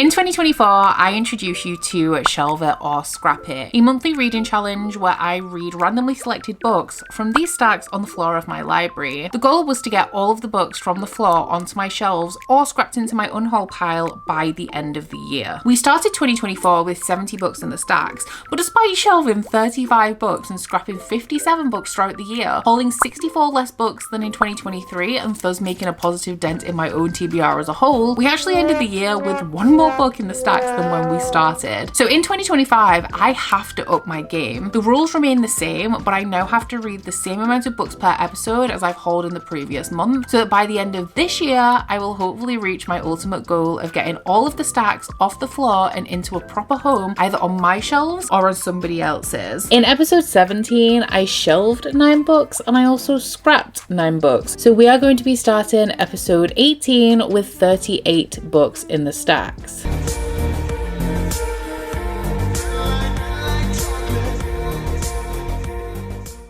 In 2024, I introduce you to Shelve It or Scrap It, a monthly reading challenge where I read randomly selected books from these stacks on the floor of my library. The goal was to get all of the books from the floor onto my shelves or scrapped into my unhaul pile by the end of the year. We started 2024 with 70 books in the stacks, but despite shelving 35 books and scrapping 57 books throughout the year, holding 64 less books than in 2023 and thus making a positive dent in my own TBR as a whole, we actually ended the year with one more book in the stacks than when we started. So in 2025, I have to up my game. The rules remain the same, but I now have to read the same amount of books per episode as I've hauled in the previous month, so that by the end of this year, I will hopefully reach my ultimate goal of getting all of the stacks off the floor and into a proper home, either on my shelves or on somebody else's. In episode 17, I shelved 9 books and I also scrapped 9 books. So we are going to be starting episode 18 with 38 books in the stacks.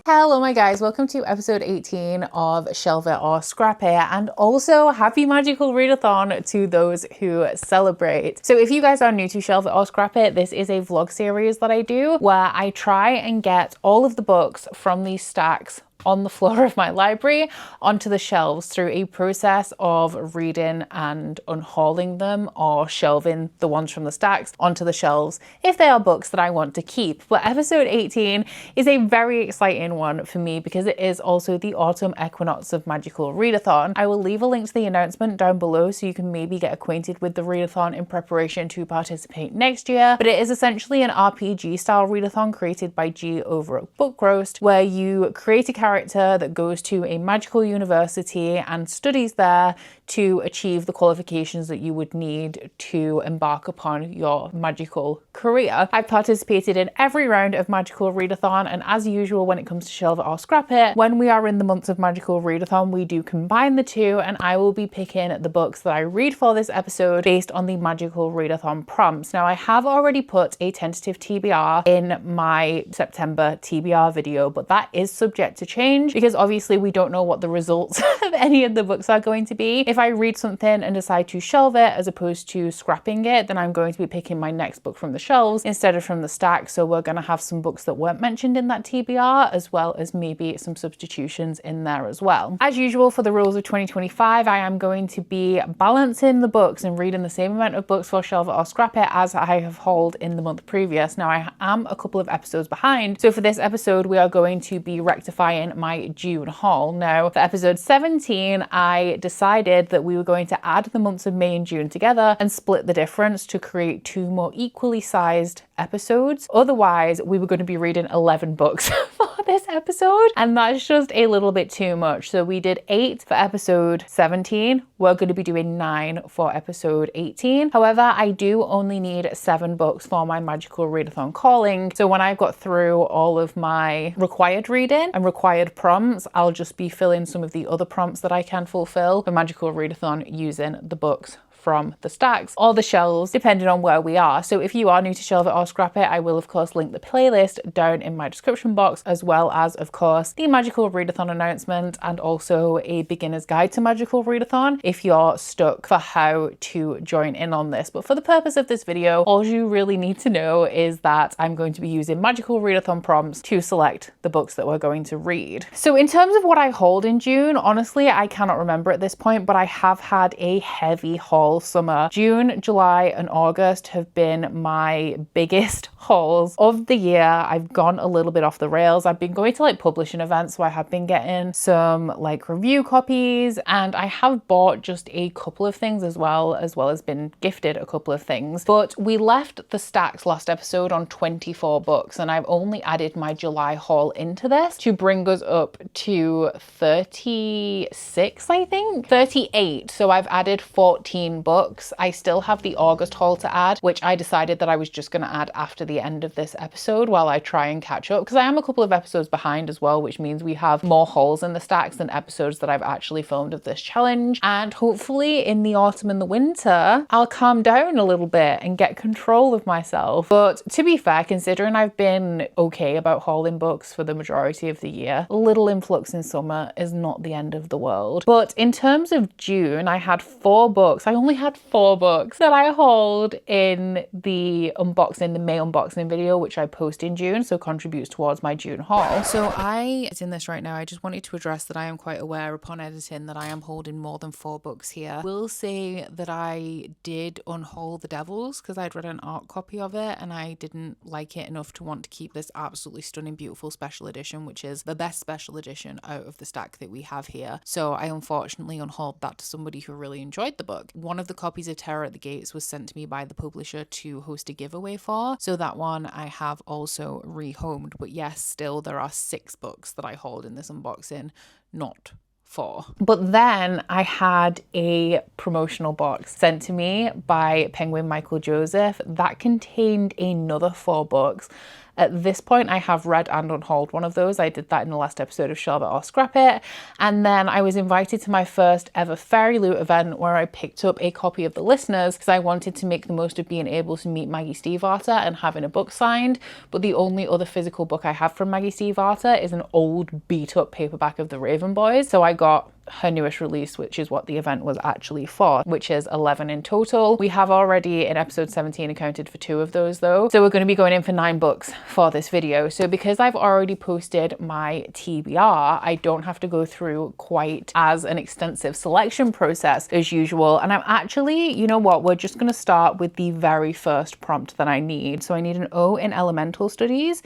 Hello my guys, welcome to episode 18 of Shelve It or Scrap It, and also happy magical readathon to those who celebrate. So if you guys are new to Shelve It or Scrap It, this is a vlog series that I do where I try and get all of the books from these stacks on the floor of my library onto the shelves through a process of reading and unhauling them or shelving the ones from the stacks onto the shelves if they are books that I want to keep. But episode 18 is a very exciting one for me because it is also the autumn equinox of magical readathon. I will leave a link to the announcement down below so you can maybe get acquainted with the readathon in preparation to participate next year. But it is essentially an RPG style readathon created by G over at Book Roast, where you create a character that goes to a magical university and studies there to achieve the qualifications that you would need to embark upon your magical career. I've participated in every round of magical readathon, and as usual when it comes to Shelve It or Scrap It, when we are in the months of magical readathon, we do combine the two, and I will be picking the books that I read for this episode based on the magical readathon prompts. Now I have already put a tentative TBR in my September TBR video, but that is subject to change because obviously we don't know what the results of any of the books are going to be. If I read something and decide to shelve it as opposed to scrapping it, then I'm going to be picking my next book from the shelves instead of from the stack. So we're going to have some books that weren't mentioned in that TBR, as well as maybe some substitutions in there as well. As usual for the rules of 2025, I am going to be balancing the books and reading the same amount of books for Shelve It or Scrap It as I have hauled in the month previous. Now I am a couple of episodes behind, so for this episode we are going to be rectifying my June haul. Now for episode 17, I decided that we were going to add the months of May and June together and split the difference to create 2 more equally sized episodes. Otherwise, we were going to be reading 11 books for this episode, and that's just a little bit too much. So we did 8 for episode 17. We're going to be doing 9 for episode 18. However, I do only need 7 books for my magical readathon calling. So when I've got through all of my required reading and required prompts, I'll just be filling some of the other prompts that I can fulfill for magical readathon using the books from the stacks or the shelves, depending on where we are. So if you are new to Shelve It or Scrap It, I will of course link the playlist down in my description box, as well as of course the magical readathon announcement and also a beginner's guide to magical readathon if you're stuck for how to join in on this. But for the purpose of this video, all you really need to know is that I'm going to be using magical readathon prompts to select the books that we're going to read. So in terms of what I hauled in June, honestly I cannot remember at this point, but I have had a heavy haul summer. June, July and August have been my biggest hauls of the year. I've gone a little bit off the rails. I've been going to like publishing events, so I have been getting some like review copies, and I have bought just a couple of things as well as been gifted a couple of things. But we left the stacks last episode on 24 books, and I've only added my July haul into this to bring us up to 36, I think 38. So I've added 14 books. I still have the August haul to add, which I decided that I was just going to add after the end of this episode while I try and catch up, because I am a couple of episodes behind as well, which means we have more hauls in the stacks than episodes that I've actually filmed of this challenge. And hopefully in the autumn and the winter, I'll calm down a little bit and get control of myself. But to be fair, considering I've been okay about hauling books for the majority of the year, a little influx in summer is not the end of the world. But in terms of June, I had 4 books. I only only had 4 books that I hold in the unboxing, the May unboxing video, which I post in June, so contributes towards my June haul. So it's in this right now. I just wanted to address that I am quite aware upon editing that I am holding more than 4 books here. Will say that I did unhaul The Devils because I'd read an art copy of it and I didn't like it enough to want to keep this absolutely stunning, beautiful special edition, which is the best special edition out of the stack that we have here. So I unfortunately unhauled that to somebody who really enjoyed the book. One of the copies of Terror at the Gates was sent to me by the publisher to host a giveaway for, so that one I have also rehomed. But yes, still there are 6 books that I hold in this unboxing, not 4. But then I had a promotional box sent to me by Penguin Michael Joseph that contained another 4 books. At this point, I have read and unhauled one of those. I did that in the last episode of Shelve It or Scrap It. And then I was invited to my first ever Fairy Loot event where I picked up a copy of The Listeners because I wanted to make the most of being able to meet Maggie Stiefvater and having a book signed. But the only other physical book I have from Maggie Stiefvater is an old beat up paperback of The Raven Boys. So I got her newest release, which is what the event was actually for, which is 11 in total. We have already in episode 17 accounted for 2 of those though. So we're going to be going in for 9 books for this video. So because I've already posted my TBR, I don't have to go through quite as an extensive selection process as usual. And I'm actually, you know what, we're just going to start with the very first prompt that I need. So I need an O in Elemental Studies.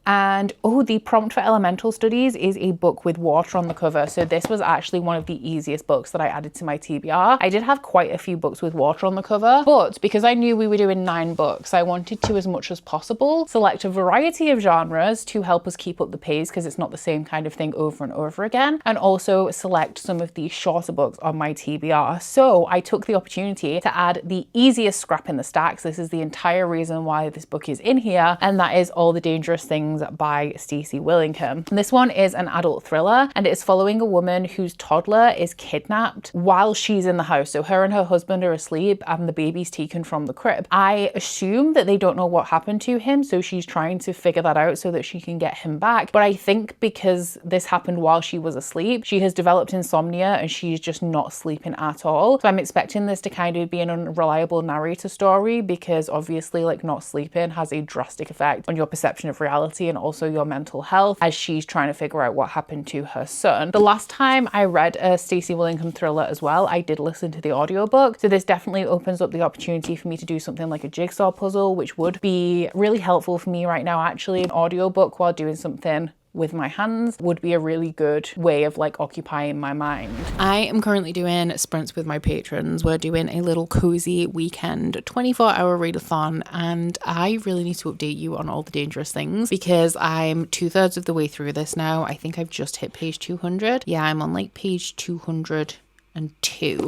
And the prompt for Elemental Studies is a book with water on the cover. So this was actually one of the easiest books that I added to my TBR. I did have quite a few books with water on the cover, but because I knew we were doing 9 books, I wanted to, as much as possible, select a variety of genres to help us keep up the pace because it's not the same kind of thing over and over again, and also select some of the shorter books on my TBR. So I took the opportunity to add the easiest scrap in the stacks. This is the entire reason why this book is in here, and that is All the Dangerous Things by Stacey Willingham. And this one is an adult thriller and it is following a woman whose toddler is kidnapped while she's in the house. So her and her husband are asleep and the baby's taken from the crib. I assume that they don't know what happened to him, so she's trying to figure that out so that she can get him back. But I think because this happened while she was asleep, she has developed insomnia and she's just not sleeping at all. So I'm expecting this to kind of be an unreliable narrator story because obviously like not sleeping has a drastic effect on your perception of reality and also your mental health as she's trying to figure out what happened to her son. The last time I read a Stacey Willingham thriller as well, I did listen to the audiobook. So this definitely opens up the opportunity for me to do something like a jigsaw puzzle, which would be really helpful for me right now. Actually, an audiobook while doing something with my hands would be a really good way of like occupying my mind. I am currently doing sprints with my patrons. We're doing a little cozy weekend 24-hour readathon, and I really need to update you on All the Dangerous Things because I'm 2/3 of the way through this now. I think I've just hit page 200. Yeah, I'm on like page 202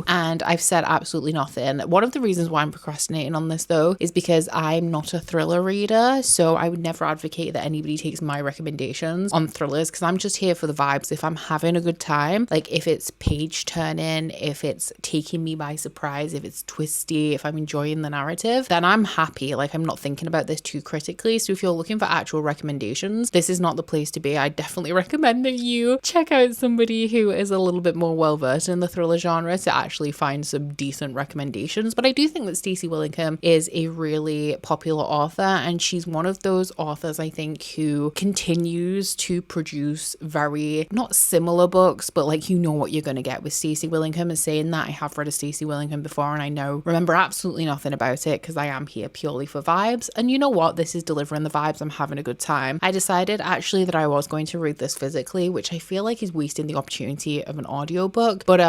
and I've said absolutely nothing. One of the reasons why I'm procrastinating on this though is because I'm not a thriller reader, so I would never advocate that anybody takes my recommendations on thrillers because I'm just here for the vibes. If I'm having a good time, like if it's page turning, if it's taking me by surprise, if it's twisty, if I'm enjoying the narrative, then I'm happy. Like I'm not thinking about this too critically. So if you're looking for actual recommendations, this is not the place to be. I definitely recommend that you check out somebody who is a little bit more well versed in the thriller genre to actually find some decent recommendations. But I do think that Stacey Willingham is a really popular author, and she's one of those authors I think who continues to produce very not similar books, but like you know what you're going to get with Stacey Willingham. Is saying that I have read a Stacey Willingham before and I remember absolutely nothing about it because I am here purely for vibes, and you know what, this is delivering the vibes. I'm having a good time. I decided actually that I was going to read this physically, which I feel like is wasting the opportunity of an audiobook, but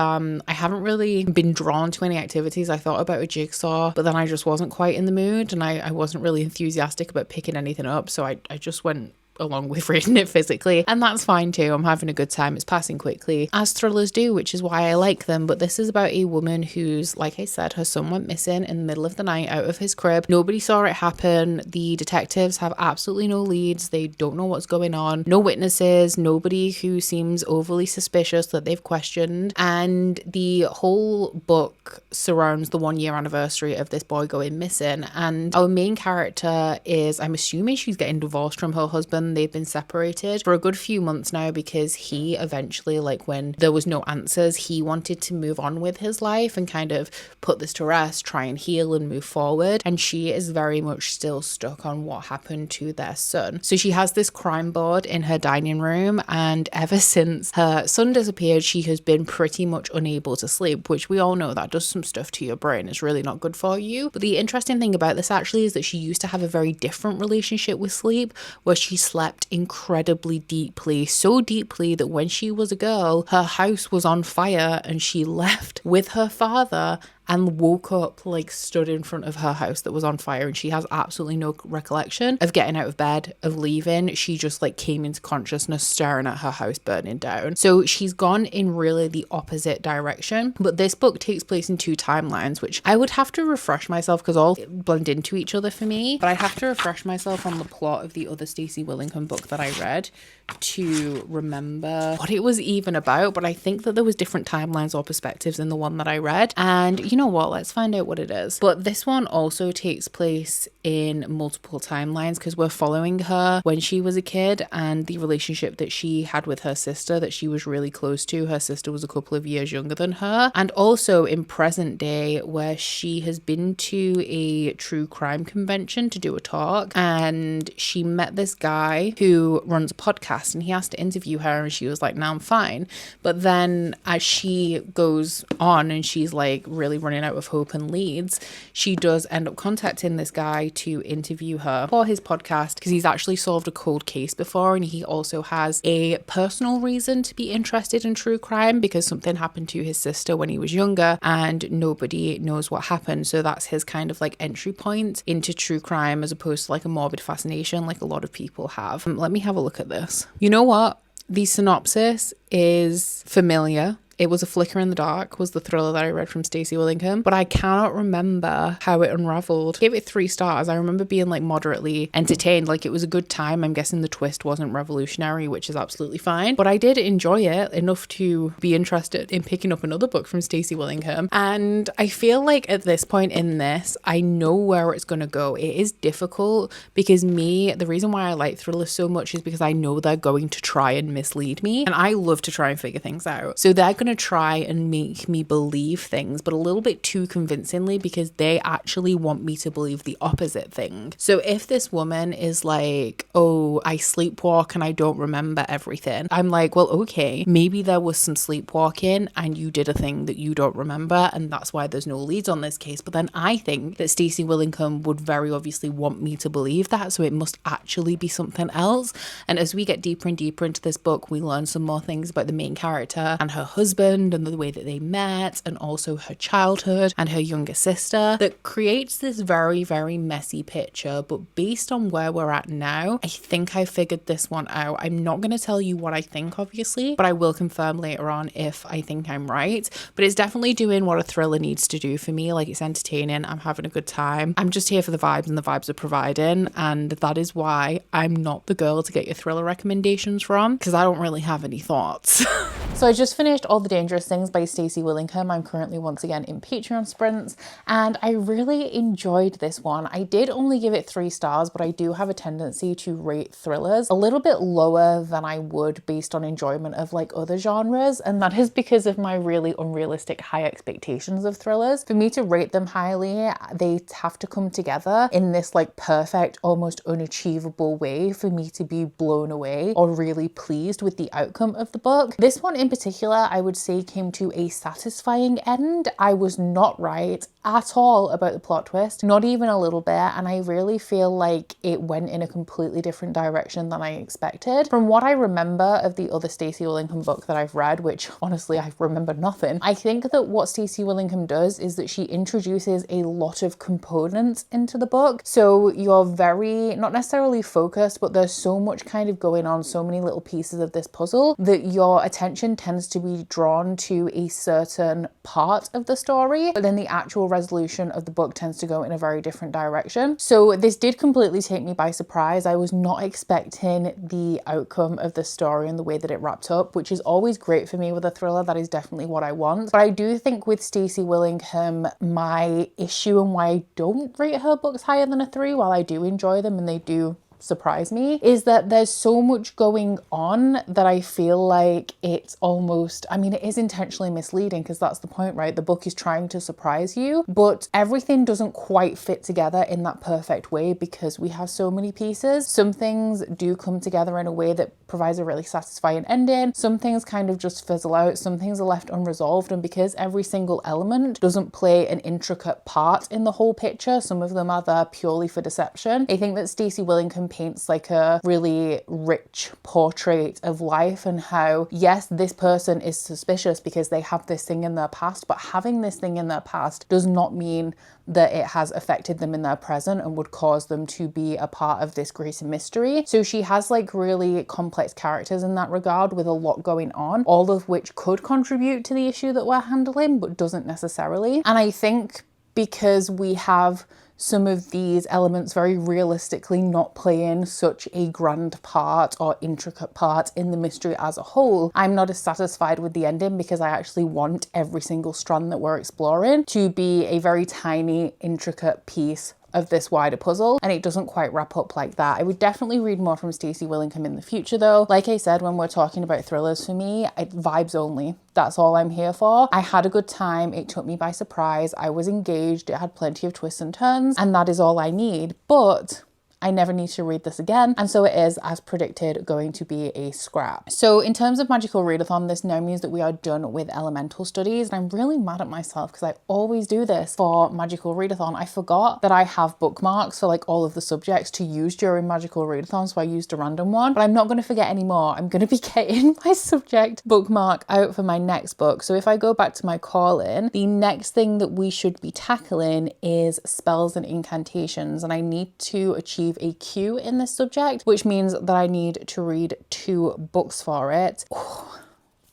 I haven't really been drawn to any activities. I thought about a jigsaw, but then I just wasn't quite in the mood and I wasn't really enthusiastic about picking anything up, so I just went along with reading it physically, and that's fine too. I'm having a good time. It's passing quickly, as thrillers do, which is why I like them. But this is about a woman who's, like I said, her son went missing in the middle of the night out of his crib. Nobody saw it happen. The detectives have absolutely no leads. They don't know what's going on. No witnesses, nobody who seems overly suspicious that they've questioned. And the whole book surrounds the 1-year anniversary of this boy going missing. And our main character is, I'm assuming she's getting divorced from her husband son, they've been separated for a good few months now because he eventually, like when there was no answers, he wanted to move on with his life and kind of put this to rest, try and heal and move forward. And she is very much still stuck on what happened to their son. So she has this crime board in her dining room, and ever since her son disappeared, she has been pretty much unable to sleep, which we all know that does some stuff to your brain. It's really not good for you. But the interesting thing about this actually is that she used to have a very different relationship with sleep, where she slept incredibly deeply, so deeply that when she was a girl, her house was on fire and she left with her father and woke up, like stood in front of her house that was on fire, and she has absolutely no recollection of getting out of bed, of leaving. She just like came into consciousness staring at her house burning down. So she's gone in really the opposite direction. But this book takes place in two timelines, which I would have to refresh myself because all blend into each other for me. But I have to refresh myself on the plot of the other Stacey Willingham book that I read to remember what it was even about. But I think that there was different timelines or perspectives in the one that I read. And you know what, let's find out what it is. But this one also takes place in multiple timelines because we're following her when she was a kid and the relationship that she had with her sister that she was really close to. Her sister was a couple of years younger than her. And also in present day, where she has been to a true crime convention to do a talk, and she met this guy who runs a podcast and he asked to interview her, and she was like, no, I'm fine. But then as she goes on and she's like really running out of hope and leads, she does end up contacting this guy to interview her for his podcast because he's actually solved a cold case before, and he also has a personal reason to be interested in true crime because something happened to his sister when he was younger and nobody knows what happened. So that's his kind of like entry point into true crime as opposed to like a morbid fascination like a lot of people have. Let me have a look at this. You know what? The synopsis is familiar. It Was a Flicker in the Dark was the thriller that I read from Stacey Willingham, but I cannot remember how it unraveled. I gave it 3 stars. I remember being like moderately entertained. Like it was a good time. I'm guessing the twist wasn't revolutionary, which is absolutely fine, but I did enjoy it enough to be interested in picking up another book from Stacey Willingham. And I feel like at this point in this, I know where it's going to go. It is difficult because the reason why I like thrillers so much is because I know they're going to try and mislead me, and I love to try and figure things out. So they're going to try and make me believe things, but a little bit too convincingly because they actually want me to believe the opposite thing. So if this woman is like, oh, I sleepwalk and I don't remember everything, I'm like, well, okay, maybe there was some sleepwalking and you did a thing that you don't remember, and that's why there's no leads on this case. But then I think that Stacey Willingham would very obviously want me to believe that, so it must actually be something else. And as we get deeper and deeper into this book, we learn some more things about the main character and her husband and the way that they met, and also her childhood and her younger sister, that creates this very, very messy picture. But based on where we're at now, I think I figured this one out. I'm not going to tell you what I think, obviously, but I will confirm later on if I think I'm right. But it's definitely doing what a thriller needs to do for me. Like, it's entertaining, I'm having a good time, I'm just here for the vibes, and the vibes are providing, and that is why I'm not the girl to get your thriller recommendations from, because I don't really have any thoughts. So I just finished All the Dangerous Things by Stacey Willingham. I'm currently once again in Patreon sprints, and I really enjoyed this one. I did only give it 3 stars, but I do have a tendency to rate thrillers a little bit lower than I would based on enjoyment of like other genres, and that is because of my really unrealistic high expectations of thrillers. For me to rate them highly, they have to come together in this like perfect, almost unachievable way for me to be blown away or really pleased with the outcome of the book. This one in particular, I would say, came to a satisfying end. I was not right at all about the plot twist, not even a little bit, and I really feel like it went in a completely different direction than I expected. From what I remember of the other Stacey Willingham book that I've read, which honestly I remember nothing, I think that what Stacey Willingham does is that she introduces a lot of components into the book. So you're very, not necessarily focused, but there's so much kind of going on, so many little pieces of this puzzle, that your attention tends to be drawn to a certain part of the story, but then the actual resolution of the book tends to go in a very different direction. So this did completely take me by surprise. I was not expecting the outcome of the story and the way that it wrapped up, which is always great for me with a thriller. That is definitely what I want. But I do think with Stacey Willingham, my issue and why I don't rate her books higher than a 3, while I do enjoy them and they do surprise me is that there's so much going on that I feel like it's almost, I mean, it is intentionally misleading because that's the point, right? The book is trying to surprise you, but everything doesn't quite fit together in that perfect way because we have so many pieces. Some things do come together in a way that provides a really satisfying ending. Some things kind of just fizzle out. Some things are left unresolved. And because every single element doesn't play an intricate part in the whole picture, some of them are there purely for deception. I think that Stacey Willingham paints like a really rich portrait of life and how, yes, this person is suspicious because they have this thing in their past, but having this thing in their past does not mean that it has affected them in their present and would cause them to be a part of this greater mystery. So she has like really complex characters in that regard with a lot going on, all of which could contribute to the issue that we're handling, but doesn't necessarily. And I think because we have some of these elements very realistically not playing such a grand part or intricate part in the mystery as a whole, I'm not as satisfied with the ending because I actually want every single strand that we're exploring to be a very tiny, intricate piece of this wider puzzle, and it doesn't quite wrap up like that. I would definitely read more from Stacey Willingham in the future though. Like I said, when we're talking about thrillers for me, vibes only. That's all I'm here for. I had a good time. It took me by surprise. I was engaged. It had plenty of twists and turns, and that is all I need. But I never need to read this again. And so it is, as predicted, going to be a scrap. So in terms of Magical Readathon, this now means that we are done with elemental studies. And I'm really mad at myself because I always do this for Magical Readathon. I forgot that I have bookmarks for like all of the subjects to use during Magical Readathon. So I used a random one, but I'm not going to forget anymore. I'm going to be getting my subject bookmark out for my next book. So if I go back to my call-in, the next thing that we should be tackling is spells and incantations. And I need to achieve a Q in this subject, which means that I need to read 2 books for it.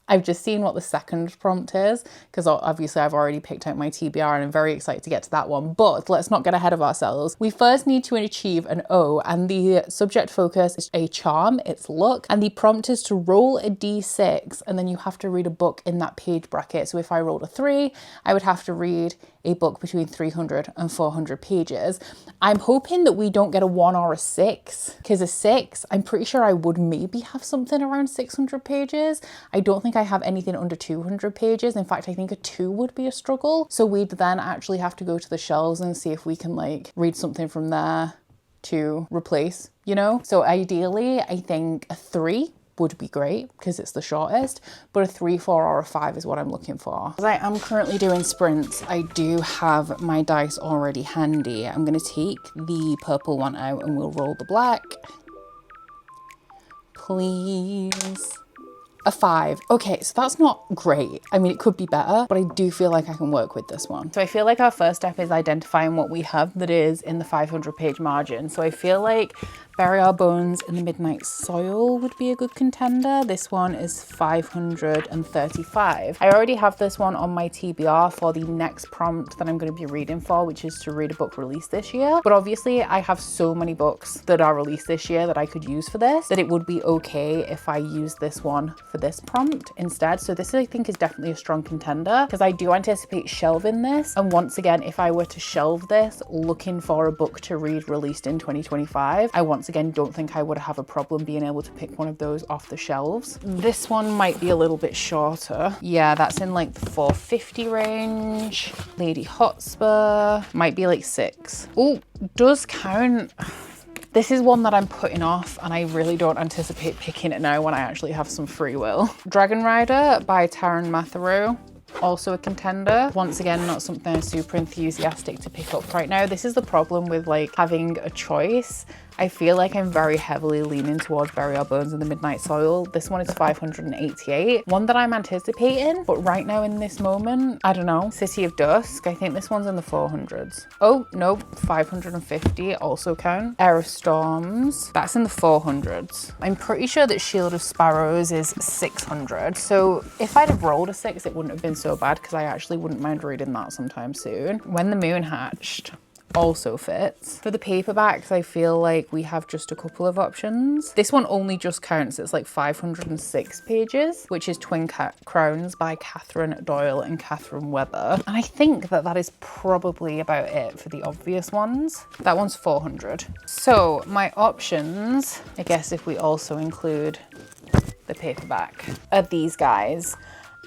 I've just seen what the second prompt is because obviously I've already picked out my TBR and I'm very excited to get to that one, but let's not get ahead of ourselves. We first need to achieve an O, and the subject focus is a charm, it's luck, and the prompt is to roll a d6 and then you have to read a book in that page bracket. So if I rolled a 3, I would have to read a book between 300 and 400 pages. I'm hoping that we don't get a 1 or a 6, because a 6, I'm pretty sure I would maybe have something around 600 pages. I don't think I have anything under 200 pages. In fact, I think a 2 would be a struggle. So we'd then actually have to go to the shelves and see if we can like read something from there to replace, you know? So ideally, I think a 3 would be great because it's the shortest, but a 3, 4 or a 5 is what I'm looking for. As I am currently doing sprints, I do have my dice already handy. I'm going to take the purple one out and we'll roll the black. Please. A 5. Okay, so that's not great. I mean, it could be better, but I do feel like I can work with this one. So I feel like our first step is identifying what we have that is in the 500 page margin. So I feel like Bury Our Bones in the Midnight Soil would be a good contender. This one is 535. I already have this one on my TBR for the next prompt that I'm going to be reading for, which is to read a book released this year. But obviously I have so many books that are released this year that I could use for this, that it would be okay if I use this one for this prompt instead. So this I think is definitely a strong contender because I do anticipate shelving this. And once again, if I were to shelve this looking for a book to read released in 2025, I once again don't think I would have a problem being able to pick one of those off the shelves. This one might be a little bit shorter. Yeah, that's in like the 450 range. Lady Hotspur might be like 6. Oh, does count. This is one that I'm putting off and I really don't anticipate picking it now when I actually have some free will. Dragon Rider by Taran Matharu. Also a contender. Once again, not something I'm super enthusiastic to pick up right now. This is the problem with like having a choice. I feel like I'm very heavily leaning towards Bury Our Bones in the Midnight Soil. This one is 588. One that I'm anticipating, but right now in this moment, I don't know. City of Dusk, I think this one's in the 400s. Oh, nope, 550 also count. Air of Storms, that's in the 400s. I'm pretty sure that Shield of Sparrows is 600. So if I'd have rolled a 6, it wouldn't have been so bad because I actually wouldn't mind reading that sometime soon. When the Moon Hatched. also fits. For the paperbacks, I feel like we have just a couple of options. This one only just counts. It's like 506 pages, which is Twin Crowns by Catherine Doyle and Catherine Weber. And I think that that is probably about it for the obvious ones. That one's 400. So my options, I guess if we also include the paperback, are these guys.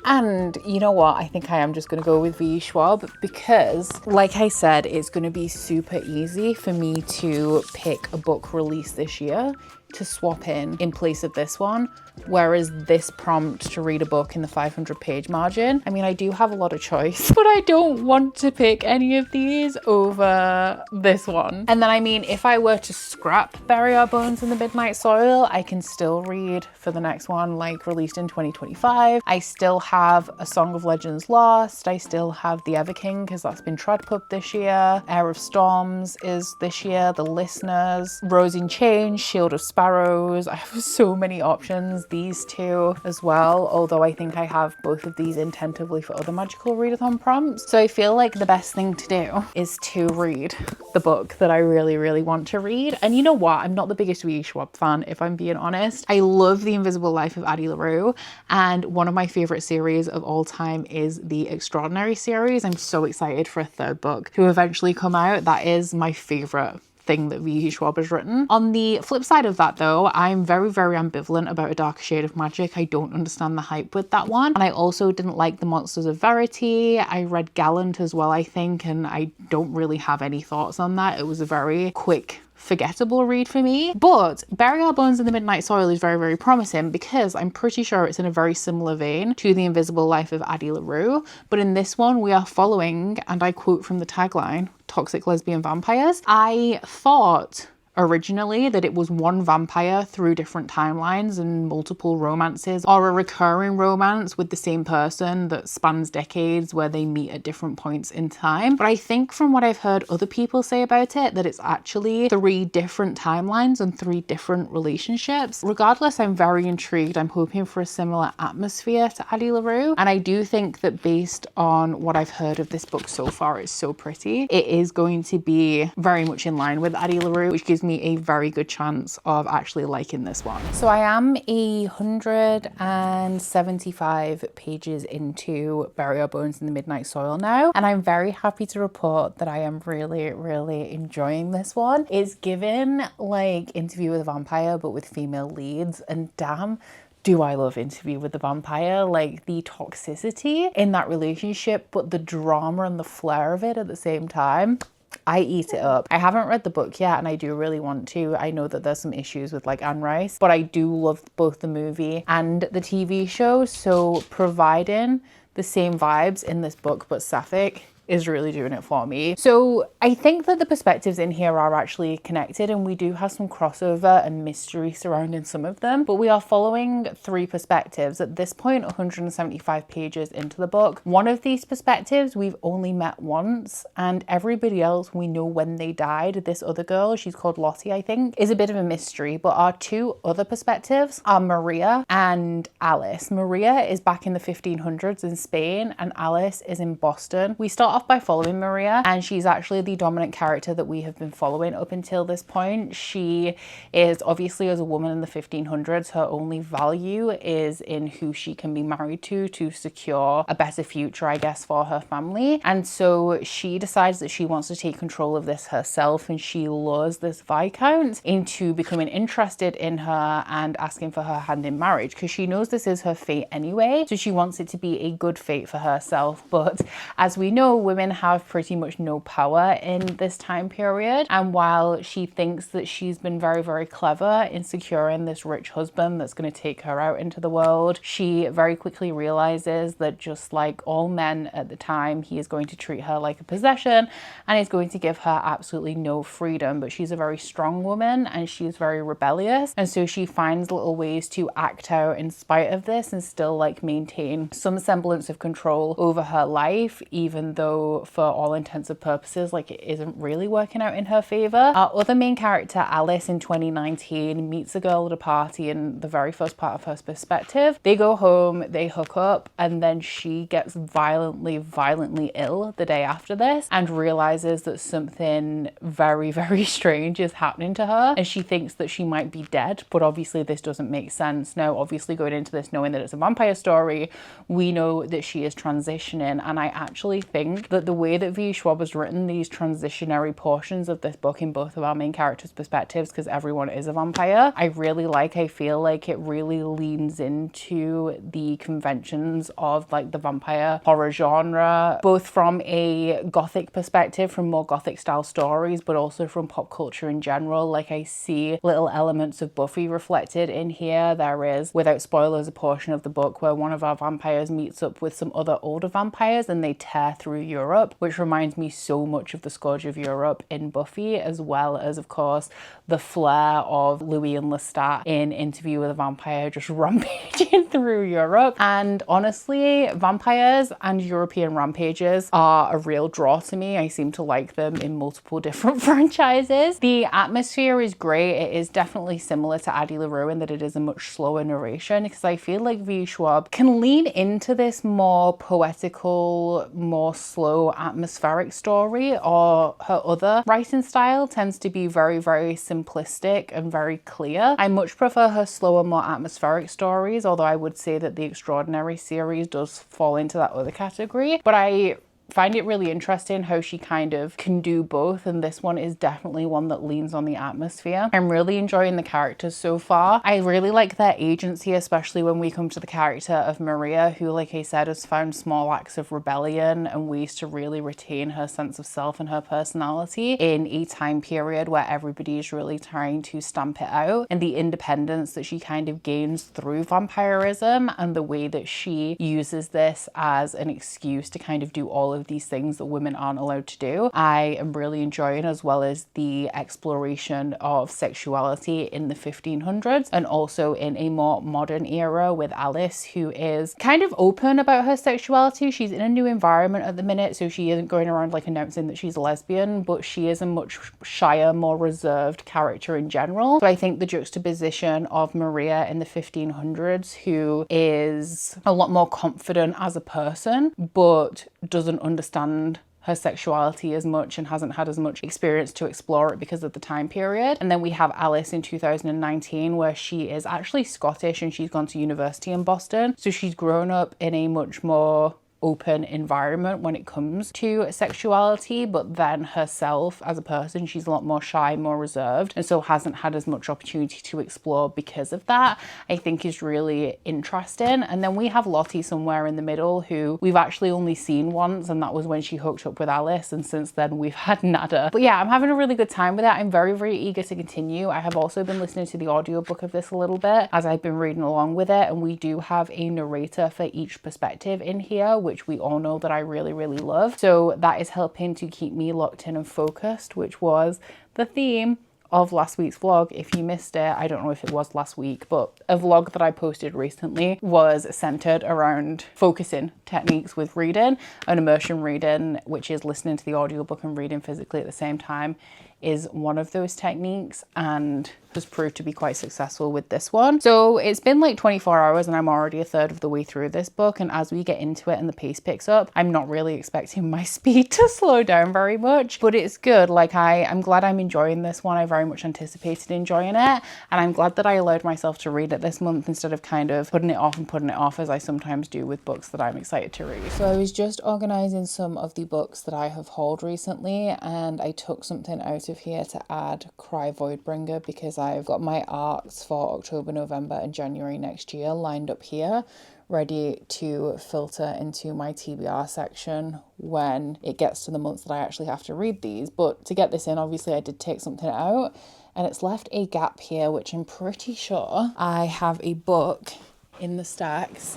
And you know what? I think I am just going to go with V. Schwab because, like I said, it's going to be super easy for me to pick a book released this year to swap in place of this one. Whereas this prompt to read a book in the 500 page margin, I mean, I do have a lot of choice, but I don't want to pick any of these over this one. And then, I mean, if I were to scrap Bury Our Bones in the Midnight Soil, I can still read for the next one, like released in 2025. I still have A Song of Legends Lost. I still have The Everking because that's been Tradpub this year. Heir of Storms is this year. The Listeners, Rose in Chains, Shield of Sparrows. I have so many options. These two as well, although I think I have both of these intentively for other magical readathon prompts. So I feel like the best thing to do is to read the book that I really, really want to read. And you know what? I'm not the biggest V. Schwab fan, if I'm being honest. I love The Invisible Life of Addie LaRue, and one of my favorite series of all time is the Extraordinary series. I'm so excited for a third book to eventually come out. That is my favorite thing that V. Schwab has written. On the flip side of that though, I'm very, very ambivalent about A Darker Shade of Magic. I don't understand the hype with that one. And I also didn't like The Monsters of Verity. I read Gallant as well, I think, and I don't really have any thoughts on that. It was a very quick, forgettable read for me. But Bury Our Bones in the Midnight Soil is very, very promising because I'm pretty sure it's in a very similar vein to The Invisible Life of Addie LaRue. But in this one, we are following, and I quote from the tagline, toxic lesbian vampires. I thought originally that it was one vampire through different timelines and multiple romances, or a recurring romance with the same person that spans decades where they meet at different points in time. But I think from what I've heard other people say about it, that it's actually 3 different timelines and 3 different relationships. Regardless, I'm very intrigued. I'm hoping for a similar atmosphere to Addie LaRue. And I do think that based on what I've heard of this book so far, it's so pretty. It is going to be very much in line with Addie LaRue, which gives me a very good chance of actually liking this one. So I am 175 pages into Bury Our Bones in the Midnight Soil now, and I'm very happy to report that I am really, really enjoying this one. It's given like Interview with a Vampire, but with female leads, and damn, do I love Interview with the Vampire. Like the toxicity in that relationship, but the drama and the flair of it at the same time. I eat it up. I haven't read the book yet, and I do really want to. I know that there's some issues with like Anne Rice, but I do love both the movie and the TV show. So providing the same vibes in this book, but sapphic, is really doing it for me. So I think that the perspectives in here are actually connected, and we do have some crossover and mystery surrounding some of them, but we are following 3 perspectives at this point, 175 pages into the book. One of these perspectives we've only met once, and everybody else we know when they died. This other girl, she's called Lottie, I think, is a bit of a mystery, but our 2 other perspectives are Maria and Alice. Maria is back in the 1500s in Spain, and Alice is in Boston. We start off by following Maria, and she's actually the dominant character that we have been following up until this point. She is obviously, as a woman in the 1500s, her only value is in who she can be married to secure a better future, I guess, for her family. And so she decides that she wants to take control of this herself, and she lures this Viscount into becoming interested in her and asking for her hand in marriage, because she knows this is her fate anyway, so she wants it to be a good fate for herself. But as we know, women have pretty much no power in this time period, and while she thinks that she's been very, very clever in securing this rich husband that's going to take her out into the world, she very quickly realizes that just like all men at the time, he is going to treat her like a possession and is going to give her absolutely no freedom. But she's a very strong woman and she's very rebellious, and so she finds little ways to act out in spite of this and still like maintain some semblance of control over her life, even though so for all intents and purposes, like, it isn't really working out in her favor. Our other main character, Alice, in 2019 meets a girl at a party in the very first part of her perspective. They go home, they hook up, and then she gets violently ill the day after this and realizes that something very strange is happening to her, and she thinks that she might be dead, but obviously this doesn't make sense. Now, obviously, going into this knowing that it's a vampire story, we know that she is transitioning, and I actually think that the way that V. Schwab has written these transitionary portions of this book in both of our main characters' perspectives, because everyone is a vampire, I really like. I feel like it really leans into the conventions of like the vampire horror genre, both from a gothic perspective, from more gothic style stories, but also from pop culture in general. Like, I see little elements of Buffy reflected in here. There is, without spoilers, a portion of the book where one of our vampires meets up with some other older vampires and they tear through Europe, which reminds me so much of the Scourge of Europe in Buffy, as well as, of course, the flair of Louis and Lestat in Interview with a Vampire, just rampaging through Europe. And honestly, vampires and European rampages are a real draw to me. I seem to like them in multiple different franchises. The atmosphere is great. It is definitely similar to Addie LaRue in that it is a much slower narration, because I feel like V. Schwab can lean into this more poetical, more slow, atmospheric story, or her other writing style tends to be very simplistic and very clear. I much prefer her slower, more atmospheric stories, although I would say that the Extraordinary series does fall into that other category. But I find it really interesting how she kind of can do both, and this one is definitely one that leans on the atmosphere. I'm really enjoying the characters so far. I really like their agency, especially when we come to the character of Maria, who, like I said, has found small acts of rebellion and ways to really retain her sense of self and her personality in a time period where everybody is really trying to stamp it out, and the independence that she kind of gains through vampirism and the way that she uses this as an excuse to kind of do all of these things that women aren't allowed to do, I am really enjoying, as well as the exploration of sexuality in the 1500s and also in a more modern era with Alice, who is kind of open about her sexuality. She's in a new environment at the minute, so she isn't going around like announcing that she's a lesbian, but she is a much shyer, more reserved character in general. So I think the juxtaposition of Maria in the 1500s, who is a lot more confident as a person, but doesn't understand her sexuality as much and hasn't had as much experience to explore it because of the time period. And then we have Alice in 2019, where she is actually Scottish and she's gone to university in Boston. So she's grown up in a much more open environment when it comes to sexuality, but then herself as a person, she's a lot more shy, more reserved, and so hasn't had as much opportunity to explore because of that. I think is really interesting. And then we have Lottie somewhere in the middle, who we've actually only seen once, and that was when she hooked up with Alice, and since then we've had nada. But yeah, I'm having a really good time with it. I'm very eager to continue. I have also been listening to the audiobook of this a little bit as I've been reading along with it, and we do have a narrator for each perspective in here, which we all know that I really love. So that is helping to keep me locked in and focused, which was the theme of last week's vlog. If you missed it, I don't know if it was last week, but a vlog that I posted recently was centered around focusing techniques with reading, and immersion reading, which is listening to the audiobook and reading physically at the same time, is one of those techniques and has proved to be quite successful with this one. So it's been like 24 hours and I'm already a third of the way through this book, and as we get into it and the pace picks up, I'm not really expecting my speed to slow down very much, but it's good. Like, I'm glad I'm enjoying this one. I very much anticipated enjoying it, and I'm glad that I allowed myself to read it this month instead of kind of putting it off as I sometimes do with books that I'm excited to read. So I was just organizing some of the books that I have hauled recently, and I took something out of here to add Cry Voidbringer, because I've got my arcs for October, November and January next year lined up here, ready to filter into my TBR section when it gets to the months that I actually have to read these. But to get this in, obviously I did take something out, and it's left a gap here, which I'm pretty sure I have a book in the stacks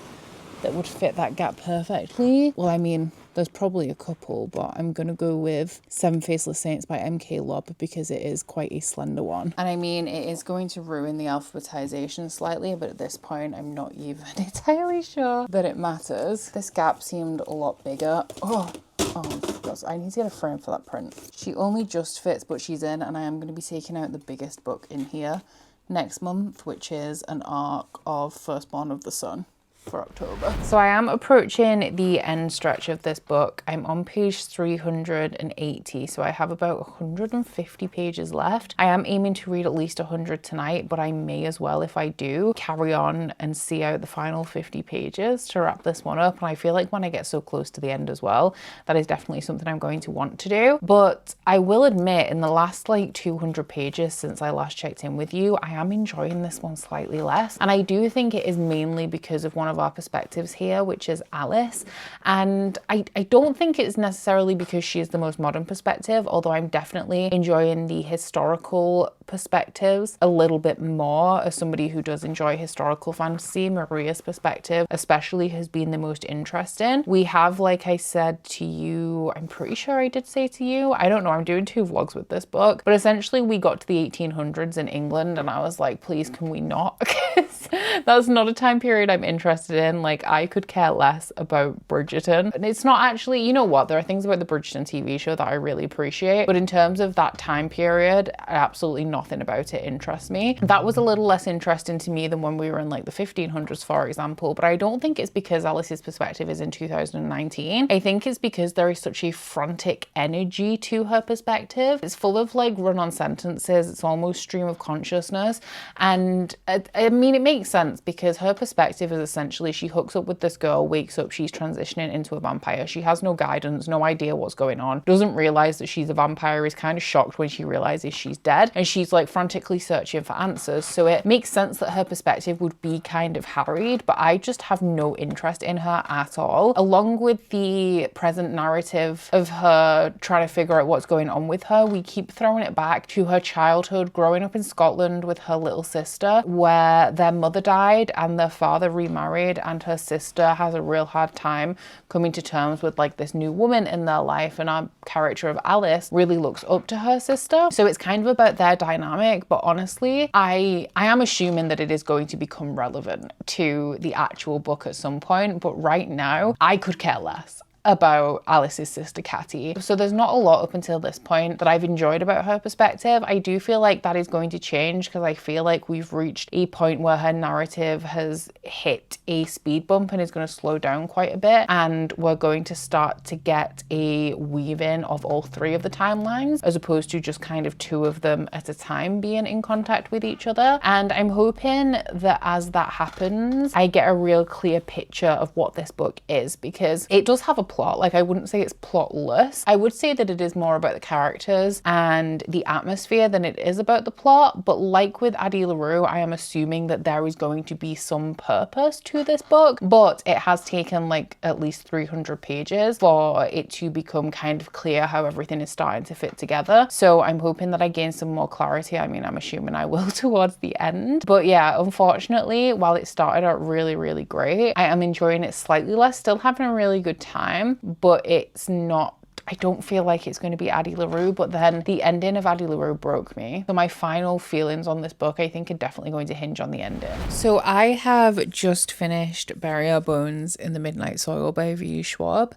that would fit that gap perfectly. Well, I mean, there's probably a couple, but I'm gonna go with Seven Faceless Saints by M.K. Lobb because it is quite a slender one. And I mean, it is going to ruin the alphabetization slightly, but at this point, I'm not even entirely sure that it matters. This gap seemed a lot bigger. Oh, Oh, God, I need to get a frame for that print. She only just fits, but she's in, and I am going to be taking out the biggest book in here next month, which is an arc of Firstborn of the Sun for October. So I am approaching the end stretch of this book. I'm on page 380, so I have about 150 pages left. I am aiming to read at least 100 tonight, but I may as well, if I do, carry on and see out the final 50 pages to wrap this one up. And I feel like when I get so close to the end as well, that is definitely something I'm going to want to do. But I will admit, in the last like 200 pages since I last checked in with you, I am enjoying this one slightly less. And I do think it is mainly because of one of our perspectives here, which is Alice. And I don't think it's necessarily because she is the most modern perspective, although I'm definitely enjoying the historical perspectives a little bit more. As somebody who does enjoy historical fantasy, Maria's perspective especially has been the most interesting. We have, like I said to you, I'm pretty sure I did say to you, I don't know, I'm doing 2 vlogs with this book, but essentially we got to the 1800s in England and I was like, please can we not? Because that's not a time period I'm interested in. Like, I could care less about Bridgerton. And it's not actually, you know what, there are things about the Bridgerton TV show that I really appreciate, but in terms of that time period, absolutely nothing about it interests me. That was a little less interesting to me than when we were in like the 1500s, for example, but I don't think it's because Alice's perspective is in 2019. I think it's because there is such a frantic energy to her perspective. It's full of like run-on sentences. It's almost stream of consciousness. And I mean, it makes sense because her perspective is essentially she hooks up with this girl, wakes up, she's transitioning into a vampire. She has no guidance, no idea what's going on, doesn't realize that she's a vampire, is kind of shocked when she realizes she's dead, and she's like frantically searching for answers. So it makes sense that her perspective would be kind of harried, but I just have no interest in her at all. Along with the present narrative of her trying to figure out what's going on with her, we keep throwing it back to her childhood growing up in Scotland with her little sister, where their mother died and their father remarried, and her sister has a real hard time coming to terms with like this new woman in their life, and our character of Alice really looks up to her sister. So it's kind of about their dynamic, but honestly, I am assuming that it is going to become relevant to the actual book at some point, but right now I could care less about Alice's sister Catty. So there's not a lot up until this point that I've enjoyed about her perspective. I do feel like that is going to change because I feel like we've reached a point where her narrative has hit a speed bump and is going to slow down quite a bit, and we're going to start to get a weave-in of all 3 of the timelines as opposed to just kind of 2 of them at a time being in contact with each other. And I'm hoping that as that happens, I get a real clear picture of what this book is, because it does have a plot. Like, I wouldn't say it's plotless. I would say that it is more about the characters and the atmosphere than it is about the plot. But like with Addie LaRue, I am assuming that there is going to be some purpose to this book, but it has taken like at least 300 pages for it to become kind of clear how everything is starting to fit together. So I'm hoping that I gain some more clarity. I mean, I'm assuming I will towards the end. But yeah, unfortunately, while it started out really, really great, I am enjoying it slightly less, still having a really good time, but it's not, I don't feel like it's going to be Addie LaRue, but then the ending of Addie LaRue broke me. So my final feelings on this book, I think, are definitely going to hinge on the ending. So I have just finished Bury Our Bones in the Midnight Soil by V. Schwab.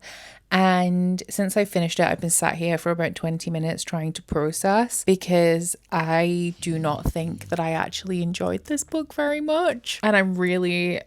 And since I finished it, I've been sat here for about 20 minutes trying to process, because I do not think that I actually enjoyed this book very much. And I'm really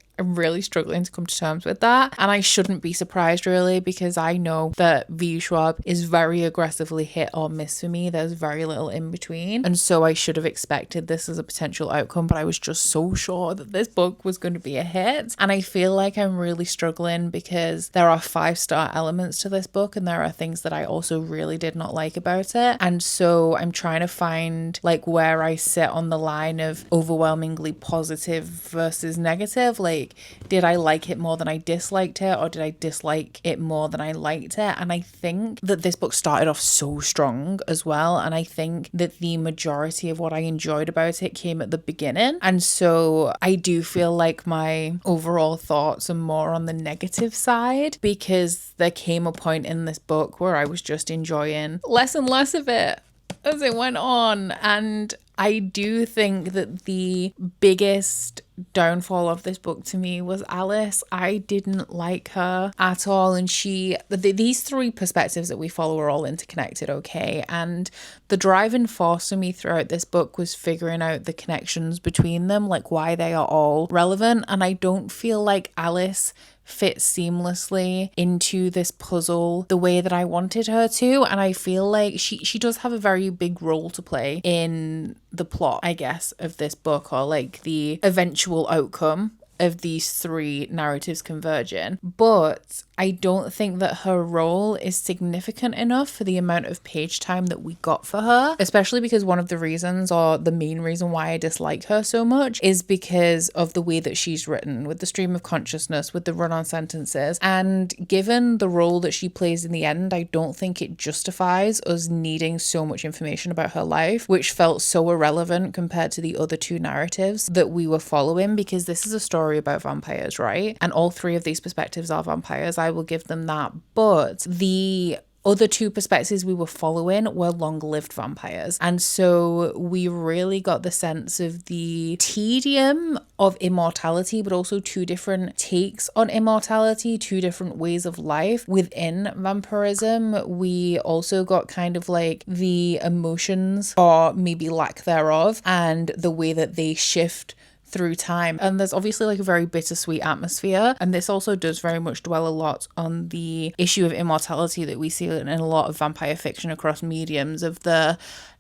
struggling to come to terms with that. And I shouldn't be surprised, really, because I know that V. Schwab is very aggressively hit or miss for me. There's very little in between. And so I should have expected this as a potential outcome, but I was just so sure that this book was going to be a hit. And I feel like I'm really struggling because there are 5-star elements to this book, and there are things that I also really did not like about it. And so I'm trying to find like where I sit on the line of overwhelmingly positive versus negative. Like, did I like it more than I disliked it, or did I dislike it more than I liked it? And I think that this book started off so strong as well, and I think that the majority of what I enjoyed about it came at the beginning. And so I do feel like my overall thoughts are more on the negative side, because there came a point in this book where I was just enjoying less and less of it. as it went on. And I do think that the biggest downfall of this book to me was Alice. I didn't like her at all, and these three perspectives that we follow are all interconnected, okay? And the driving force for me throughout this book was figuring out the connections between them, like why they are all relevant. And I don't feel like Alice fits seamlessly into this puzzle the way that I wanted her to. And I feel like she does have a very big role to play in the plot, I guess, of this book, or like the eventual outcome of these three narratives converging. But I don't think that her role is significant enough for the amount of page time that we got for her, especially because one of the reasons, or the main reason why I dislike her so much, is because of the way that she's written, with the stream of consciousness, with the run-on sentences. And given the role that she plays in the end, I don't think it justifies us needing so much information about her life, which felt so irrelevant compared to the other two narratives that we were following, because this is a story about vampires, right? And all three of these perspectives are vampires. I will give them that. But the other two perspectives we were following were long-lived vampires. And so we really got the sense of the tedium of immortality, but also two different takes on immortality, two different ways of life within vampirism. We also got kind of like the emotions, or maybe lack thereof, and the way that they shift through time. And there's obviously like a very bittersweet atmosphere, and this also does very much dwell a lot on the issue of immortality that we see in a lot of vampire fiction across mediums, of the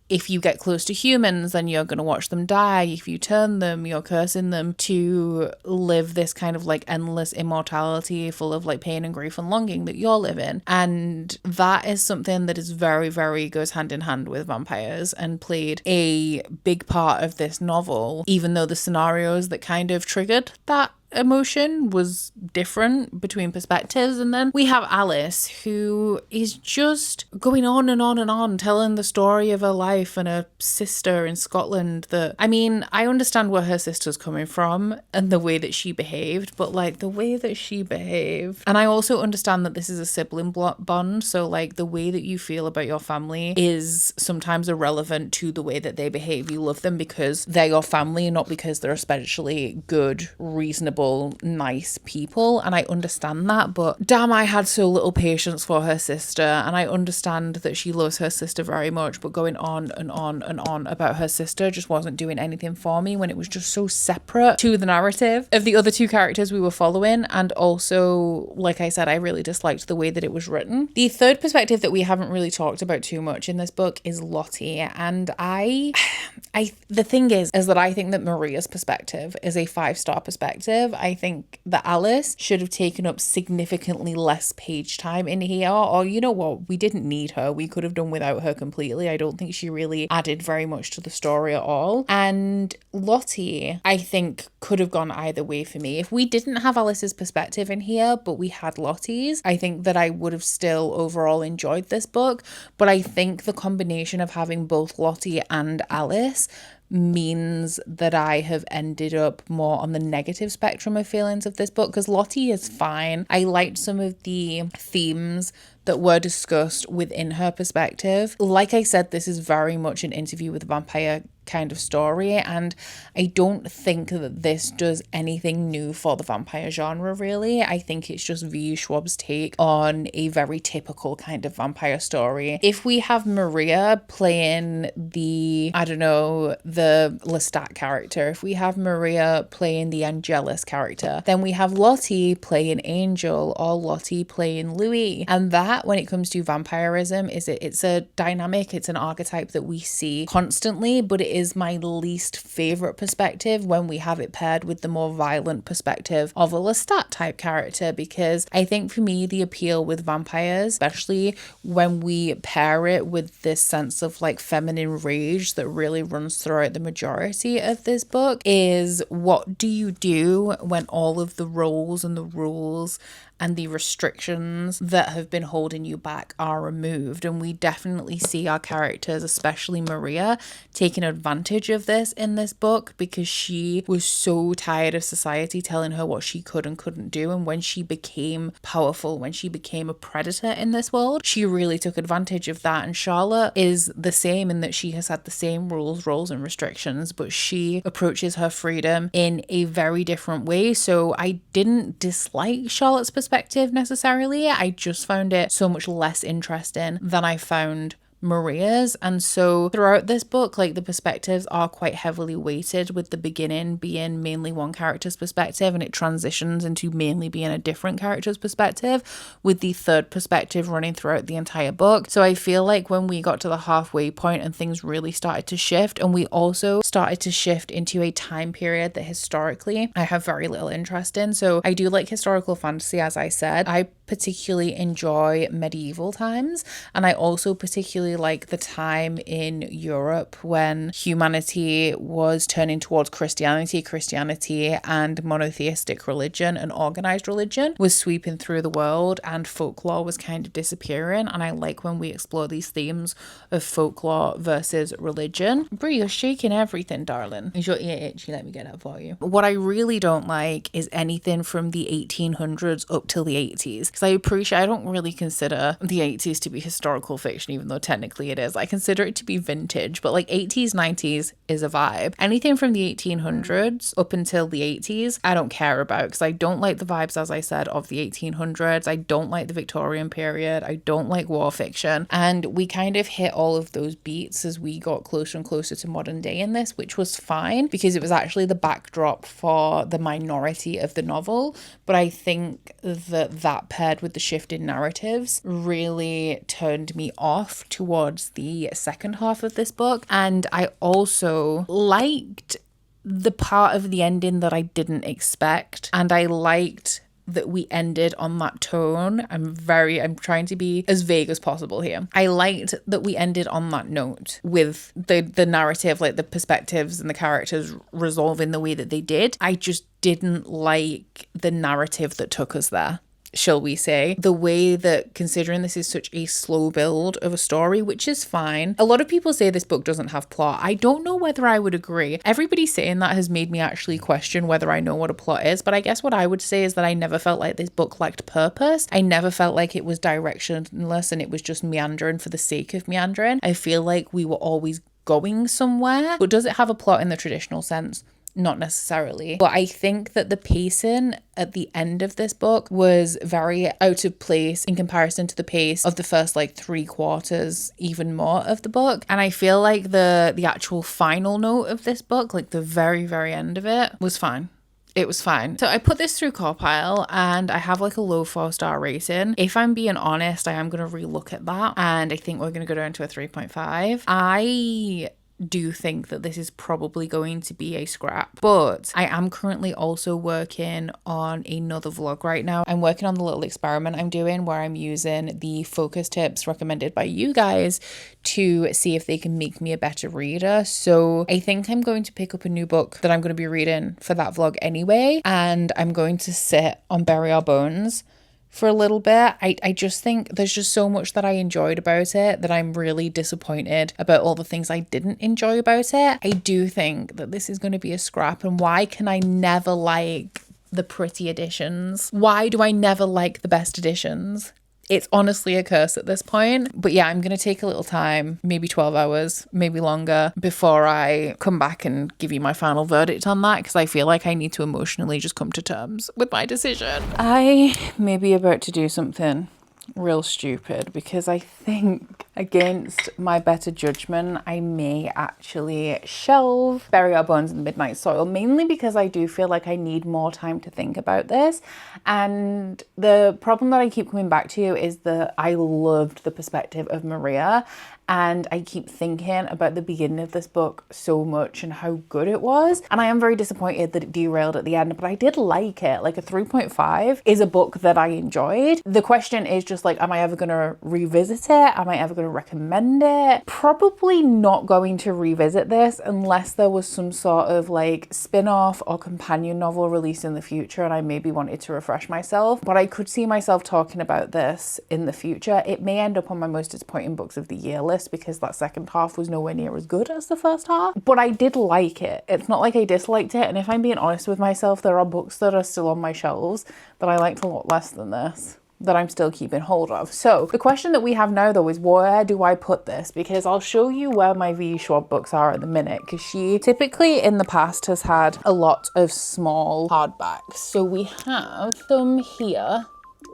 if you get close to humans, then you're going to watch them die. If you turn them, you're cursing them to live this kind of like endless immortality full of like pain and grief and longing that you're living. And that is something that is very, very goes hand in hand with vampires, and played a big part of this novel, even though the scenarios that kind of triggered that emotion was different between perspectives. And then we have Alice, who is just going on and on and on, telling the story of her life and her sister in Scotland. That, I mean, I understand where her sister's coming from and the way that she behaved, but like the way that she behaved, and I also understand that this is a sibling bond, so like the way that you feel about your family is sometimes irrelevant to the way that they behave. You love them because they're your family, not because they're especially good, reasonable, nice people. And I understand that, but damn, I had so little patience for her sister. And I understand that she loves her sister very much, but going on and on and on about her sister just wasn't doing anything for me, when it was just so separate to the narrative of the other two characters we were following. And also, like I said, I really disliked the way that it was written. The third perspective that we haven't really talked about too much in this book is Lottie. And the thing is that I think that Maria's perspective is a 5-star perspective. I think that Alice should have taken up significantly less page time in here, or you know what, we didn't need her. We could have done without her completely. I don't think she really added very much to the story at all. And Lottie, I think, could have gone either way for me. If we didn't have Alice's perspective in here, but we had Lottie's, I think that I would have still overall enjoyed this book. But I think the combination of having both Lottie and Alice means that I have ended up more on the negative spectrum of feelings of this book, because Lottie is fine. I liked some of the themes that were discussed within her perspective. Like I said, this is very much an interview with a vampire kind of story, and I don't think that this does anything new for the vampire genre, really. I think it's just V. Schwab's take on a very typical kind of vampire story. If we have Maria playing the Lestat character, if we have Maria playing the Angelus character, then we have Lottie playing Angel, or Lottie playing Louis. And that, when it comes to vampirism, it's a dynamic, it's an archetype that we see constantly, but it is my least favorite perspective when we have it paired with the more violent perspective of a Lestat type character, because I think for me the appeal with vampires, especially when we pair it with this sense of like feminine rage that really runs throughout the majority of this book, is what do you do when all of the roles and the rules and the restrictions that have been holding you back are removed. And we definitely see our characters, especially Maria, taking advantage of this in this book, because she was so tired of society telling her what she could and couldn't do. And when she became powerful, when she became a predator in this world, she really took advantage of that. And Charlotte is the same in that she has had the same rules, roles, and restrictions, but she approaches her freedom in a very different way. So I didn't dislike Charlotte's perspective necessarily. I just found it so much less interesting than I found Maria's. And so throughout this book, like, the perspectives are quite heavily weighted, with the beginning being mainly one character's perspective, and it transitions into mainly being a different character's perspective, with the third perspective running throughout the entire book. So I feel like when we got to the halfway point and things really started to shift, and we also started to shift into a time period that historically I have very little interest in. So I do like historical fantasy, as I said. I particularly enjoy medieval times, and I also particularly like the time in Europe when humanity was turning towards Christianity and monotheistic religion and organized religion was sweeping through the world, and folklore was kind of disappearing. And I like when we explore these themes of folklore versus religion. Brie, you're shaking everything, darling. Is your ear itchy? Let me get that for you. What I really don't like is anything from the 1800s up till the 80s. I don't really consider the 80s to be historical fiction, even though technically it is. I consider it to be vintage, but like 80s, 90s is a vibe. Anything from the 1800s up until the 80s, I don't care about, because I don't like the vibes, as I said, of the 1800s. I don't like the Victorian period. I don't like war fiction. And we kind of hit all of those beats as we got closer and closer to modern day in this, which was fine because it was actually the backdrop for the minority of the novel. But I think that paired with the shift in narratives really turned me off towards the second half of this book. And I also liked the part of the ending that I didn't expect, and I liked that we ended on that tone. I'm trying to be as vague as possible here. I liked that we ended on that note with the narrative, like the perspectives and the characters resolving the way that they did. I just didn't like the narrative that took us there, shall we say. The way that, considering this is such a slow build of a story, which is fine. A lot of people say this book doesn't have plot. I don't know whether I would agree. Everybody saying that has made me actually question whether I know what a plot is, but I guess what I would say is that I never felt like this book lacked purpose. I never felt like it was directionless and it was just meandering for the sake of meandering. I feel like we were always going somewhere. But does it have a plot in the traditional sense? Not necessarily. But I think that the pacing at the end of this book was very out of place in comparison to the pace of the first like 3/4, even more of the book. And I feel like the actual final note of this book, like the very, very end of it, was fine. It was fine. So I put this through Carpile and I have like a low 4-star rating. If I'm being honest, I am going to relook at that, and I think we're going to go down to a 3.5. I do think that this is probably going to be a scrap, but I am currently also working on another vlog right now. I'm working on the little experiment I'm doing where I'm using the focus tips recommended by you guys to see if they can make me a better reader. So I think I'm going to pick up a new book that I'm going to be reading for that vlog anyway, and I'm going to sit on Bury Our Bones for a little bit. I just think there's just so much that I enjoyed about it that I'm really disappointed about all the things I didn't enjoy about it. I do think that this is going to be a scrap, and why can I never like the pretty editions? Why do I never like the best editions? It's honestly a curse at this point. But yeah, I'm going to take a little time, maybe 12 hours, maybe longer, before I come back and give you my final verdict on that, because I feel like I need to emotionally just come to terms with my decision. I may be about to do something real stupid, because I think, against my better judgment, I may actually shelve Bury Our Bones in the Midnight Soil, mainly because I do feel like I need more time to think about this. And the problem that I keep coming back to is that I loved the perspective of Maria, and I keep thinking about the beginning of this book so much and how good it was. And I am very disappointed that it derailed at the end, but I did like it. Like a 3.5 is a book that I enjoyed. The question is just like, am I ever going to revisit it? Am I ever going to recommend it? Probably not going to revisit this unless there was some sort of like spin-off or companion novel released in the future and I maybe wanted to refresh myself. But I could see myself talking about this in the future. It may end up on my most disappointing books of the year list because that second half was nowhere near as good as the first half. But I did like it. It's not like I disliked it. And if I'm being honest with myself, there are books that are still on my shelves that I liked a lot less than this, that I'm still keeping hold of. So the question that we have now though is, where do I put this? Because I'll show you where my V Schwab books are at the minute, because she typically in the past has had a lot of small hardbacks. So we have them here.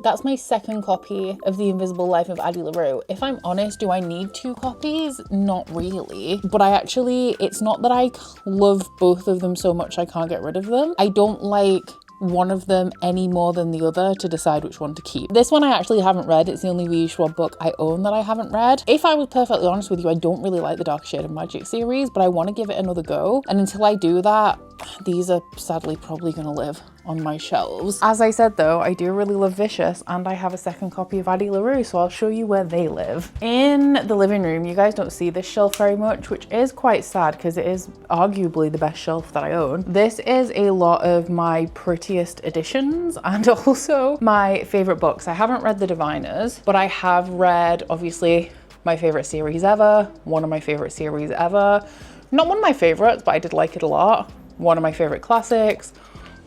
That's my second copy of The Invisible Life of Addie LaRue. If I'm honest, do I need 2 copies? Not really. But it's not that I love both of them so much I can't get rid of them. I don't like one of them any more than the other to decide which one to keep. This one I actually haven't read. It's the only V Schwab book I own that I haven't read. If I was perfectly honest with you, I don't really like the Dark Shade of Magic series, but I want to give it another go. And until I do that, these are sadly probably going to live on my shelves. As I said though, I do really love Vicious and I have a second copy of Addie LaRue, so I'll show you where they live. In the living room, you guys don't see this shelf very much, which is quite sad because it is arguably the best shelf that I own. This is a lot of my prettiest editions and also my favorite books. I haven't read The Diviners, but I have read obviously my favorite series ever, one of my favorite series ever. Not one of my favorites, but I did like it a lot. One of my favorite classics,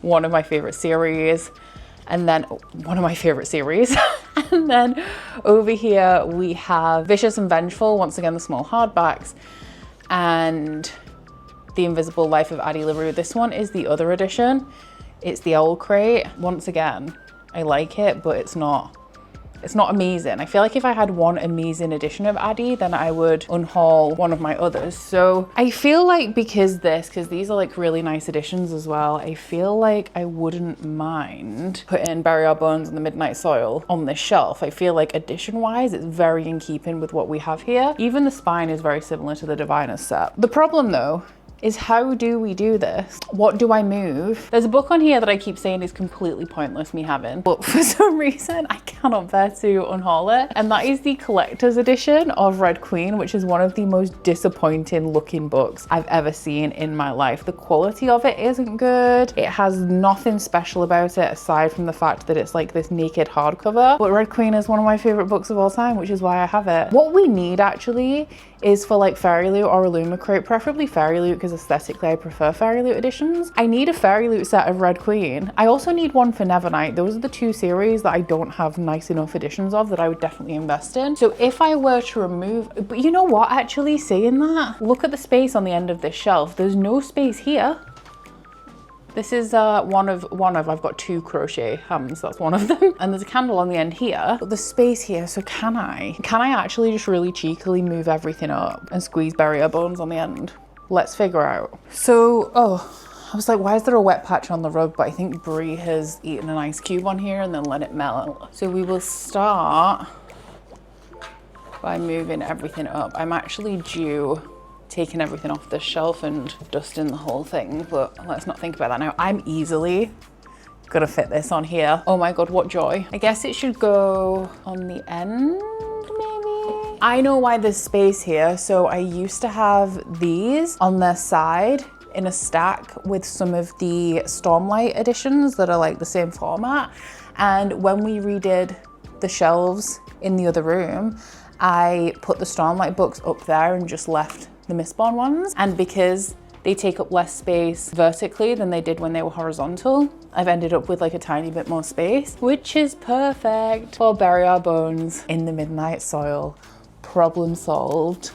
one of my favorite series, and then one of my favorite series. And then over here we have Vicious and Vengeful, once again the small hardbacks, and The Invisible Life of Addie LaRue. This one is the other edition. It's the Owl Crate. Once again, I like it, but it's not amazing. I feel like if I had one amazing edition of Addie, then I would unhaul one of my others. So I feel like because these are like really nice editions as well, I feel like I wouldn't mind putting Bury Our Bones and The Midnight Soil on this shelf. I feel like edition wise, it's very in keeping with what we have here. Even the spine is very similar to the Diviners set. The problem though is, how do we do this? What do I move? There's a book on here that I keep saying is completely pointless me having, but for some reason I cannot bear to unhaul it. And that is the collector's edition of Red Queen, which is one of the most disappointing looking books I've ever seen in my life. The quality of it isn't good. It has nothing special about it aside from the fact that it's like this naked hardcover. But Red Queen is one of my favorite books of all time, which is why I have it. What we need actually is for like Fairy Loot or Illumicrate, preferably Fairy Loot because aesthetically I prefer Fairy Loot editions. I need a Fairy Loot set of Red Queen. I also need one for Nevernight. Those are the 2 series that I don't have nice enough editions of that I would definitely invest in. So if I were to remove, but you know what, actually saying that, look at the space on the end of this shelf. There's no space here. This is I've got 2 crochet hams, that's one of them. And there's a candle on the end here, but the space here, so can I actually just really cheekily move everything up and squeeze Bury Our Bones on the end? Let's figure out. So, I was like, why is there a wet patch on the rug? But I think Brie has eaten an ice cube on here and then let it melt. So we will start by moving everything up. I'm actually due taking everything off this shelf and dusting the whole thing, but let's not think about that now. I'm easily gonna fit this on here. Oh my God, what joy. I guess it should go on the end, maybe? I know why there's space here. So I used to have these on their side in a stack with some of the Stormlight editions that are like the same format. And when we redid the shelves in the other room, I put the Stormlight books up there and just left the Mistborn ones. And because they take up less space vertically than they did when they were horizontal, I've ended up with like a tiny bit more space, which is perfect for Bury Our Bones in the Midnight Soil. Problem solved.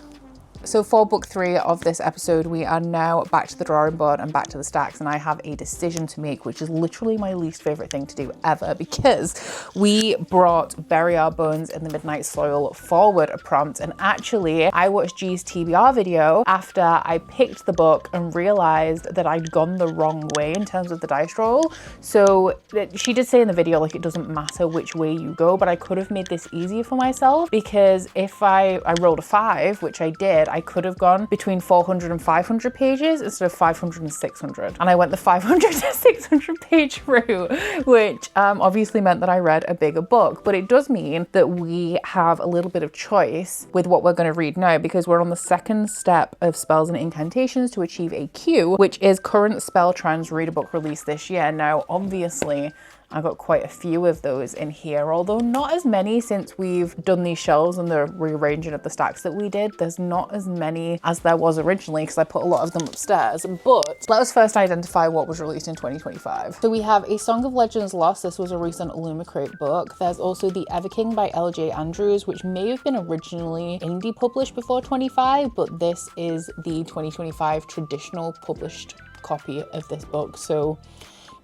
So for book 3 of this episode, we are now back to the drawing board and back to the stacks, and I have a decision to make, which is literally my least favorite thing to do ever, because we brought Bury Our Bones in the Midnight Soil forward a prompt, and actually I watched G's TBR video after I picked the book and realized that I'd gone the wrong way in terms of the dice roll. So she did say in the video, like, it doesn't matter which way you go, but I could have made this easier for myself, because if I rolled a 5, which I did, I could have gone between 400 and 500 pages instead of 500 and 600. And I went the 500 to 600 page route, which obviously meant that I read a bigger book. But it does mean that we have a little bit of choice with what we're going to read now, because we're on the second step of spells and incantations to achieve a Q, which is current spell trends, read a book released this year. Now, obviously, I got quite a few of those in here, although not as many since we've done these shelves and the rearranging of the stacks that we did. There's not as many as there was originally because I put a lot of them upstairs. But let us first identify what was released in 2025. So we have A Song of Legends Lost. This was a recent Illumicrate book. There's also The Everking by L.J. Andrews, which may have been originally indie published before 25, but this is the 2025 traditional published copy of this book. So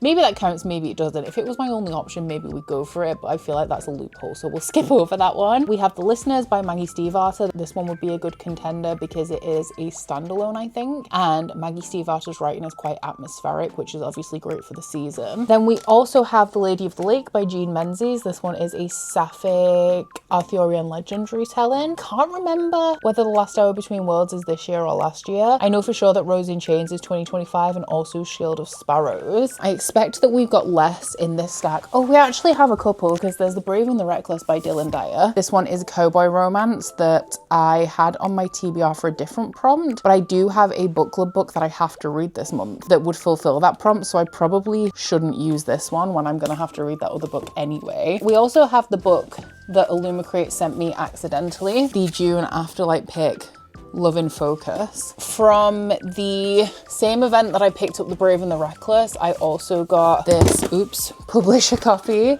maybe that counts, maybe it doesn't. If it was my only option, maybe we'd go for it, but I feel like that's a loophole, so we'll skip over that one. We have The Listeners by Maggie Stiefvater. This one would be a good contender because it is a standalone, I think, and Maggie Stiefvater's writing is quite atmospheric, which is obviously great for the season. Then we also have The Lady of the Lake by Jean Menzies. This one is a sapphic Arthurian legend retelling. Can't remember whether The Last Hour Between Worlds is this year or last year. I know for sure that Rose in Chains is 2025 and also Shield of Sparrows. I expect that we've got less in this stack. Oh, we actually have a couple, because there's The Brave and the Reckless by Dylan Dyer. This one is a cowboy romance that I had on my TBR for a different prompt, but I do have a book club book that I have to read this month that would fulfill that prompt, so I probably shouldn't use this one when I'm gonna have to read that other book anyway. We also have the book that Illumicrate sent me accidentally, the June Afterlight pick, Love in Focus. From the same event that I picked up The Brave and the Reckless, I also got this, publisher copy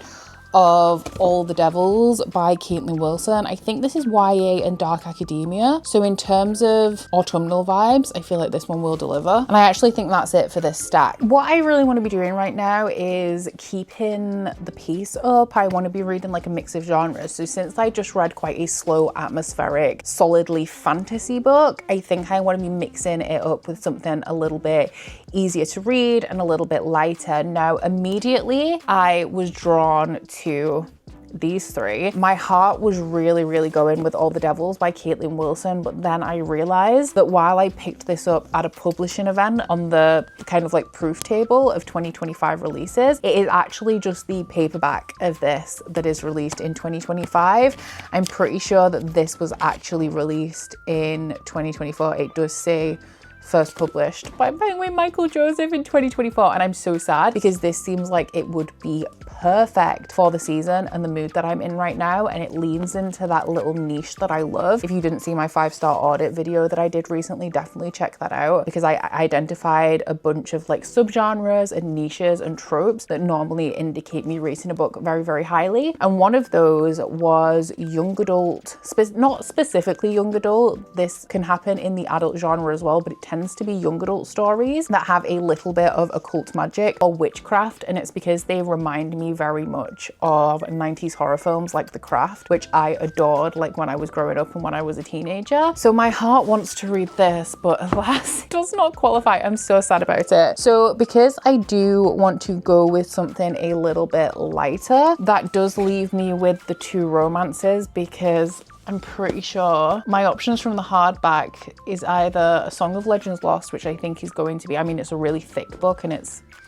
of All the Devils by Caitlin Wilson. I think this is YA and dark academia. So in terms of autumnal vibes, I feel like this one will deliver. And I actually think that's it for this stack. What I really want to be doing right now is keeping the pace up. I want to be reading like a mix of genres. So since I just read quite a slow, atmospheric, solidly fantasy book, I think I want to be mixing it up with something a little bit easier to read and a little bit lighter. Now, immediately I was drawn to these three. My heart was really going with All the Devils by Caitlin Wilson, but then I realized that while I picked this up at a publishing event on the kind of like proof table of 2025 releases, it is actually just the paperback of this that is released in 2025. I'm pretty sure that this was actually released in 2024. It does say first published by Michael Joseph in 2024, and I'm so sad because this seems like it would be perfect for the season and the mood that I'm in right now, and it leans into that little niche that I love. If you didn't see my 5-star audit video that I did recently, definitely check that out, because I identified a bunch of like subgenres and niches and tropes that normally indicate me rating a book very highly, and one of those was young adult, not specifically young adult. This can happen in the adult genre as well, but it tends to be young adult stories that have a little bit of occult magic or witchcraft, and it's because they remind me very much of 90s horror films like The Craft, which I adored like when I was growing up and when I was a teenager. So my heart wants to read this, but alas, it does not qualify. I'm so sad about it. So because I do want to go with something a little bit lighter, that does leave me with the 2 romances, because I'm pretty sure my options from the hardback is either A Song of Legends Lost, which I think is going to be, I mean, it's a really thick book and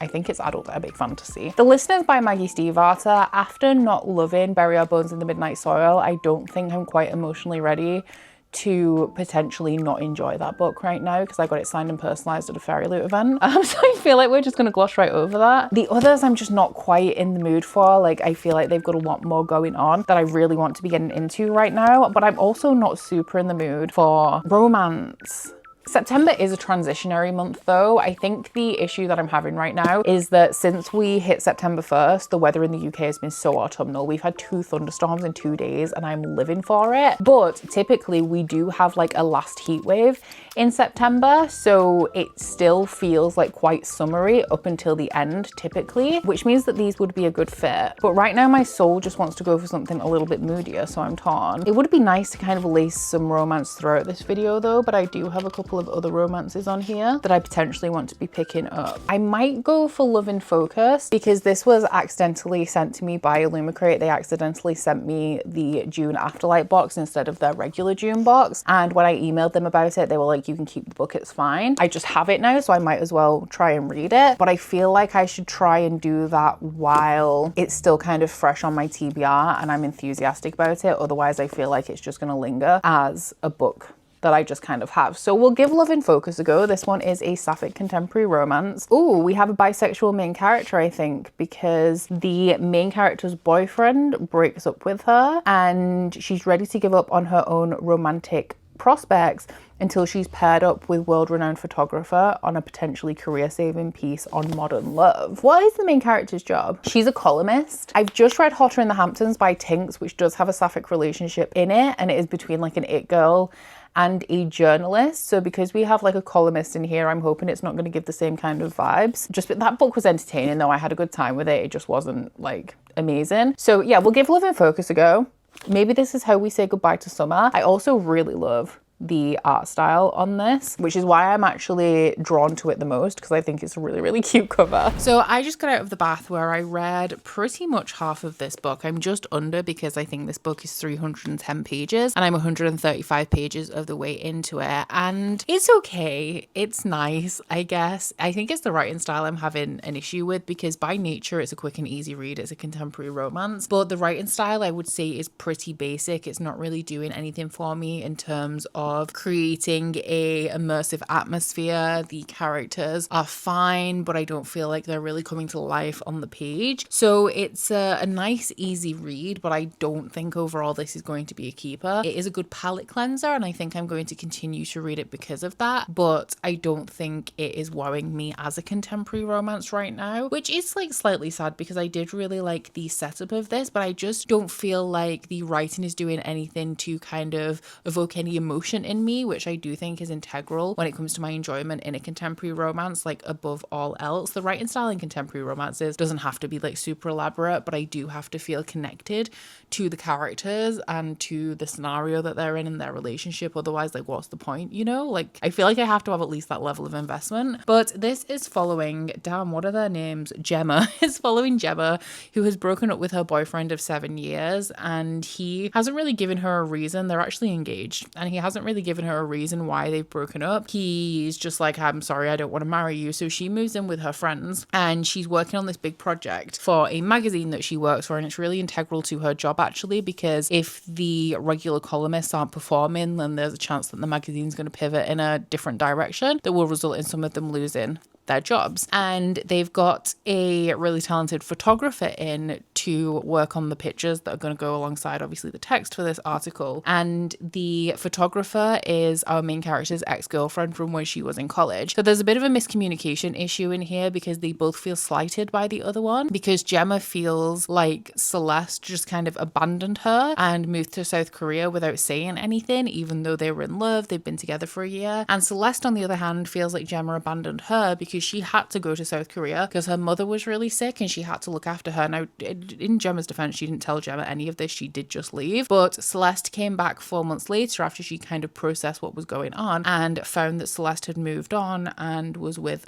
I think it's adult epic fantasy. The Listeners by Maggie Stiefvater. After not loving Bury Our Bones in the Midnight Soil, I don't think I'm quite emotionally ready to potentially not enjoy that book right now, because I got it signed and personalized at a Fairy Loot event. So I feel like we're just gonna gloss right over that. The others I'm just not quite in the mood for. Like, I feel like they've got a lot more going on that I really want to be getting into right now, but I'm also not super in the mood for romance September is a transitionary month though. I think the issue that I'm having right now is that since we hit September 1st, the weather in the UK has been so autumnal. We've had 2 thunderstorms in 2 days and I'm living for it. But typically we do have like a last heat wave in September, so it still feels like quite summery up until the end typically, which means that these would be a good fit. But right now my soul just wants to go for something a little bit moodier, so I'm torn. It would be nice to kind of lace some romance throughout this video though, but I do have a couple of other romances on here that I potentially want to be picking up. I might go for Love in Focus because this was accidentally sent to me by Illumicrate. They accidentally sent me the June Afterlight box instead of their regular June box, and when I emailed them about it, they were like, you can keep the book, it's fine. I just have it now, so I might as well try and read it, but I feel like I should try and do that while it's still kind of fresh on my TBR and I'm enthusiastic about it. Otherwise I feel like it's just going to linger as a book that I just kind of have. So we'll give Love in Focus a go. This one is a sapphic contemporary romance. Oh, we have a bisexual main character, I think, because the main character's boyfriend breaks up with her and she's ready to give up on her own romantic prospects until she's paired up with world-renowned photographer on a potentially career-saving piece on modern love. What is the main character's job? She's a columnist. I've just read Hotter in the Hamptons by Tinks, which does have a sapphic relationship in it, and it is between like an it girl and a journalist. So because we have like a columnist in here, I'm hoping it's not going to give the same kind of vibes. Just that book was entertaining though. I had a good time with it. It just wasn't like amazing. So yeah, we'll give Love in Focus a go. Maybe this is how we say goodbye to summer. I also really love the art style on this, which is why I'm actually drawn to it the most, because I think it's a really, really cute cover. So I just got out of the bath where I read pretty much half of this book. I'm just under because I think this book is 310 pages and I'm 135 pages of the way into it, and it's okay. It's nice, I guess. I think it's the writing style I'm having an issue with, because by nature it's a quick and easy read. It's a contemporary romance, but the writing style I would say is pretty basic. It's not really doing anything for me in terms of creating a immersive atmosphere. The characters are fine, but I don't feel like they're really coming to life on the page. So it's a nice, easy read, but I don't think overall this is going to be a keeper. It is a good palate cleanser, and I think I'm going to continue to read it because of that, but I don't think it is wowing me as a contemporary romance right now, which is like slightly sad because I did really like the setup of this, but I just don't feel like the writing is doing anything to kind of evoke any emotion in me, which I do think is integral when it comes to my enjoyment in a contemporary romance. Like above all else, the writing style in contemporary romances doesn't have to be like super elaborate, but I do have to feel connected to the characters and to the scenario that they're in and their relationship. Otherwise, like, what's the point, you know? Like, I feel like I have to have at least that level of investment. But this is following, damn, what are their names? Gemma is following Gemma, who has broken up with her boyfriend of 7 years, and he hasn't really given her a reason. They're actually engaged, and he hasn't really given her a reason why they've broken up. He's just like, I'm sorry, I don't want to marry you. So she moves in with her friends, and she's working on this big project for a magazine that she works for, and it's really integral to her job actually, because if the regular columnists aren't performing, then there's a chance that the magazine's going to pivot in a different direction that will result in some of them losing their jobs. And they've got a really talented photographer in to work on the pictures that are going to go alongside obviously the text for this article. And the photographer is our main character's ex-girlfriend from when she was in college. So there's a bit of a miscommunication issue in here because they both feel slighted by the other one, because Gemma feels like Celeste just kind of abandoned her and moved to South Korea without saying anything, even though they were in love, they've been together for a year. And Celeste, on the other hand, feels like Gemma abandoned her because she had to go to South Korea because her mother was really sick and she had to look after her. Now, in Gemma's defense, she didn't tell Gemma any of this. She did just leave. But Celeste came back 4 months later after she kind of processed what was going on and found that Celeste had moved on and was with,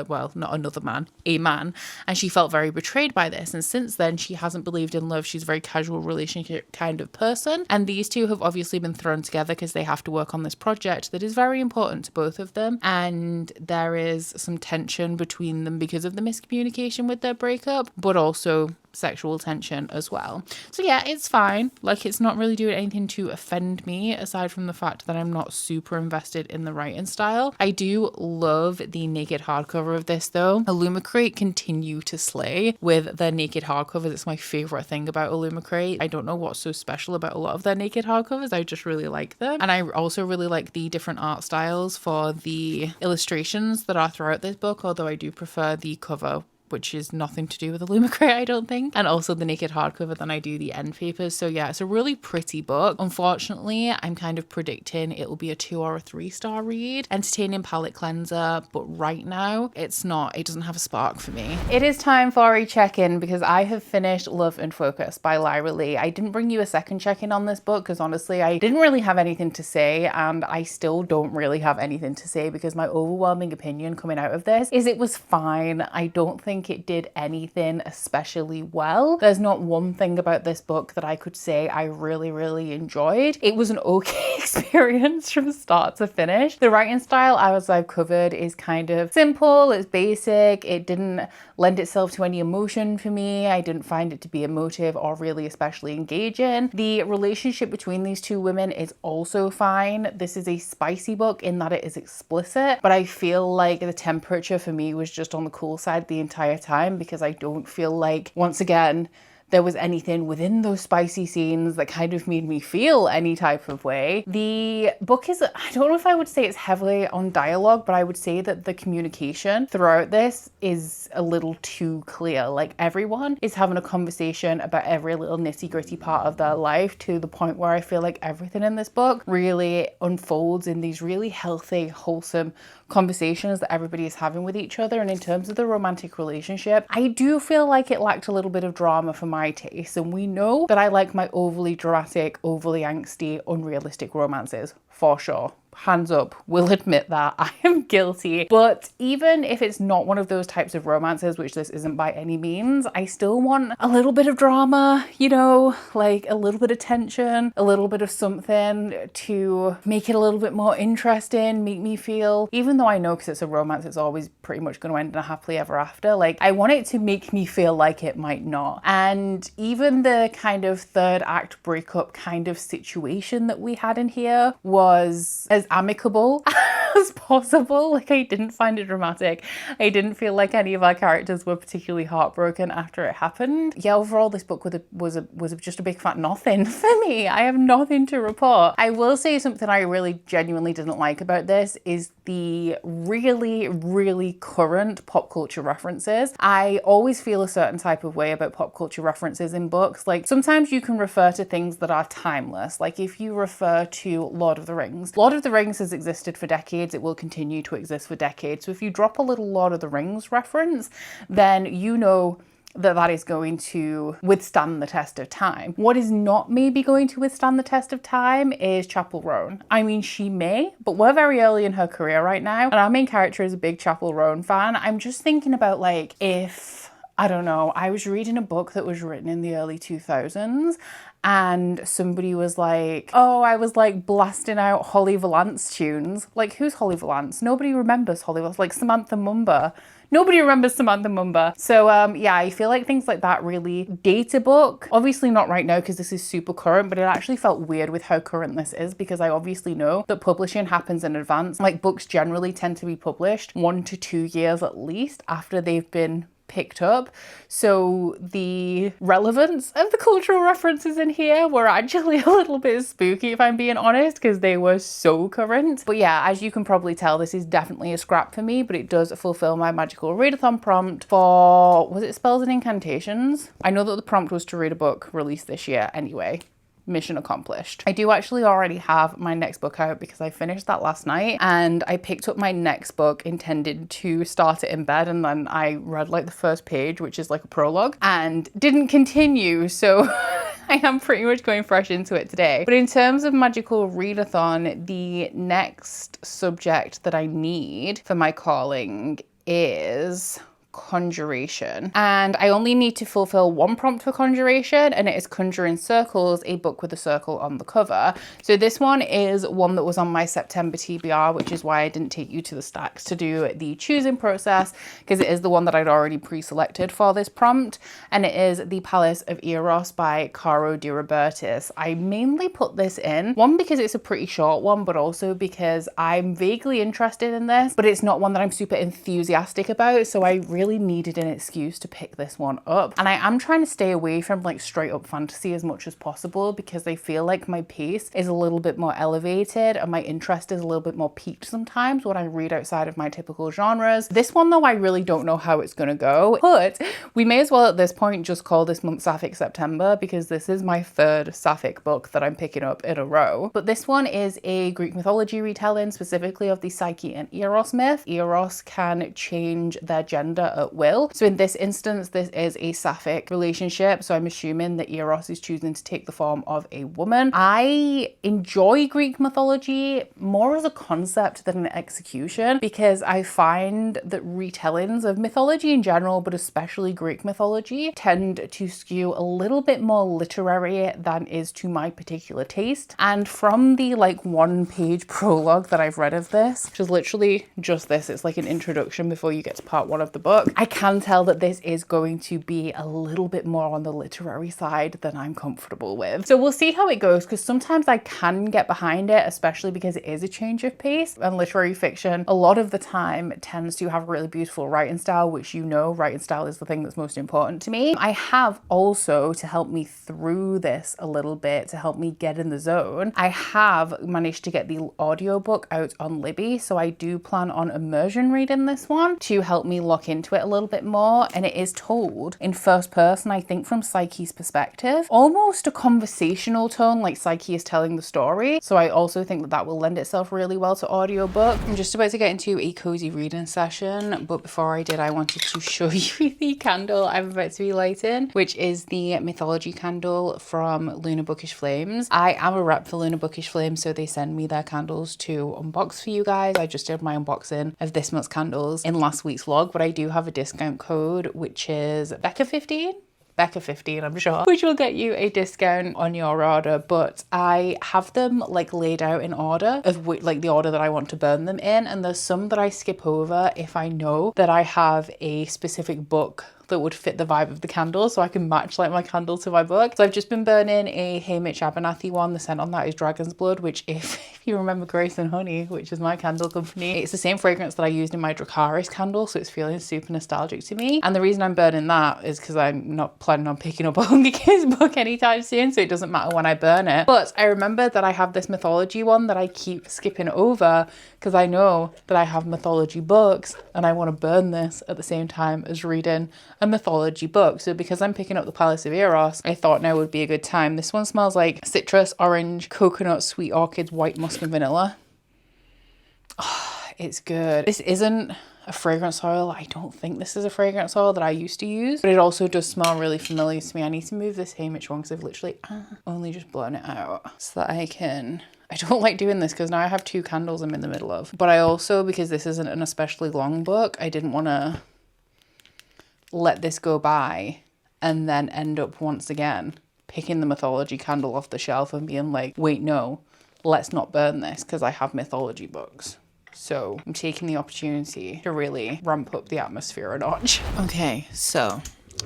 well, not another man, a man. And she felt very betrayed by this. And since then, she hasn't believed in love. She's a very casual relationship kind of person. And these two have obviously been thrown together because they have to work on this project that is very important to both of them. And there is some tension between them because of the miscommunication with their breakup, but also sexual tension as well. So yeah, it's fine. Like, it's not really doing anything to offend me aside from the fact that I'm not super invested in the writing style. I do love the naked hardcover of this though. Illumicrate continue to slay with their naked hardcovers. It's my favorite thing about Illumicrate. I don't know what's so special about a lot of their naked hardcovers. I just really like them. And I also really like the different art styles for the illustrations that are throughout this book, although I do prefer the cover, which is nothing to do with Illumicrate, I don't think. And also the naked hardcover than I do the end papers. So yeah, it's a really pretty book. Unfortunately, I'm kind of predicting it will be a 2 or a 3-star read. Entertaining palette cleanser, but right now it doesn't have a spark for me. It is time for a check-in because I have finished Love and Focus by Lyra Lee. I didn't bring you a second check-in on this book because honestly, I didn't really have anything to say, and I still don't really have anything to say because my overwhelming opinion coming out of this is it was fine. I don't think it did anything especially well. There's not one thing about this book that I could say I really enjoyed. It was an okay experience from start to finish. The writing style, as I've covered, is kind of simple, it's basic, it didn't lend itself to any emotion for me. I didn't find it to be emotive or really especially engaging. The relationship between these two women is also fine. This is a spicy book in that it is explicit, but I feel like the temperature for me was just on the cool side the entire time because I don't feel like, once again, there was anything within those spicy scenes that kind of made me feel any type of way. The book is, I don't know if I would say it's heavily on dialogue, but I would say that the communication throughout this is a little too clear. Like, everyone is having a conversation about every little nitty-gritty part of their life to the point where I feel like everything in this book really unfolds in these really healthy, wholesome conversations that everybody is having with each other. And in terms of the romantic relationship, I do feel like it lacked a little bit of drama for my taste. And we know that I like my overly dramatic, overly angsty, unrealistic romances, for sure. Hands up, will admit that I am guilty. But even if it's not one of those types of romances, which this isn't by any means, I still want a little bit of drama, you know, like a little bit of tension, a little bit of something to make it a little bit more interesting, make me feel, even though I know because it's a romance, it's always pretty much going to end in a happily ever after. Like, I want it to make me feel like it might not. And even the kind of third act breakup kind of situation that we had in here was as amicable as possible. Like, I didn't find it dramatic. I didn't feel like any of our characters were particularly heartbroken after it happened. Yeah, overall this book was just a big fat nothing for me. I have nothing to report. I will say something I really genuinely didn't like about this is the really current pop culture references. I always feel a certain type of way about pop culture references in books. Like, sometimes you can refer to things that are timeless. Like, if you refer to Lord of the Rings has existed for decades, it will continue to exist for decades. So if you drop a little Lord of the Rings reference, then you know that is going to withstand the test of time. What is not maybe going to withstand the test of time is Chapel Roan. I mean, she may, but we're very early in her career right now, and our main character is a big Chapel Roan fan. I'm just thinking about, like, if, I don't know, I was reading a book that was written in the early 2000s and somebody was like, oh, I was like blasting out Holly Valance tunes. Like, who's Holly Valance? Nobody remembers Holly Valance. Like, Samantha Mumba. Nobody remembers Samantha Mumba. So yeah, I feel like things like that really date a book. Obviously not right now because this is super current, but it actually felt weird with how current this is because I obviously know that publishing happens in advance. Like, books generally tend to be published 1 to 2 years at least after they've been picked up. So the relevance of the cultural references in here were actually a little bit spooky, if I'm being honest, because they were so current. But yeah, as you can probably tell, this is definitely a scrap for me, but it does fulfill my magical readathon prompt for, was it Spells and Incantations? I know that the prompt was to read a book released this year anyway. Mission accomplished. I do actually already have my next book out because I finished that last night, and I picked up my next book intended to start it in bed, and then I read like the first page, which is like a prologue, and didn't continue. So I am pretty much going fresh into it today. But in terms of magical readathon, the next subject that I need for my calling is Conjuration, and I only need to fulfill one prompt for Conjuration, and it is Conjure in Circles, a book with a circle on the cover. So this one is one that was on my September TBR, which is why I didn't take you to the stacks to do the choosing process, because it is the one that I'd already pre-selected for this prompt, and it is The Palace of Eros by Caro de Robertis. I mainly put this in, one, because it's a pretty short one, but also because I'm vaguely interested in this, but it's not one that I'm super enthusiastic about, so I really needed an excuse to pick this one up. And I am trying to stay away from like straight up fantasy as much as possible, because I feel like my pace is a little bit more elevated and my interest is a little bit more piqued sometimes when I read outside of my typical genres. This one though, I really don't know how it's gonna go, but we may as well at this point just call this month Sapphic September, because this is my third Sapphic book that I'm picking up in a row. But this one is a Greek mythology retelling, specifically of the Psyche and Eros myth. Eros can change their gender at will. So in this instance, this is a sapphic relationship. So I'm assuming that Eros is choosing to take the form of a woman. I enjoy Greek mythology more as a concept than an execution, because I find that retellings of mythology in general, but especially Greek mythology, tend to skew a little bit more literary than is to my particular taste. And from the like 1-page prologue that I've read of this, which is literally just this, it's like an introduction before you get to part 1 of the book, I can tell that this is going to be a little bit more on the literary side than I'm comfortable with. So we'll see how it goes, because sometimes I can get behind it, especially because it is a change of pace, and literary fiction a lot of the time tends to have a really beautiful writing style, which, you know, writing style is the thing that's most important to me. I have also, to help me through this a little bit, to help me get in the zone, I have managed to get the audiobook out on Libby, so I do plan on immersion reading this one to help me lock into it a little bit more. And it is told in first person, I think from Psyche's perspective, almost a conversational tone, like Psyche is telling the story. So I also think that that will lend itself really well to audiobook. I'm just about to get into a cozy reading session, but before I did, I wanted to show you the candle I'm about to be lighting, which is the mythology candle from Luna Bookish Flames. I am a rep for Luna Bookish Flames, so they send me their candles to unbox for you guys. I just did my unboxing of this month's candles in last week's vlog, but I do have a discount code, which is Becca15. Becca15, I'm sure, which will get you a discount on your order. But I have them like laid out in order of like the order that I want to burn them in, and there's some that I skip over if I know that I have a specific book that would fit the vibe of the candle, so I can match like my candle to my book. So I've just been burning a Hamish Abernathy one. The scent on that is Dragon's Blood, which if you remember Grace and Honey, which is my candle company, it's the same fragrance that I used in my Dracarys candle, so it's feeling super nostalgic to me. And the reason I'm burning that is because I'm not planning on picking up a Hunger Games book anytime soon, so it doesn't matter when I burn it. But I remember that I have this mythology one that I keep skipping over because I know that I have mythology books and I want to burn this at the same time as reading a mythology book. So because I'm picking up The Palace of Eros, I thought now would be a good time. This one smells like citrus, orange, coconut, sweet orchids, white musk and vanilla. Oh, it's good. This isn't a fragrance oil. I don't think this is a fragrance oil that I used to use, but it also does smell really familiar to me. I need to move this Hamish one because I've literally only just blown it out so that I don't like doing this because now I have 2 candles I'm in the middle of. But I also, because this isn't an especially long book, I didn't want to let this go by and then end up once again picking the mythology candle off the shelf and being like, wait, no, let's not burn this because I have mythology books. So I'm taking the opportunity to really ramp up the atmosphere a notch. Okay, so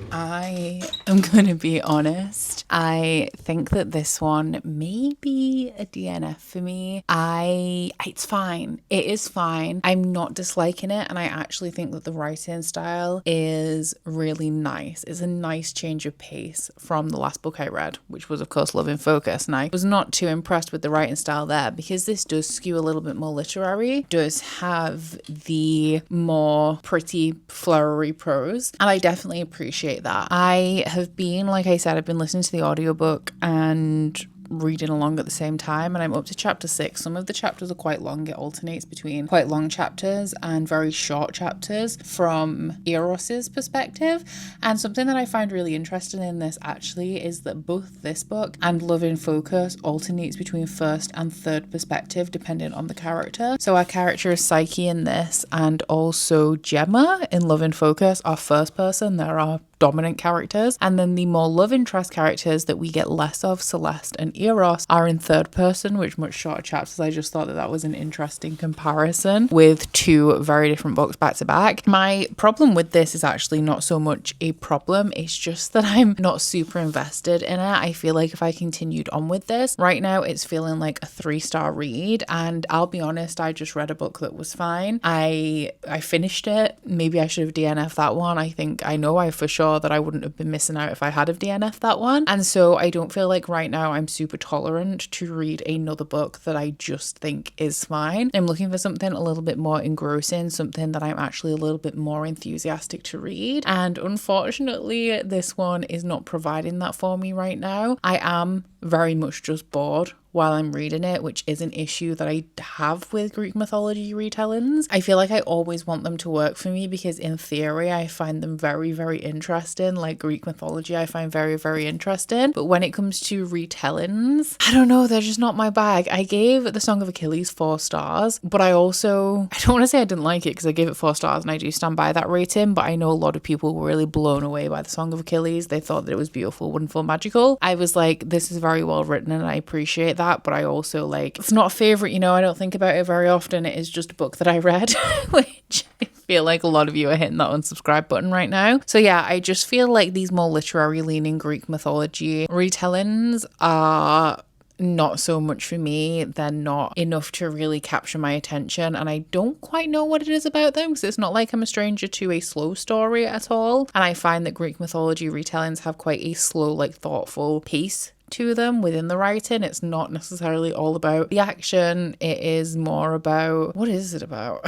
I am going to be honest. I think that this one may be a DNF for me. It's fine. It is fine. I'm not disliking it. And I actually think that the writing style is really nice. It's a nice change of pace from the last book I read, which was of course Love in Focus. And I was not too impressed with the writing style there because this does skew a little bit more literary, does have the more pretty flowery prose. And I definitely appreciate that. I have been, like I said, I've been listening to the audiobook and reading along at the same time, and I'm up to chapter 6. Some of the chapters are quite long. It alternates between quite long chapters and very short chapters from Eros's perspective. And something that I find really interesting in this actually is that both this book and Love in Focus alternates between first and third perspective depending on the character. So our character is Psyche in this, and also Gemma in Love in Focus are first person. There are dominant characters, and then the more love interest characters that we get less of, Celeste and Eros, are in third person, which much shorter chapters. I just thought that that was an interesting comparison with two very different books back to back. My problem with this is actually not so much a problem, it's just that I'm not super invested in it. I feel like if I continued on with this right now, it's feeling like a 3-star read, and I'll be honest, I just read a book that was fine. I finished it. Maybe I should have DNF'd that one. I know for sure that I wouldn't have been missing out if I had have DNF'd that one. And so I don't feel like right now I'm super tolerant to read another book that I just think is fine. I'm looking for something a little bit more engrossing, something that I'm actually a little bit more enthusiastic to read. And unfortunately, this one is not providing that for me right now. I am very much just bored while I'm reading it, which is an issue that I have with Greek mythology retellings. I feel like I always want them to work for me because in theory I find them very, very interesting. Like Greek mythology I find very, very interesting. But when it comes to retellings, I don't know, they're just not my bag. I gave The Song of Achilles 4 stars, but I don't want to say I didn't like it because I gave it 4 stars and I do stand by that rating, but I know a lot of people were really blown away by The Song of Achilles. They thought that it was beautiful, wonderful, magical. I was like, this is very well written and I appreciate that, but I also it's not a favorite, I don't think about it very often. It is just a book that I read, which I feel like a lot of you are hitting that unsubscribe button right now. So yeah, I just feel like these more literary leaning Greek mythology retellings are not so much for me. They're not enough to really capture my attention, and I don't quite know what it is about them because it's not like I'm a stranger to a slow story at all. And I find that Greek mythology retellings have quite a slow, thoughtful pace to them within the writing. It's not necessarily all about the action. It is more about, what is it about?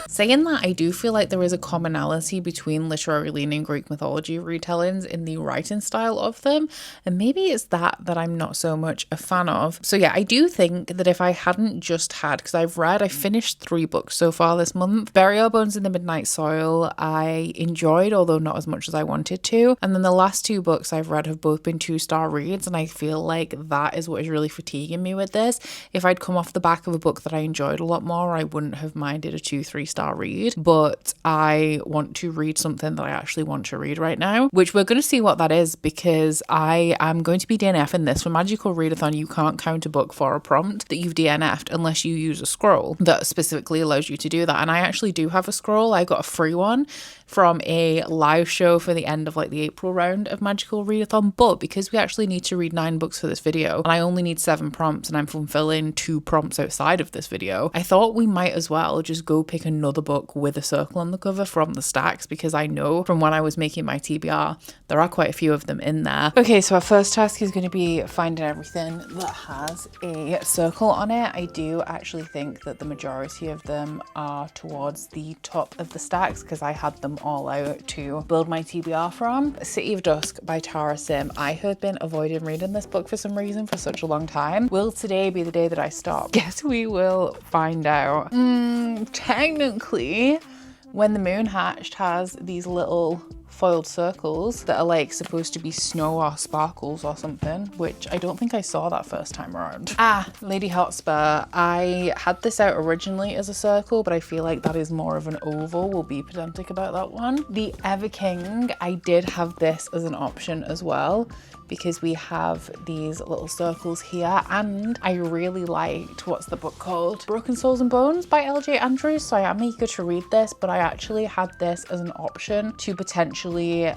Saying that, I do feel like there is a commonality between literary leaning Greek mythology retellings in the writing style of them, and maybe it's that I'm not so much a fan of. So yeah, I do think that if I hadn't just had, because I finished 3 books so far this month. Bury Our Bones in the Midnight Soil I enjoyed, although not as much as I wanted to, and then the last 2 books I've read have both been 2-star reads, and I feel like that is what is really fatiguing me with this. If I'd come off the back of a book that I enjoyed a lot more, I wouldn't have minded a 2-3-star read, but I want to read something that I actually want to read right now, which we're going to see what that is, because I am going to be DNFing this. For Magical Readathon, you can't count a book for a prompt that you've DNF'd unless you use a scroll that specifically allows you to do that, and I actually do have a scroll. I got a free one from a live show for the end of the April round of Magical Readathon, but because we actually need to read 9 books for this video and I only need 7 prompts and I'm fulfilling 2 prompts outside of this video, I thought we might as well just go pick another book with a circle on the cover from the stacks, because I know from when I was making my TBR there are quite a few of them in there. Okay, so our first task is going to be finding everything that has a circle on it. I do actually think that the majority of them are towards the top of the stacks because I had them all out to build my TBR from. City of Dusk by Tara Sim. I had been avoiding reading this book for some reason for such a long time. Will today be the day that I stop? Guess we will find out. Technically, When the Moon Hatched has these little foiled circles that are supposed to be snow or sparkles or something, which I don't think I saw that first time around. Lady Hotspur. I had this out originally as a circle, but I feel like that is more of an oval. We'll be pedantic about that one. The Ever King, I did have this as an option as well, because we have these little circles here, and I really liked, what's the book called? Broken Souls and Bones by LJ Andrews, so I am eager to read this, but I actually had this as an option to potentially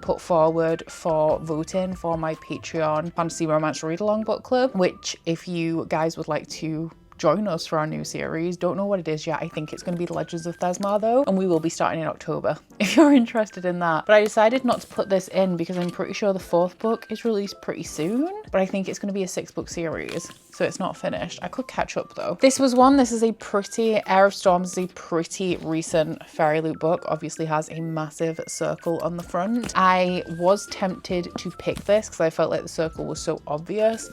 put forward for voting for my Patreon Fantasy Romance Read Along book club, which if you guys would like to join us for our new series, don't know what it is yet. I think it's going to be the Legends of Thesmar though, and we will be starting in October if you're interested in that. But I decided not to put this in because I'm pretty sure the 4th book is released pretty soon, but I think it's going to be a 6-book series, so it's not finished. I could catch up though. This is a pretty, Air of Storms is a pretty recent fairy loot book, obviously has a massive circle on the front. I was tempted to pick this because I felt like the circle was so obvious.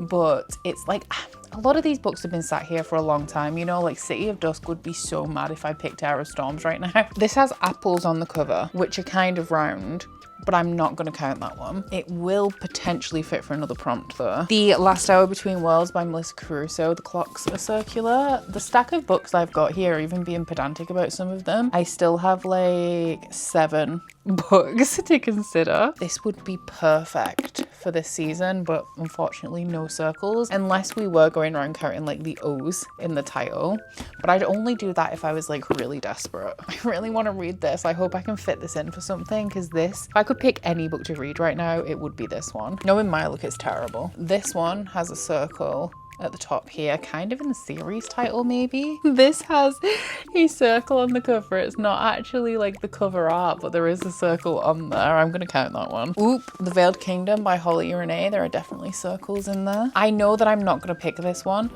but it's like, a lot of these books have been sat here for a long time, you know, like City of Dusk would be so mad if I picked Air of Storms right now. This has apples on the cover, which are kind of round, but I'm not going to count that one. It will potentially fit for another prompt though. The Last Hour Between Worlds by Melissa Caruso. The clocks are circular. The stack of books I've got here, even being pedantic about some of them, I still have like 7 books to consider. This would be perfect for this season, but unfortunately no circles, unless we were going around counting like the O's in the title. But I'd only do that if I was like really desperate. I really want to read this. I hope I can fit this in for something, because this, if I could pick any book to read right now, it would be this one. Knowing my luck, it's terrible. This one has a circle at the top here, kind of in the series title maybe. This has a circle on the cover. It's not actually like the cover art, but there is a circle on there. I'm gonna count that one. Oop, The Veiled Kingdom by Holly Renee. There are definitely circles in there. I know that I'm not gonna pick this one,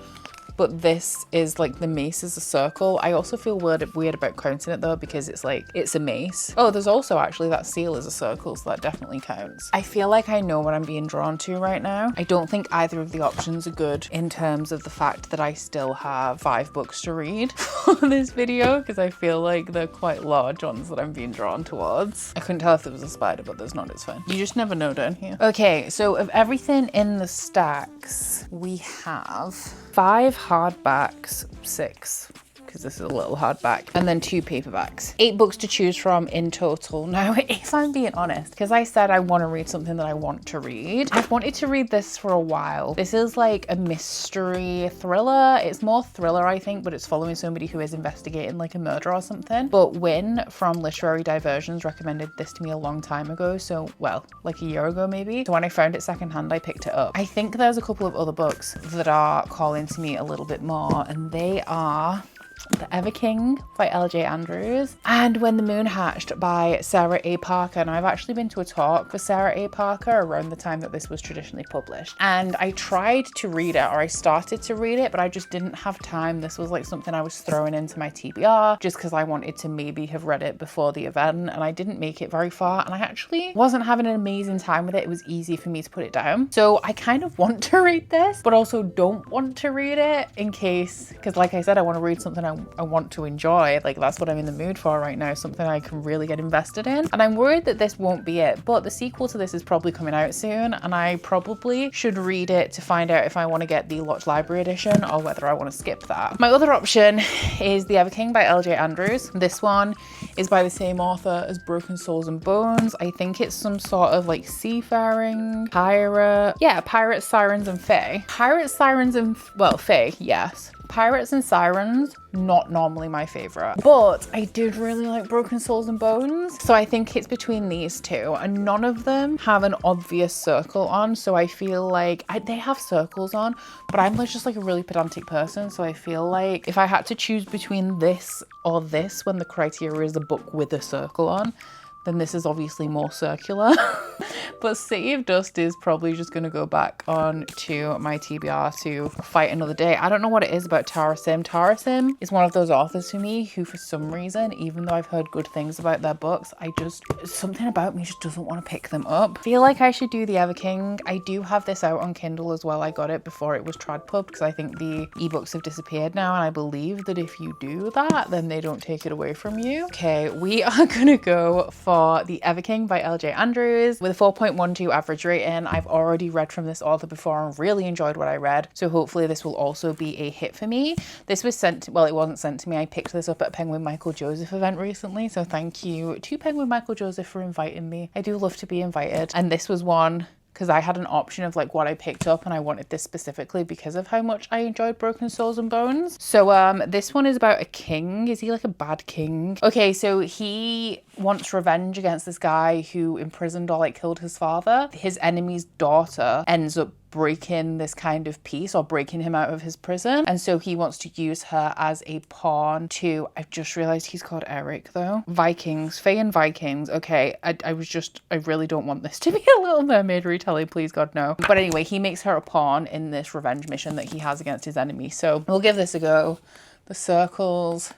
but this is like, the mace is a circle. I also feel weird about counting it though, because it's like, it's a mace. Oh, there's also actually that seal is a circle, so that definitely counts. I feel like I know what I'm being drawn to right now. I don't think either of the options are good in terms of the fact that I still have 5 books to read for this video, because I feel like they're quite large ones that I'm being drawn towards. I couldn't tell if there was a spider, but there's not, it's fine. You just never know down here. Okay, so of everything in the stacks, we have 5 hardbacks, 6, because this is a little hardback, and then 2 paperbacks. 8 books to choose from in total. Now, if I'm being honest, because I said I want to read something that I want to read, I've wanted to read this for a while. This is like a mystery thriller. It's more thriller, I think, but it's following somebody who is investigating like a murder or something. But Win from Literary Diversions recommended this to me a long time ago. So, well, like a year ago maybe. So when I found it secondhand, I picked it up. I think there's a couple of other books that are calling to me a little bit more, and they are The Ever King by L.J. Andrews and When the Moon Hatched by Sarah A. Parker. And I've actually been to a talk for Sarah A. Parker around the time that this was traditionally published. And I tried to read it, or I started to read it, but I just didn't have time. This was like something I was throwing into my TBR just because I wanted to maybe have read it before the event, and I didn't make it very far. And I actually wasn't having an amazing time with it. It was easy for me to put it down. So I kind of want to read this, but also don't want to read it in case, because like I said, I want to read something I want to enjoy. Like, that's what I'm in the mood for right now, something I can really get invested in. And I'm worried that this won't be it, but the sequel to this is probably coming out soon, and I probably should read it to find out if I want to get the Loch Library edition or whether I want to skip that. My other option is The Ever King by L.J. Andrews. This one is by the same author as Broken Souls and Bones. I think it's some sort of like seafaring pirate. Yeah, pirates, sirens, and fae. Pirates, sirens, and well, fae, yes. Pirates and Sirens, not normally my favorite, but I did really like Broken Souls and Bones. So I think it's between these two, and none of them have an obvious circle on. So I feel like they have circles on, but I'm just like a really pedantic person. So I feel like if I had to choose between this or this, when the criteria is a book with a circle on, then this is obviously more circular. But City of Dust is probably just going to go back on to my TBR to fight another day. I don't know what it is about Tara Sim. Tara Sim is one of those authors to me who, for some reason, even though I've heard good things about their books, something about me just doesn't want to pick them up. I feel like I should do The Ever King. I do have this out on Kindle as well. I got it before it was tradpubbed because I think the ebooks have disappeared now, and I believe that if you do that, then they don't take it away from you. Okay, we are gonna go for The Ever King by L.J. Andrews with a 4.12 average rating. I've already read from this author before and really enjoyed what I read, so hopefully this will also be a hit for me. This was sent, well, it wasn't sent to me. I picked this up at a Penguin Michael Joseph event recently, so thank you to Penguin Michael Joseph for inviting me. I do love to be invited, and this was one because I had an option of like what I picked up, and I wanted this specifically because of how much I enjoyed Broken Souls and Bones. So this one is about a king. Is he like a bad king? Okay, so he wants revenge against this guy who imprisoned or like killed his father. His enemy's daughter ends up breaking this kind of peace, or breaking him out of his prison, and so he wants to use her as a pawn to, I've just realized he's called Eric though. Vikings, Fae and Vikings. Okay, I really don't want this to be a Little Mermaid retelling, please God no. But anyway, he makes her a pawn in this revenge mission that he has against his enemy, so we'll give this a go. The circles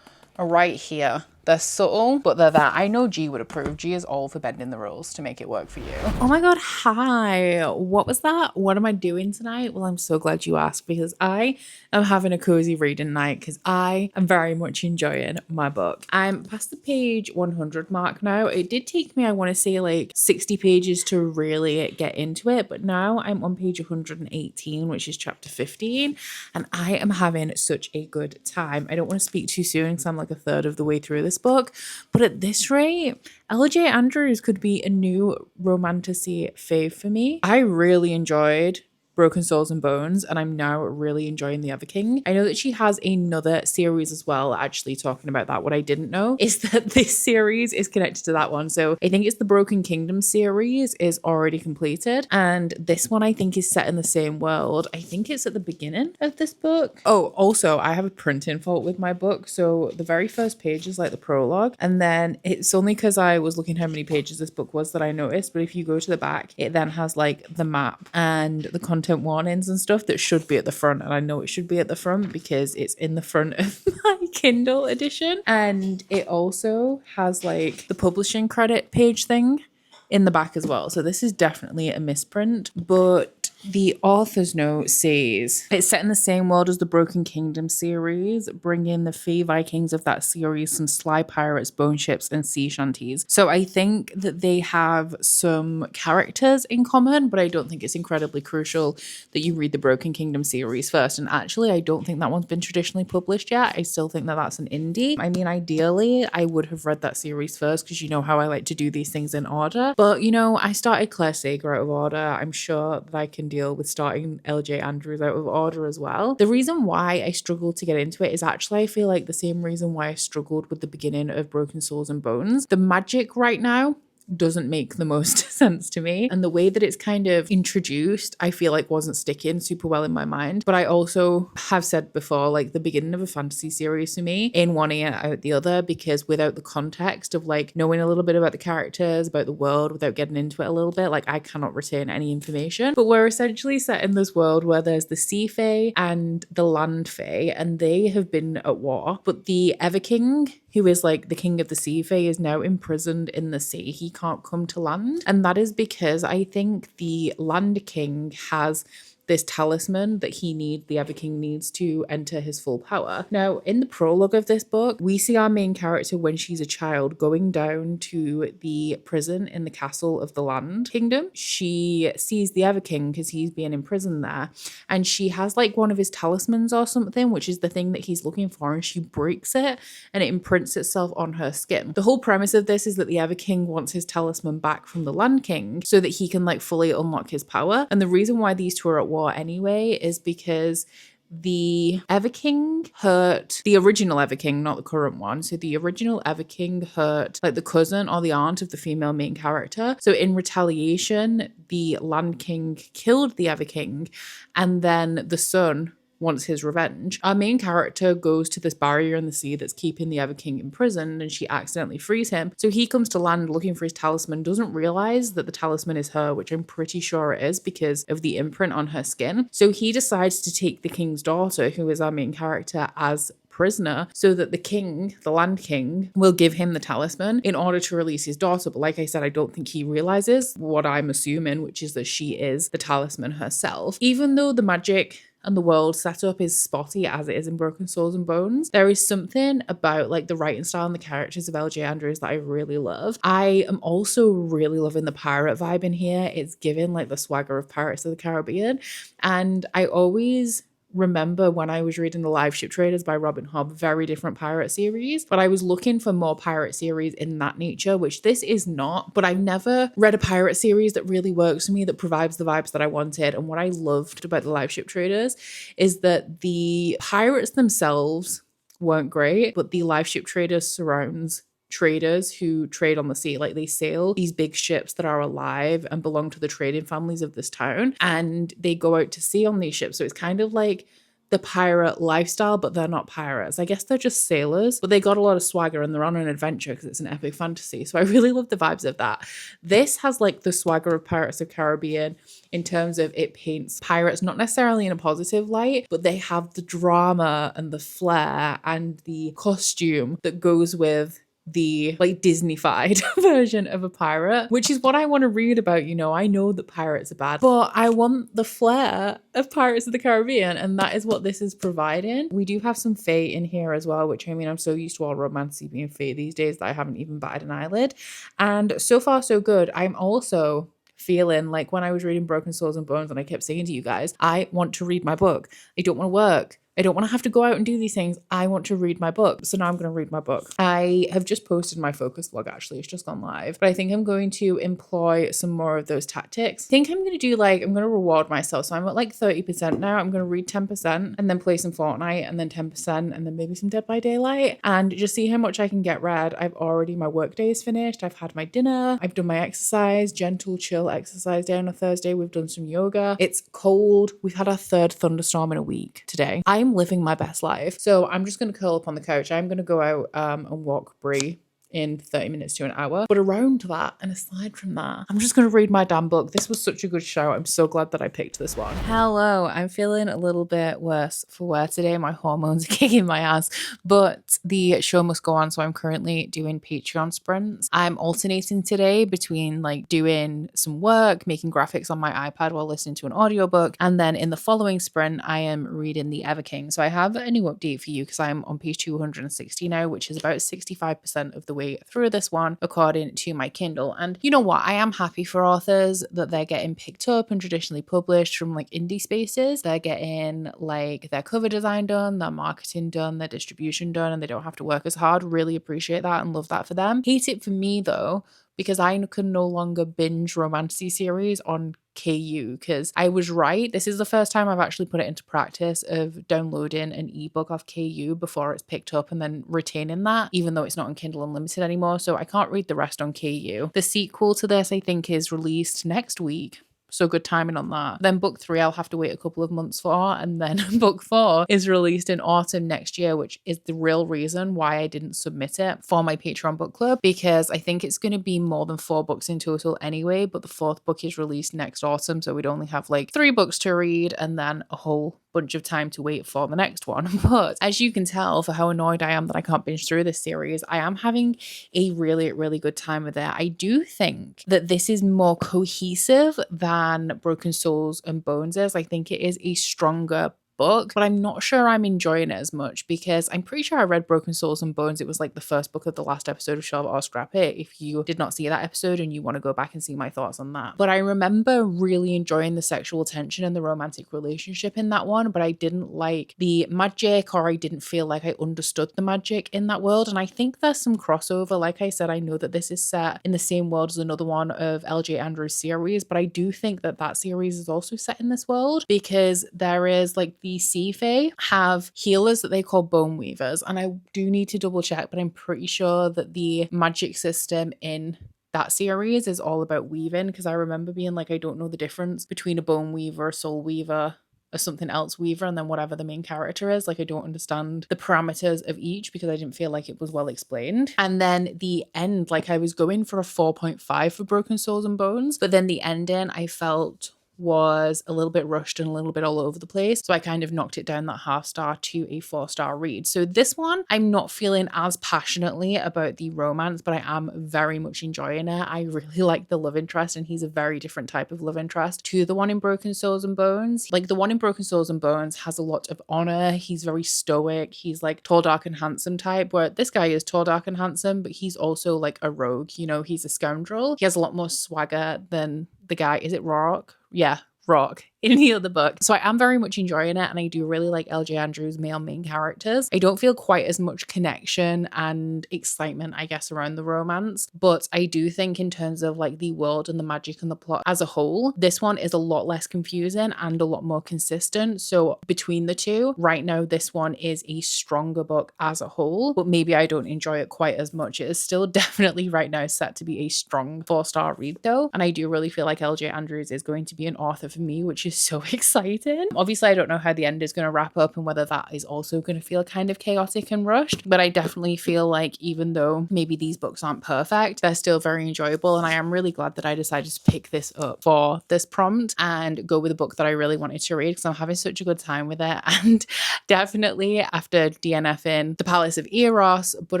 are right here. They're subtle, but they're there. I know G would approve. G is all for bending the rules to make it work for you. Oh my God, hi. What was that? What am I doing tonight? Well, I'm so glad you asked because I am having a cozy reading night because I am very much enjoying my book. I'm past the page 100 mark now. It did take me, I want to say, like 60 pages to really get into it, but now I'm on page 118, which is chapter 15, and I am having such a good time. I don't want to speak too soon because I'm like a third of the way through this book, but at this rate, L.J. Andrews could be a new romantasy fave for me. I really enjoyed Broken Souls and Bones, and I'm now really enjoying The Other King. I know that she has another series as well. Actually, talking about that, what I didn't know is that this series is connected to that one. So I think it's the Broken Kingdom series is already completed, and this one I think is set in the same world. I think it's at the beginning of this book. Oh, also, I have a printing fault with my book. So the very first page is like the prologue, and then it's only because I was looking how many pages this book was that I noticed. But if you go to the back, it then has like the map and the content warnings and stuff that should be at the front, and I know it should be at the front because it's in the front of my Kindle edition, and it also has like the publishing credit page thing in the back as well. So this is definitely a misprint, but the author's note says it's set in the same world as the Broken Kingdom series, bringing the Fey Vikings of that series some sly pirates, bone ships, and sea shanties. So I think that they have some characters in common, but I don't think it's incredibly crucial that you read the Broken Kingdom series first. And actually, I don't think that one's been traditionally published yet. I still think that that's an indie. I mean, ideally, I would have read that series first because you know how I like to do these things in order. But, you know, I started Claire Sager out of order. I'm sure that I can deal with starting L.J. Andrews out of order as well. The reason why I struggled to get into it is actually, I feel like the same reason why I struggled with the beginning of Broken Souls and Bones. The magic right now doesn't make the most sense to me, and the way that it's kind of introduced I feel like wasn't sticking super well in my mind. But I also have said before, like, the beginning of a fantasy series for me, in one ear out the other, because without the context of like knowing a little bit about the characters, about the world, without getting into it a little bit, like I cannot retain any information. But we're essentially set in this world where there's the sea fae and the land fae, and they have been at war, but the Everking, who is like the king of the sea fae, is now imprisoned in the sea. He can't come to land. And that is because I think the Land King has this talisman that the Everking needs to enter his full power. Now, in the prologue of this book, we see our main character when she's a child going down to the prison in the castle of the Land Kingdom. She sees the Everking because he's being imprisoned there, and she has like one of his talismans or something, which is the thing that he's looking for, and she breaks it and it imprints itself on her skin. The whole premise of this is that the Everking wants his talisman back from the Land King so that he can like fully unlock his power. And the reason why these two are at war anyway is because the Everking hurt the original Everking, not the current one. So the original Everking hurt like the cousin or the aunt of the female main character. So in retaliation, the Land King killed the Everking, and then the son wants his revenge. Our main character goes to this barrier in the sea that's keeping the Everking imprisoned, and she accidentally frees him. So he comes to land looking for his talisman, doesn't realize that the talisman is her, which I'm pretty sure it is because of the imprint on her skin. So he decides to take the king's daughter, who is our main character, as prisoner, so that the king, the Land King, will give him the talisman in order to release his daughter. But like I said, I don't think he realizes what I'm assuming, which is that she is the talisman herself. Even though the magic and the world setup is spotty as it is in Broken Souls and Bones, there is something about like the writing style and the characters of L.J. Andrews that I really love. I am also really loving the pirate vibe in here. It's given like the swagger of Pirates of the Caribbean, and I always remember when I was reading The Live Ship Traders by Robin Hobb, very different pirate series, but I was looking for more pirate series in that nature, which this is not. But I've never read a pirate series that really works for me, that provides the vibes that I wanted. And what I loved about The Live Ship Traders is that the pirates themselves weren't great, but the Live Ship Traders surrounds traders who trade on the sea. Like, they sail these big ships that are alive and belong to the trading families of this town, and they go out to sea on these ships. So it's kind of like the pirate lifestyle, but they're not pirates. I guess they're just sailors, but they got a lot of swagger and they're on an adventure because it's an epic fantasy. So I really love the vibes of that. This has like the swagger of Pirates of the Caribbean in terms of it paints pirates not necessarily in a positive light, but they have the drama and the flair and the costume that goes with the like Disney-fied version of a pirate, which is what I want to read about. You know, I know that pirates are bad, but I want the flair of Pirates of the Caribbean, and that is what this is providing. We do have some fae in here as well, which, I mean, I'm so used to all romancy being fae these days that I haven't even batted an eyelid. And so far so good. I'm also feeling like when I was reading Broken Souls and Bones and I kept saying to you guys, I want to read my book. I don't want to work. I don't want to have to go out and do these things. I want to read my book. So now I'm going to read my book. I have just posted my focus vlog, actually. It's just gone live. But I think I'm going to employ some more of those tactics. I think I'm going to do like, I'm going to reward myself. So I'm at like 30% now. I'm going to read 10% and then play some Fortnite and then 10% and then maybe some Dead by Daylight and just see how much I can get read. My work day is finished. I've had my dinner. I've done my exercise, gentle, chill exercise day on a Thursday. We've done some yoga. It's cold. We've had our third thunderstorm in a week today. I'm living my best life. So I'm just going to curl up on the couch. I'm going to go out and walk Brie in 30 minutes to an hour. But around that, and aside from that, I'm just going to read my damn book. This was such a good show. I'm so glad that I picked this one. Hello, I'm feeling a little bit worse for wear today. My hormones are kicking my ass, but the show must go on. So I'm currently doing Patreon sprints. I'm alternating today between like doing some work, making graphics on my iPad while listening to an audiobook. And then in the following sprint, I am reading the Ever King. So I have a new update for you because I'm on page 260 now, which is about 65% of the way through this one according to my Kindle. And you know what, I am happy for authors that they're getting picked up and traditionally published from like indie spaces. They're getting like their cover design done, their marketing done, their distribution done, and they don't have to work as hard. Really appreciate that and love that for them. Hate it for me though, because I can no longer binge romancy series on KU, because I was right. This is the first time I've actually put it into practice of downloading an ebook off KU before it's picked up and then retaining that, even though it's not on Kindle Unlimited anymore. So I can't read the rest on KU. The sequel to this, I think, is released next week. So good timing on that. Then book 3 I'll have to wait a couple of months for, and then book 4 is released in autumn next year, which is the real reason why I didn't submit it for my Patreon book club, because I think it's going to be more than 4 books in total anyway, but the 4th book is released next autumn, so we'd only have like 3 books to read and then a whole bunch of time to wait for the next one. But as you can tell, for how annoyed I am that I can't binge through this series, I am having a really, really good time with it. I do think that this is more cohesive than Broken Souls and Bones is. I think it is a stronger book, but I'm not sure I'm enjoying it as much, because I'm pretty sure I read Broken Souls and Bones. It was like the first book of the last episode of Shelve It or Scrap It, if you did not see that episode and you want to go back and see my thoughts on that. But I remember really enjoying the sexual tension and the romantic relationship in that one, but I didn't like the magic, or I didn't feel like I understood the magic in that world. And I think there's some crossover. Like I said, I know that this is set in the same world as another one of LJ Andrews' series, but I do think that that series is also set in this world, because there is like the sea fae have healers that they call bone weavers, and I do need to double check, but I'm pretty sure that the magic system in that series is all about weaving, because I remember being like, I don't know the difference between a bone weaver, soul weaver, or something else weaver, and then whatever the main character is. Like, I don't understand the parameters of each because I didn't feel like it was well explained. And then the end, like I was going for a 4.5 for Broken Souls and Bones, but then the ending I felt was a little bit rushed and a little bit all over the place. So I kind of knocked it down that half star to a 4-star read. So this one, I'm not feeling as passionately about the romance, but I am very much enjoying it. I really like the love interest, and he's a very different type of love interest to the one in Broken Souls and Bones. Like, the one in Broken Souls and Bones has a lot of honor. He's very stoic. He's like tall, dark, and handsome type, where this guy is tall, dark, and handsome, but he's also like a rogue. You know, he's a scoundrel. He has a lot more swagger than the guy. Is it Rock? Yeah, Rock in the other book. So I am very much enjoying it, and I do really like LJ Andrews' male main characters. I don't feel quite as much connection and excitement, I guess, around the romance, but I do think in terms of like the world and the magic and the plot as a whole, this one is a lot less confusing and a lot more consistent. So between the two, right now, this one is a stronger book as a whole, but maybe I don't enjoy it quite as much. It is still definitely right now set to be a strong 4-star read though, and I do really feel like LJ Andrews is going to be an author for me, which is so exciting. Obviously, I don't know how the end is going to wrap up and whether that is also going to feel kind of chaotic and rushed, but I definitely feel like even though maybe these books aren't perfect, they're still very enjoyable, and I am really glad that I decided to pick this up for this prompt and go with a book that I really wanted to read because I'm having such a good time with it. And definitely after DNFing The Palace of Eros, but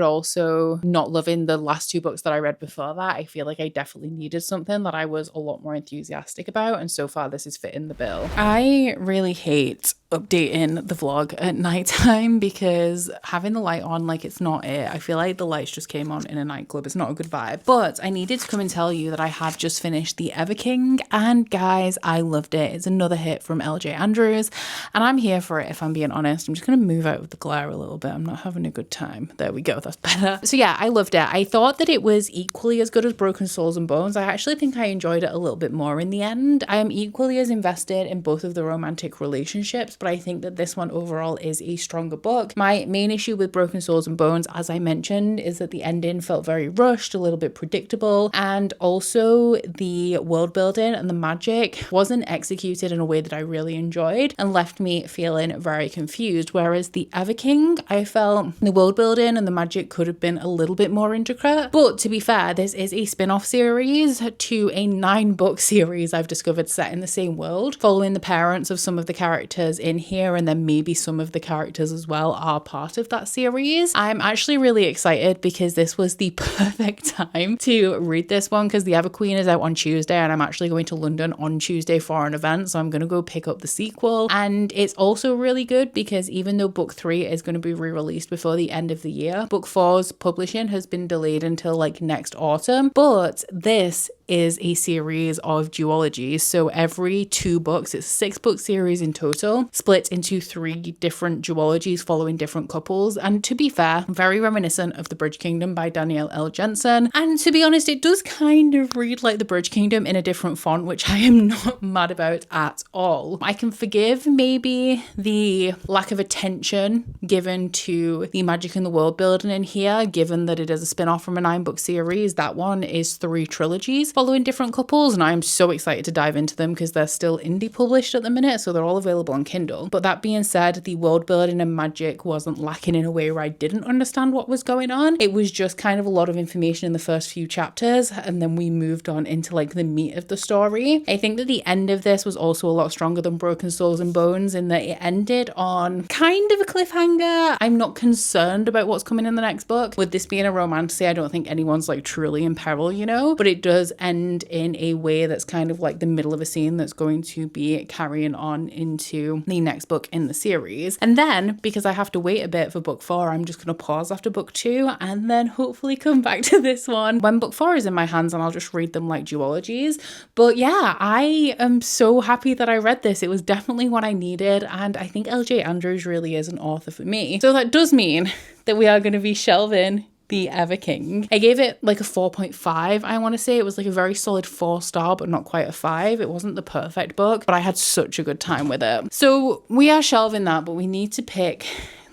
also not loving the last two books that I read before that, I feel like I definitely needed something that I was a lot more enthusiastic about, and so far this is fitting the bill. I really hate updating the vlog at nighttime because having the light on, like, it's not it. I feel like the lights just came on in a nightclub. It's not a good vibe. But I needed to come and tell you that I have just finished The Everking, and guys, I loved it. It's another hit from LJ Andrews, and I'm here for it, if I'm being honest. I'm just going to move out of the glare a little bit. I'm not having a good time. There we go. That's better. So yeah, I loved it. I thought that it was equally as good as Broken Souls and Bones. I actually think I enjoyed it a little bit more in the end. I am equally as invested in both of the romantic relationships, but I think that this one overall is a stronger book. My main issue with Broken Souls and Bones, as I mentioned, is that the ending felt very rushed, a little bit predictable, and also the world building and the magic wasn't executed in a way that I really enjoyed and left me feeling very confused. Whereas The Everking, I felt the world building and the magic could have been a little bit more intricate. But to be fair, this is a spin-off series to a 9-book series I've discovered set in the same world, following the parents of some of the characters in here, and then maybe some of the characters as well are part of that series. I'm actually really excited because this was the perfect time to read this one because The Everqueen is out on Tuesday, and I'm actually going to London on Tuesday for an event, so I'm going to go pick up the sequel. And it's also really good because even though book 3 is going to be re-released before the end of the year, book 4's publishing has been delayed until like next autumn, but this is a series of duologies. So every 2 books, it's a 6-book series in total, split into 3 different duologies following different couples. And to be fair, very reminiscent of The Bridge Kingdom by Danielle L. Jensen. And to be honest, it does kind of read like The Bridge Kingdom in a different font, which I am not mad about at all. I can forgive maybe the lack of attention given to the magic and the world building in here, given that it is a spin-off from a 9-book series. That one is 3 trilogies following different couples, and I'm so excited to dive into them because they're still indie published at the minute, so they're all available on Kindle. But that being said, the world building and magic wasn't lacking in a way where I didn't understand what was going on. It was just kind of a lot of information in the first few chapters, and then we moved on into like the meat of the story. I think that the end of this was also a lot stronger than Broken Souls and Bones in that it ended on kind of a cliffhanger. I'm not concerned about what's coming in the next book. With this being a romance, I don't think anyone's like truly in peril, you know, but it does end in a way that's kind of like the middle of a scene that's going to be carrying on into the next book in the series. And then, because I have to wait a bit for book 4, I'm just going to pause after book 2 and then hopefully come back to this one when book 4 is in my hands, and I'll just read them like duologies. But yeah, I am so happy that I read this. It was definitely what I needed, and I think LJ Andrews really is an author for me. So that does mean that we are going to be shelving The Everking. I gave it like a 4.5. I want to say it was like a very solid 4-star, but not quite a 5. It wasn't the perfect book, but I had such a good time with it. So we are shelving that, but we need to pick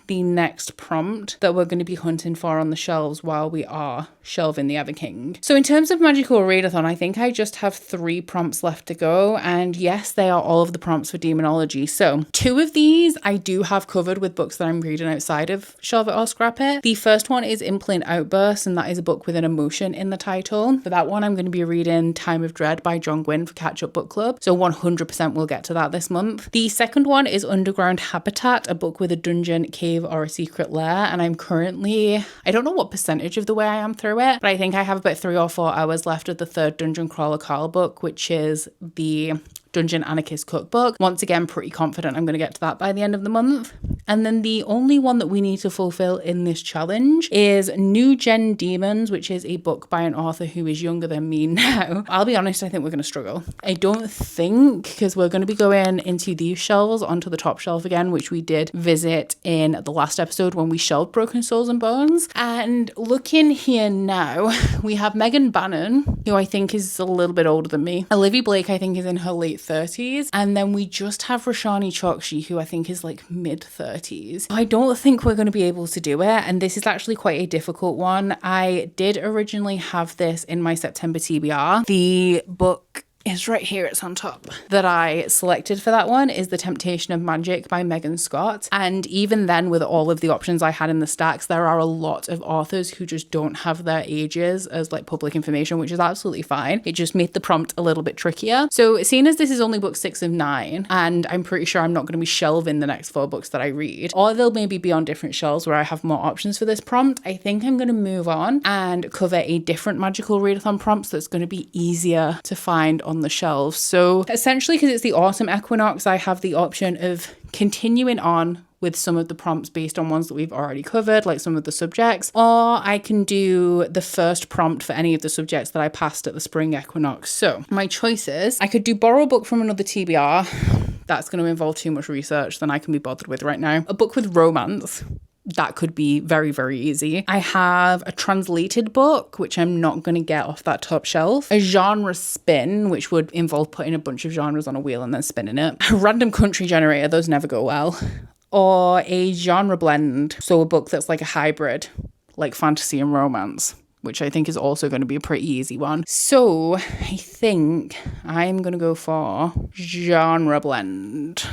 the next prompt that we're going to be hunting for on the shelves while we are shelving The Everking. So in terms of Magical Readathon, I think I just have 3 prompts left to go, and yes, they are all of the prompts for demonology. So 2 of these I do have covered with books that I'm reading outside of Shelve It or Scrap It. The first one is Implant Outburst, and that is a book with an emotion in the title. For that one, I'm going to be reading Time of Dread by John Gwynne for Catch Up Book Club, so 100% we'll get to that this month. The second one is Underground Habitat, a book with a dungeon, cave, or a secret lair, and I'm currently, I don't know what percentage of the way I am through it, but I think I have about 3 or 4 hours left of the 3rd Dungeon Crawler Carl book, which is the Dungeon Anarchist Cookbook. Once again, pretty confident I'm going to get to that by the end of the month. And then the only one that we need to fulfill in this challenge is New Gen Demons, which is a book by an author who is younger than me now. I'll be honest, I think we're going to struggle. I don't think, because we're going to be going into these shelves onto the top shelf again, which we did visit in the last episode when we shelved Broken Souls and Bones. And looking here now, we have Megan Bannon, who I think is a little bit older than me. Olivia Blake, I think, is in her late 30s. And then we just have Roshani Chokshi, who I think is like mid-30s. I don't think we're going to be able to do it. And this is actually quite a difficult one. I did originally have this in my September TBR. The book is right here, it's on top, that I selected for that one is The Temptation of Magic by Megan Scott. And even then, with all of the options I had in the stacks, there are a lot of authors who just don't have their ages as like public information, which is absolutely fine. It just made the prompt a little bit trickier. So seeing as this is only book 6 of 9, and I'm pretty sure I'm not going to be shelving the next 4 books that I read, or they'll maybe be on different shelves where I have more options for this prompt, I think I'm going to move on and cover a different magical readathon prompt that's going to be easier to find on the shelves. So essentially, because it's the autumn equinox, I have the option of continuing on with some of the prompts based on ones that we've already covered, like some of the subjects, or I can do the first prompt for any of the subjects that I passed at the spring equinox. So my choices, I could do borrow a book from another TBR. That's going to involve too much research than I can be bothered with right now. A book with romance. That could be very, very easy. I have a translated book, which I'm not going to get off that top shelf. A genre spin, which would involve putting a bunch of genres on a wheel and then spinning it. A random country generator, those never go well. Or a genre blend, so a book that's like a hybrid, like fantasy and romance, which I think is also going to be a pretty easy one. So I think I'm going to go for genre blend.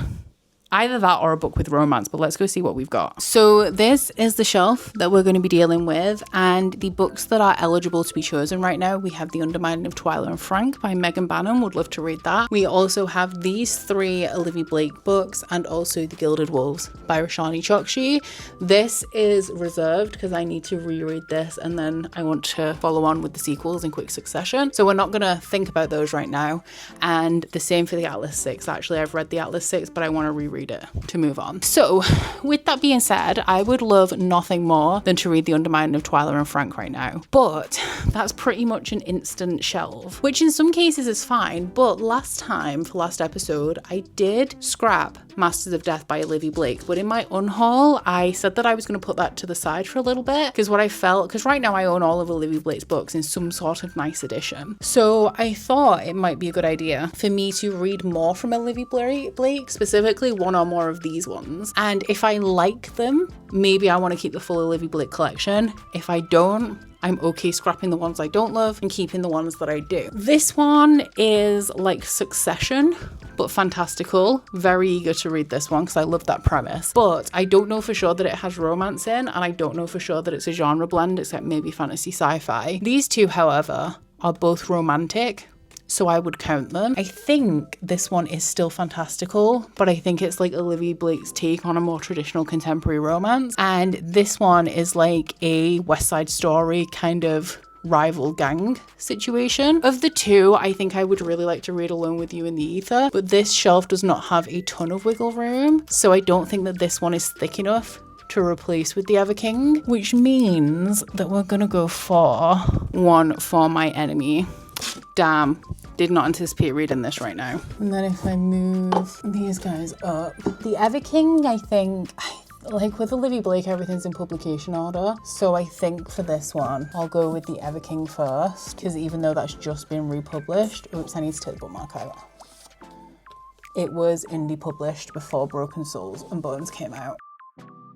Either that or a book with romance, but let's go see what we've got. So this is the shelf that we're going to be dealing with, and the books that are eligible to be chosen right now, we have The Undermining of Twyla and Frank by Megan Bannon, would love to read that. We also have these 3 Olivia Blake books, and also The Gilded Wolves by Roshani Chokshi. This is reserved because I need to reread this, and then I want to follow on with the sequels in quick succession. So we're not going to think about those right now. And the same for the Atlas 6. Actually, I've read the Atlas 6, but I want to reread it to move on. So with that being said, I would love nothing more than to read The Undermining of Twyla and Frank right now, but that's pretty much an instant shelve, which in some cases is fine. But last episode, I did scrap Masters of Death by Olivia Blake, but in my unhaul, I said that I was going to put that to the side for a little bit because what I felt, because right now I own all of Olivia Blake's books in some sort of nice edition. So I thought it might be a good idea for me to read more from Olivia Blake, specifically one or more of these ones. And if I like them, maybe I want to keep the full Olivia Blake collection. If I don't, I'm okay scrapping the ones I don't love and keeping the ones that I do. This one is like Succession, but fantastical. Very eager to read this one because I love that premise. But I don't know for sure that it has romance in, and I don't know for sure that it's a genre blend, except maybe fantasy sci-fi. These two, however, are both romantic, so I would count them. I think this one is still fantastical, but I think it's like Olivia Blake's take on a more traditional contemporary romance. And this one is like a West Side Story kind of rival gang situation. Of the two, I think I would really like to read Alone with You in the Ether, but this shelf does not have a ton of wiggle room, so I don't think that this one is thick enough to replace with the Everking, which means that we're gonna go for One for My Enemy. Damn, did not anticipate reading this right now. And then if I move these guys up, the Everking, I think, like with Olivia Blake, everything's in publication order. So I think for this one, I'll go with the Everking first, because even though that's just been republished, oops, I need to take the bookmark out. It was indie published before Broken Souls and Bones came out.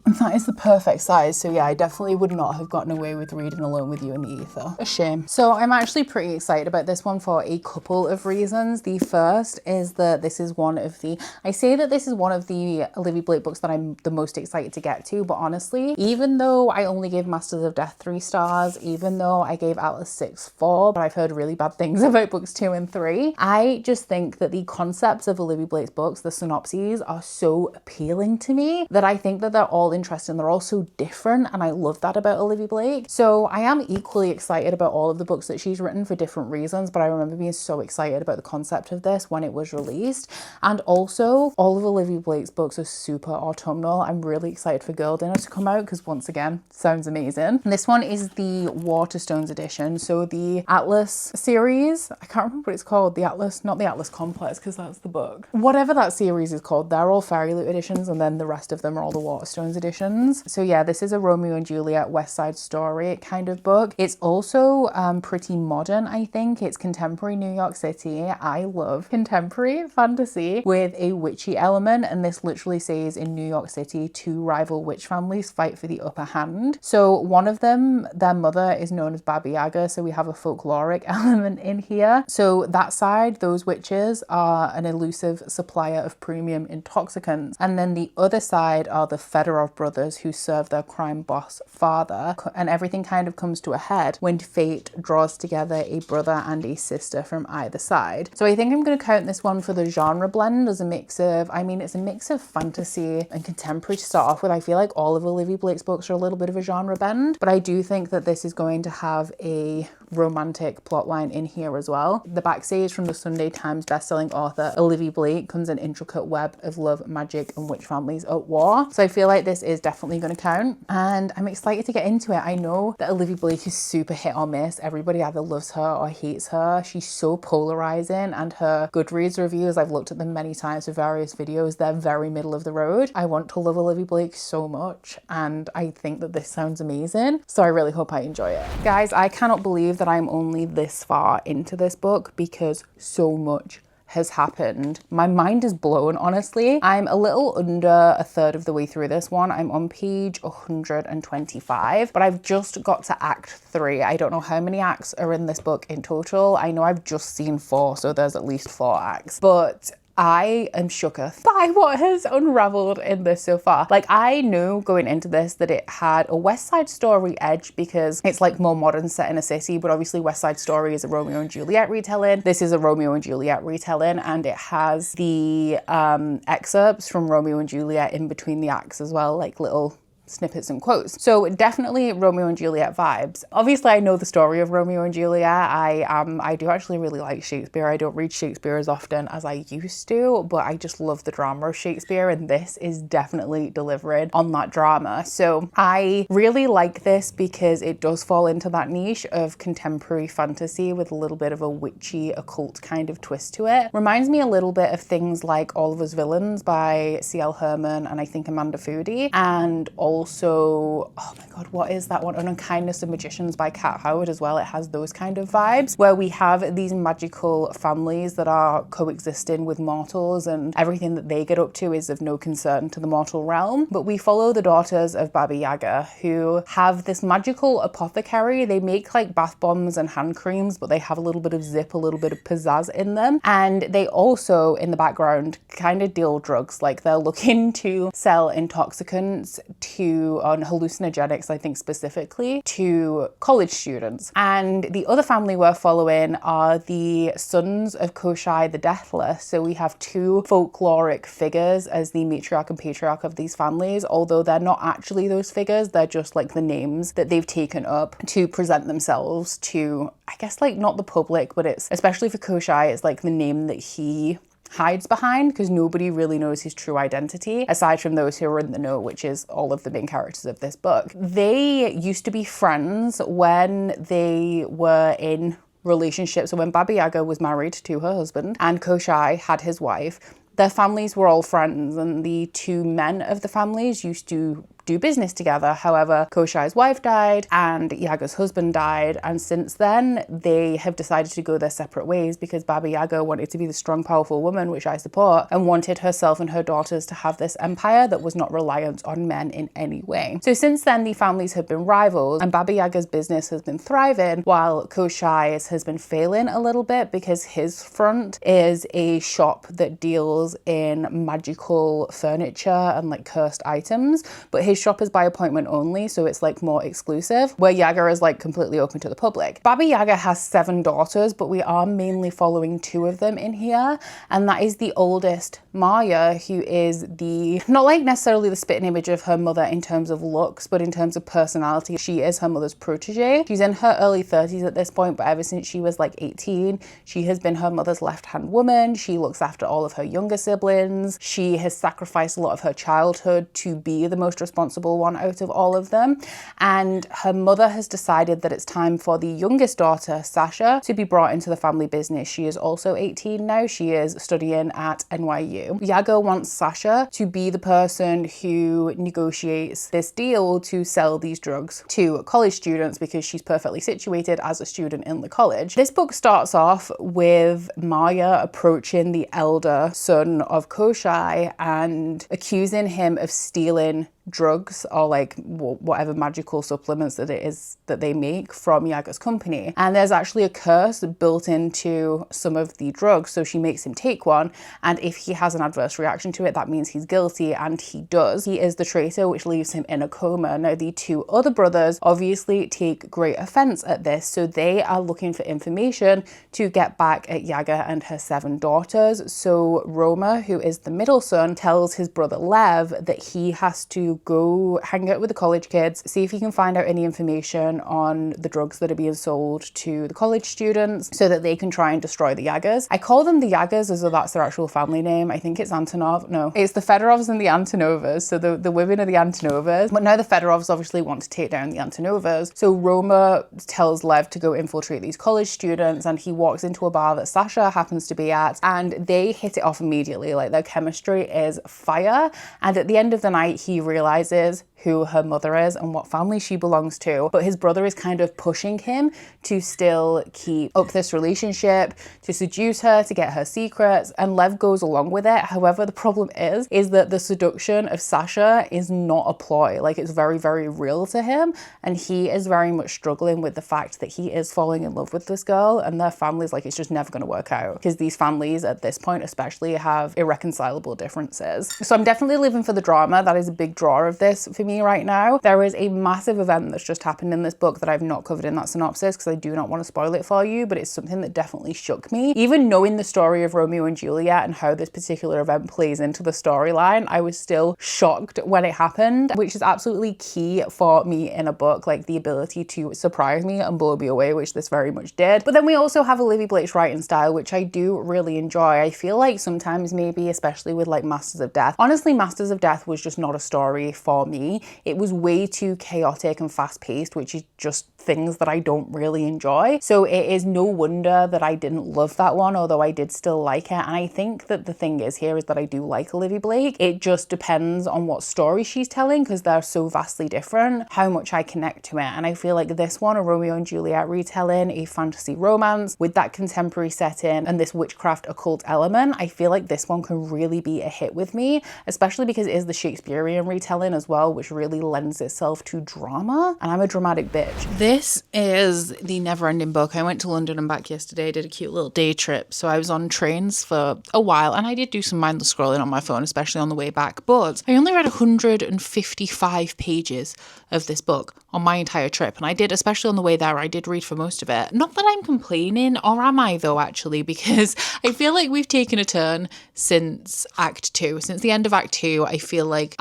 And that is the perfect size. So yeah, I definitely would not have gotten away with reading Alone with You in the Ether. A shame. So I'm actually pretty excited about this one for a couple of reasons. The first is that this is one of the, I say that this is one of the Olivia Blake books that I'm the most excited to get to, but honestly, even though I only gave Masters of Death 3 stars, even though I gave Atlas 6 4, but I've heard really bad things about books 2 and 3, I just think that the concepts of Olivia Blake's books, the synopses, are so appealing to me that I think that they're all interesting. They're all so different, and I love that about Olivia Blake. So I am equally excited about all of the books that she's written for different reasons, but I remember being so excited about the concept of this when it was released. And also, all of Olivia Blake's books are super autumnal. I'm really excited for Girl Dinner to come out because, once again, sounds amazing. And this one is the Waterstones edition, so the Atlas series. I can't remember what it's called. The Atlas, not the Atlas Complex, because that's the book. Whatever that series is called, they're all Fairy Loot editions, and then the rest of them are all the Waterstones editions. editions. So yeah, this is a Romeo and Juliet West Side Story kind of book. It's also pretty modern, I think. It's contemporary New York City. I love contemporary fantasy with a witchy element, and this literally says in New York City, two rival witch families fight for the upper hand. So one of them, their mother is known as Baba Yaga, so we have a folkloric element in here. So that side, those witches are an elusive supplier of premium intoxicants, and then the other side are the Fedorov brothers who serve their crime boss father, and everything kind of comes to a head when fate draws together a brother and a sister from either side. So I think I'm going to count this one for the genre blend as a mix of, I mean, it's a mix of fantasy and contemporary to start off with. I feel like all of Olivia Blake's books are a little bit of a genre bend, but I do think that this is going to have a romantic plotline in here as well. The back says, from the Sunday Times bestselling author Olivia Blake comes an intricate web of love, magic, and witch families at war. So I feel like this is definitely going to count, and I'm excited to get into it. I know that Olivia Blake is super hit or miss. Everybody either loves her or hates her. She's so polarizing, and her Goodreads reviews, I've looked at them many times for various videos, they're very middle of the road. I want to love Olivia Blake so much, and I think that this sounds amazing. So I really hope I enjoy it. Guys, I cannot believe that I'm only this far into this book because so much has happened. My mind is blown, honestly. I'm a little under a third of the way through this one. I'm on page 125, but I've just got to Act 3. I don't know how many acts are in this book in total. I know I've just seen 4, so there's at least 4 acts, but I am shooketh by what has unraveled in this so far. Like, I knew going into this that it had a West Side Story edge because it's like more modern, set in a city, but obviously West Side Story is a Romeo and Juliet retelling. This is a Romeo and Juliet retelling, and it has the excerpts from Romeo and Juliet in between the acts as well, like little snippets and quotes. So definitely Romeo and Juliet vibes. Obviously, I know the story of Romeo and Juliet. I do actually really like Shakespeare. I don't read Shakespeare as often as I used to, but I just love the drama of Shakespeare, and this is definitely delivering on that drama. So I really like this because it does fall into that niche of contemporary fantasy with a little bit of a witchy, occult kind of twist to it. Reminds me a little bit of things like All of Us Villains by C.L. Herman and I think Amanda Foody, and also, oh my god, what is that one? An Unkindness of Magicians by Kat Howard as well. It has those kind of vibes where we have these magical families that are coexisting with mortals, and everything that they get up to is of no concern to the mortal realm. But we follow the daughters of Baba Yaga, who have this magical apothecary. They make like bath bombs and hand creams, but they have a little bit of zip, a little bit of pizzazz in them. And they also, in the background, kind of deal drugs. Like, they're looking to sell intoxicants on hallucinogenics, I think specifically, to college students. And the other family we're following are the sons of Koshai the Deathless. So we have 2 folkloric figures as the matriarch and patriarch of these families, although they're not actually those figures. They're just like the names that they've taken up to present themselves to, I guess, like not the public, but it's, especially for Koshai, it's like the name that he hides behind, because nobody really knows his true identity aside from those who are in the know, which is all of the main characters of this book. They used to be friends when they were in relationships. So when Baba Yaga was married to her husband and Koshai had his wife, their families were all friends, and the 2 men of the families used to do business together. However, Koshai's wife died and Yaga's husband died, and since then they have decided to go their separate ways because Baba Yaga wanted to be the strong, powerful woman, which I support, and wanted herself and her daughters to have this empire that was not reliant on men in any way. So since then, the families have been rivals, and Baba Yaga's business has been thriving while Koshai's has been failing a little bit because his front is a shop that deals in magical furniture and like cursed items, but his shop is by appointment only, so it's like more exclusive, where Yaga is like completely open to the public. Baba Yaga has 7 daughters, but we are mainly following 2 of them in here, and that is the oldest, Maya, who is the, not like necessarily the spitting image of her mother in terms of looks, but in terms of personality, she is her mother's protege. She's in her early 30s at this point, but ever since she was like 18, she has been her mother's left-hand woman. She looks after all of her younger siblings. She has sacrificed a lot of her childhood to be the most responsible responsible one out of all of them. And her mother has decided that it's time for the youngest daughter, Sasha, to be brought into the family business. She is also 18 now. She is studying at NYU. Yaga wants Sasha to be the person who negotiates this deal to sell these drugs to college students because she's perfectly situated as a student in the college. This book starts off with Maya approaching the elder son of Koshai and accusing him of stealing drugs or like whatever magical supplements that it is that they make from Yaga's company. And there's actually a curse built into some of the drugs, so she makes him take one, and if he has an adverse reaction to it, that means he's guilty, and he does. He is the traitor, which leaves him in a coma. Now the two other brothers obviously take great offense at this, so they are looking for information to get back at Yaga and her 7 daughters. So Roma, who is the middle son, tells his brother Lev that he has to go hang out with the college kids, see if he can find out any information on the drugs that are being sold to the college students so that they can try and destroy the Yagas. I call them the Yagas as though that's their actual family name. I think it's Antonov. No, it's the Fedorovs and the Antonovas. So the women are the Antonovas. But now the Fedorovs obviously want to take down the Antonovas. So Roma tells Lev to go infiltrate these college students, and he walks into a bar that Sasha happens to be at, and they hit it off immediately. Like, their chemistry is fire. And at the end of the night, he realizes who her mother is and what family she belongs to, but his brother is kind of pushing him to still keep up this relationship, to seduce her, to get her secrets, and Lev goes along with it. However, the problem is that the seduction of Sasha is not a ploy. Like, it's very, very real to him, and he is very much struggling with the fact that he is falling in love with this girl, and their families, like, it's just never going to work out, because these families at this point especially have irreconcilable differences. So I'm definitely living for the drama. That is a big draw of this for me right now. There is a massive event that's just happened in this book that I've not covered in that synopsis because I do not want to spoil it for you, but it's something that definitely shook me. Even knowing the story of Romeo and Juliet and how this particular event plays into the storyline, I was still shocked when it happened, which is absolutely key for me in a book, like the ability to surprise me and blow me away, which this very much did. But then we also have Olivia Blake's writing style, which I do really enjoy. I feel like sometimes, maybe especially with like Masters of Death, honestly, Masters of Death was just not a story for me. It was way too chaotic and fast-paced, which is just things that I don't really enjoy. So it is no wonder that I didn't love that one, although I did still like it. And I think that the thing is here is that I do like Olivia Blake. It just depends on what story she's telling, because they're so vastly different, how much I connect to it. And I feel like this one, a Romeo and Juliet retelling, a fantasy romance with that contemporary setting and this witchcraft occult element, I feel like this one can really be a hit with me, especially because it is the Shakespearean retelling as well, which really lends itself to drama. And I'm a dramatic bitch. This is the never-ending book. I went to London and back yesterday, did a cute little day trip. So I was on trains for a while, and I did do some mindless scrolling on my phone, especially on the way back. But I only read 155 pages of this book on my entire trip. And I did, especially on the way there, I did read for most of it. Not that I'm complaining, or am I though, actually, because I feel like we've taken a turn since Act 2. Since the end of Act 2, I feel like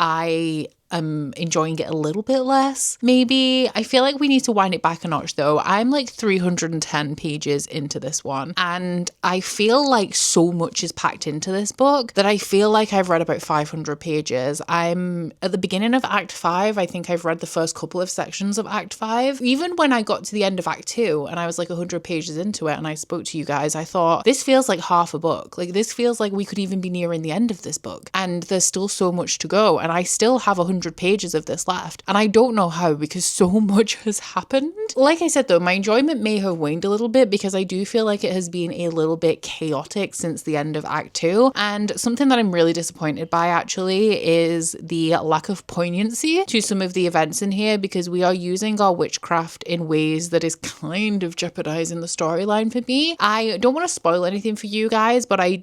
I'm enjoying it a little bit less, maybe. I feel like we need to wind it back a notch though. I'm like 310 pages into this one, and I feel like so much is packed into this book that I feel like I've read about 500 pages. I'm at the beginning of Act 5. I think I've read the first couple of sections of Act 5. Even when I got to the end of Act 2 and I was like 100 pages into it and I spoke to you guys, I thought, this feels like half a book. Like, this feels like we could even be nearing the end of this book, and there's still so much to go, and I still have 100 pages of this left, and I don't know how, because so much has happened. Like I said though, my enjoyment may have waned a little bit because I do feel like it has been a little bit chaotic since the end of Act 2, and something that I'm really disappointed by actually is the lack of poignancy to some of the events in here, because we are using our witchcraft in ways that is kind of jeopardizing the storyline for me. I don't want to spoil anything for you guys, but I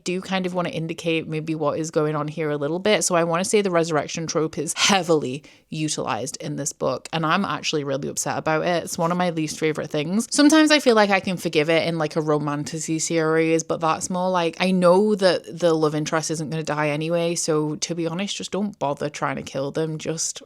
do kind of want to indicate maybe what is going on here a little bit. So I want to say the resurrection trope is heavily utilized in this book, and I'm actually really upset about it. It's one of my least favorite things. Sometimes I feel like I can forgive it in like a romantasy series, but that's more like, I know that the love interest isn't going to die anyway, so to be honest, just don't bother trying to kill them. Just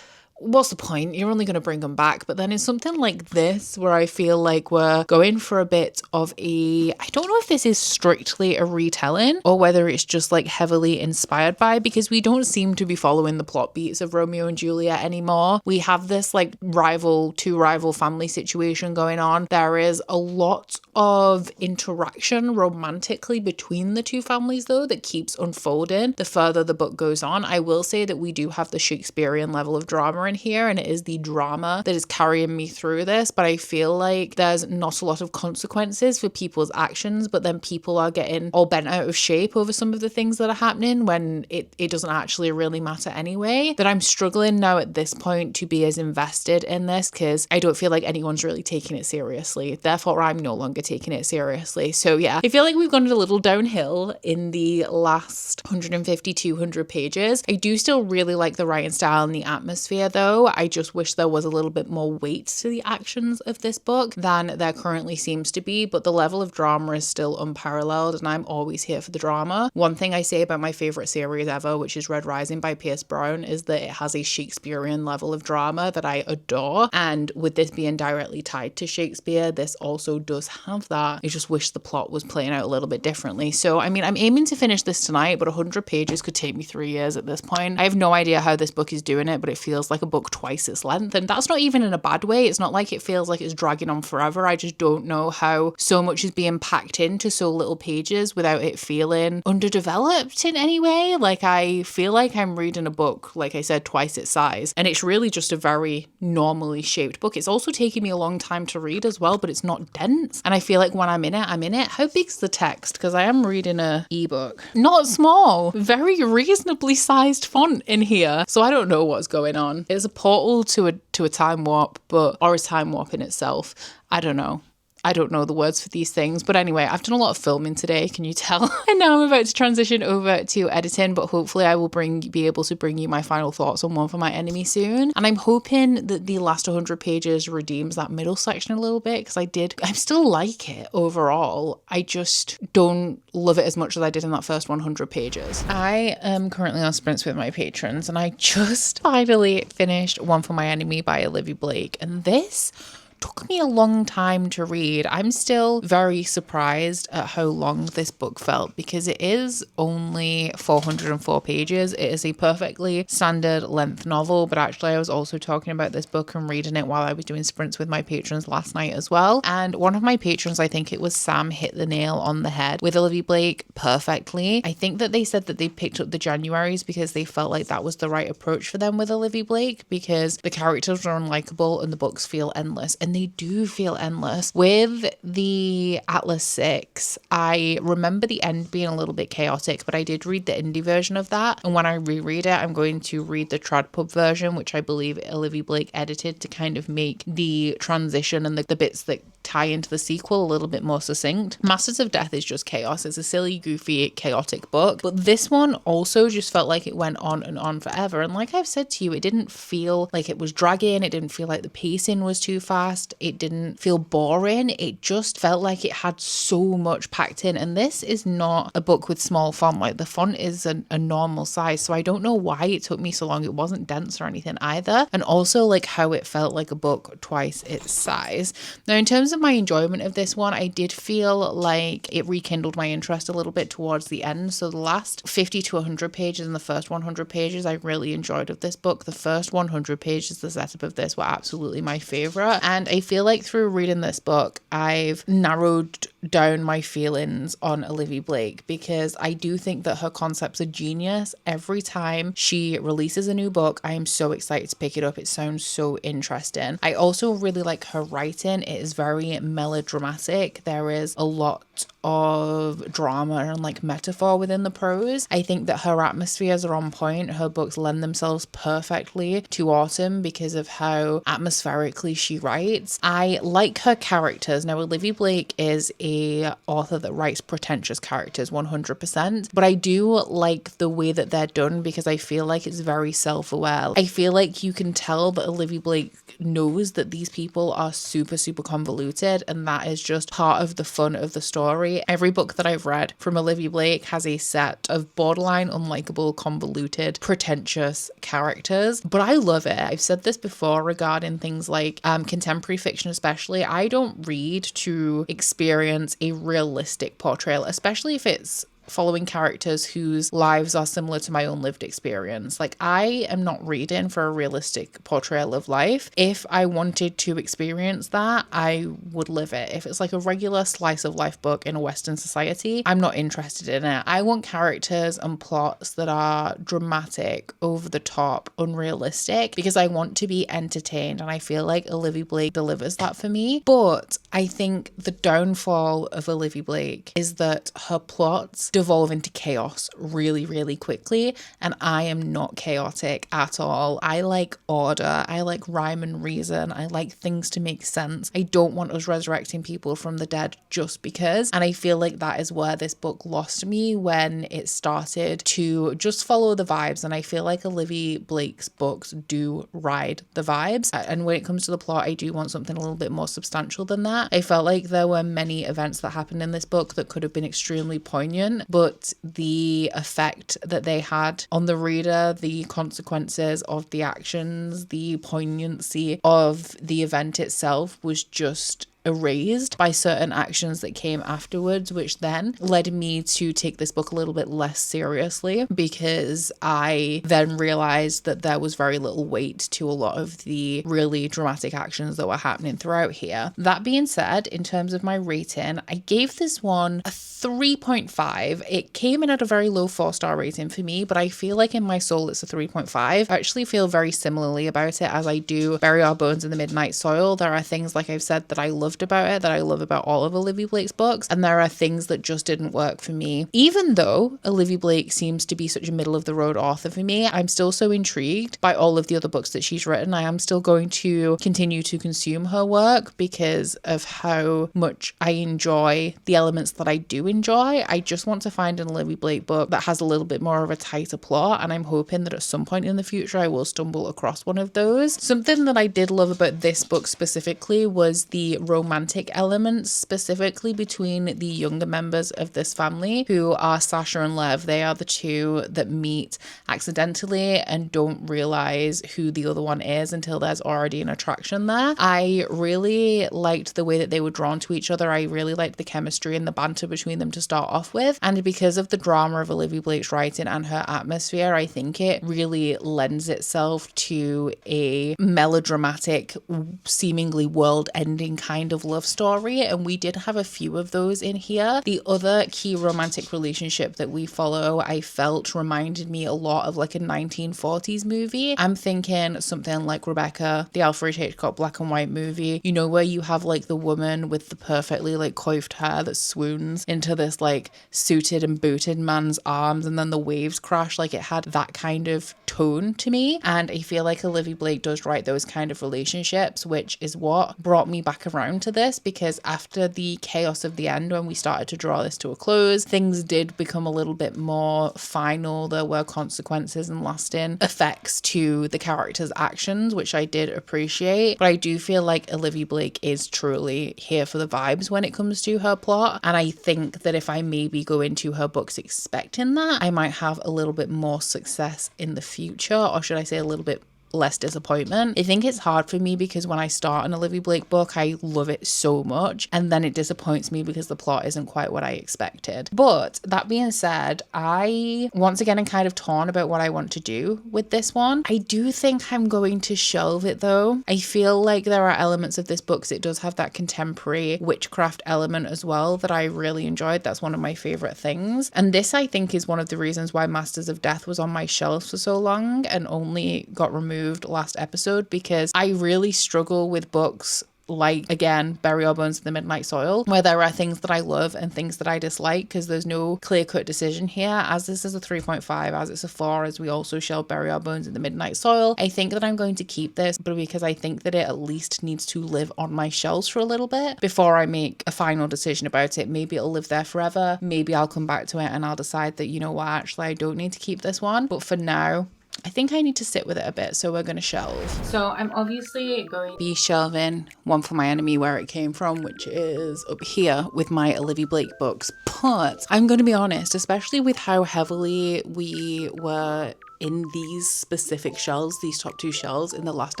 what's the point? You're only going to bring them back. But then in something like this, where I feel like we're going for a bit of I don't know if this is strictly a retelling or whether it's just like heavily inspired by, because we don't seem to be following the plot beats of Romeo and Juliet anymore. We have this like two rival family situation going on. There is a lot of interaction romantically between the two families though that keeps unfolding the further the book goes on. I will say that we do have the Shakespearean level of drama in here, and it is the drama that is carrying me through this, but I feel like there's not a lot of consequences for people's actions, but then people are getting all bent out of shape over some of the things that are happening when it doesn't actually really matter anyway. That I'm struggling now at this point to be as invested in this because I don't feel like anyone's really taking it seriously. Therefore, I'm no longer taking it seriously. So yeah, I feel like we've gone a little downhill in the last 150, 200 pages. I do still really like the writing style and the atmosphere though. I just wish there was a little bit more weight to the actions of this book than there currently seems to be, but the level of drama is still unparalleled and I'm always here for the drama. One thing I say about my favourite series ever, which is Red Rising by Pierce Brown, is that it has a Shakespearean level of drama that I adore, and with this being directly tied to Shakespeare, this also does have that. I just wish the plot was playing out a little bit differently. So I mean, I'm aiming to finish this tonight, but 100 pages could take me 3 years at this point. I have no idea how this book is doing it, but it feels like a book twice its length, and that's not even in a bad way. It's not like it feels like it's dragging on forever. I just don't know how so much is being packed into so little pages without it feeling underdeveloped in any way. Like I feel like I'm reading a book, like I said, twice its size, and it's really just a very normally shaped book. It's also taking me a long time to read as well, but it's not dense, and I feel like when I'm in it, I'm in it. How big's the text? Because I am reading a ebook. Not small, very reasonably sized font in here, so I don't know what's going on. It's a portal to a time warp, or a time warp in itself. I don't know. I don't know the words for these things. But anyway, I've done a lot of filming today, can you tell? And now I'm about to transition over to editing, but hopefully I will be able to bring you my final thoughts on One for My Enemy soon. And I'm hoping that the last 100 pages redeems that middle section a little bit, because I still like it overall. I just don't love it as much as I did in that first 100 pages. I am currently on sprints with my patrons, and I just finally finished One for My Enemy by Olivia Blake. And this took me a long time to read. I'm still very surprised at how long this book felt, because it is only 404 pages. It is a perfectly standard length novel, but actually I was also talking about this book and reading it while I was doing sprints with my patrons last night as well. And one of my patrons, I think it was Sam, hit the nail on the head with Olivia Blake perfectly. I think that they said that they picked up the Januaries because they felt like that was the right approach for them with Olivia Blake, because the characters are unlikable and the books feel endless. And they do feel endless. With the Atlas 6, I remember the end being a little bit chaotic, but I did read the indie version of that. And when I reread it, I'm going to read the Tradpub version, which I believe Olivia Blake edited to kind of make the transition and the bits that tie into the sequel a little bit more succinct. Masters of Death is just chaos. It's a silly, goofy, chaotic book. But this one also just felt like it went on and on forever. And like I've said to you, it didn't feel like it was dragging. It didn't feel like the pacing was too fast. It didn't feel boring. It just felt like it had so much packed in. And this is not a book with small font. Like the font is a normal size. So I don't know why it took me so long. It wasn't dense or anything either. And also like how it felt like a book twice its size. Now in terms of my enjoyment of this one, I did feel like it rekindled my interest a little bit towards the end. So the last 50 to 100 pages and the first 100 pages I really enjoyed of this book. The first 100 pages, the setup of this, were absolutely my favorite. And I feel like through reading this book, I've narrowed down my feelings on Olivia Blake, because I do think that her concepts are genius. Every time she releases a new book, I am so excited to pick it up. It sounds so interesting. I also really like her writing. It is very melodramatic. There is a lot of drama and like metaphor within the prose. I think that her atmospheres are on point. Her books lend themselves perfectly to autumn because of how atmospherically she writes. I like her characters. Now, Olivia Blake is a author that writes pretentious characters 100%, but I do like the way that they're done, because I feel like it's very self-aware. I feel like you can tell that Olivia Blake knows that these people are super, super convoluted, and that is just part of the fun of the story. say every book that I've read from Olivia Blake has a set of borderline unlikable, convoluted, pretentious characters, but I love it. I've said this before regarding things like contemporary fiction especially. I don't read to experience a realistic portrayal, especially if it's following characters whose lives are similar to my own lived experience. Like, I am not reading for a realistic portrayal of life. If I wanted to experience that, I would live it. If it's like a regular slice of life book in a Western society, I'm not interested in it. I want characters and plots that are dramatic, over the top, unrealistic, because I want to be entertained, and I feel like Olivia Blake delivers that for me. But I think the downfall of Olivia Blake is that her plots devolve into chaos really, really quickly, and I am not chaotic at all. I like order, I like rhyme and reason, I like things to make sense. I don't want us resurrecting people from the dead just because, and I feel like that is where this book lost me, when it started to just follow the vibes, and I feel like Olivia Blake's books do ride the vibes, and when it comes to the plot, I do want something a little bit more substantial than that. I felt like there were many events that happened in this book that could have been extremely poignant, but the effect that they had on the reader, the consequences of the actions, the poignancy of the event itself was just erased by certain actions that came afterwards, which then led me to take this book a little bit less seriously, because I then realized that there was very little weight to a lot of the really dramatic actions that were happening throughout here. That being said, in terms of my rating, I gave this one a 3.5. It came in at a very low 4-star rating for me, but I feel like in my soul it's a 3.5. I actually feel very similarly about it as I do Bury Our Bones in the Midnight Soil. There are things, like I've said, that I loved about it, that I love about all of Olivia Blake's books, and there are things that just didn't work for me. Even though Olivia Blake seems to be such a middle of the road author for me, I'm still so intrigued by all of the other books that she's written. I am still going to continue to consume her work because of how much I enjoy the elements that I do enjoy. I just want to find an Olivia Blake book that has a little bit more of a tighter plot, and I'm hoping that at some point in the future I will stumble across one of those. Something that I did love about this book specifically was the romantic elements, specifically between the younger members of this family, who are Sasha and Lev. They are the two that meet accidentally and don't realize who the other one is until there's already an attraction there. I really liked the way that they were drawn to each other. I really liked the chemistry and the banter between them to start off with, and because of the drama of Olivia Blake's writing and her atmosphere, I think it really lends itself to a melodramatic, seemingly world-ending kind of love story, and we did have a few of those in here. The other key romantic relationship that we follow, I felt, reminded me a lot of like a 1940s movie. I'm thinking something like Rebecca, the Alfred Hitchcock black and white movie, you know, where you have like the woman with the perfectly like coiffed hair that swoons into this like suited and booted man's arms, and then the waves crash. Like, it had that kind of tone to me, and I feel like Olivia Blake does write those kind of relationships, which is what brought me back around to this, because after the chaos of the end, when we started to draw this to a close, things did become a little bit more final. There were consequences and lasting effects to the characters' actions, which I did appreciate, but I do feel like Olivia Blake is truly here for the vibes when it comes to her plot, and I think that if I maybe go into her books expecting that, I might have a little bit more success in the future, or should I say a little bit less disappointment. I think it's hard for me because when I start an Olivia Blake book, I love it so much, and then it disappoints me because the plot isn't quite what I expected. But that being said, I once again am kind of torn about what I want to do with this one. I do think I'm going to shelve it though. I feel like there are elements of this book, it does have that contemporary witchcraft element as well that I really enjoyed. That's one of my favorite things, and this I think is one of the reasons why Masters of Death was on my shelves for so long and only got removed last episode, because I really struggle with books like, again, Bury Our Bones in the Midnight Soil, where there are things that I love and things that I dislike, because there's no clear-cut decision here. As this is a 3.5, as it's a 4, as we also shall Bury Our Bones in the Midnight Soil, I think that I'm going to keep this, but because I think that it at least needs to live on my shelves for a little bit before I make a final decision about it. Maybe it'll live there forever. Maybe I'll come back to it and I'll decide that, you know what, actually I don't need to keep this one. But for now, I think I need to sit with it a bit, so we're going to shelve. So I'm obviously going to be shelving One for My Enemy where it came from, which is up here with my Olivia Blake books. But I'm going to be honest, especially with how heavily we were in these specific shelves, these top 2 shelves in the last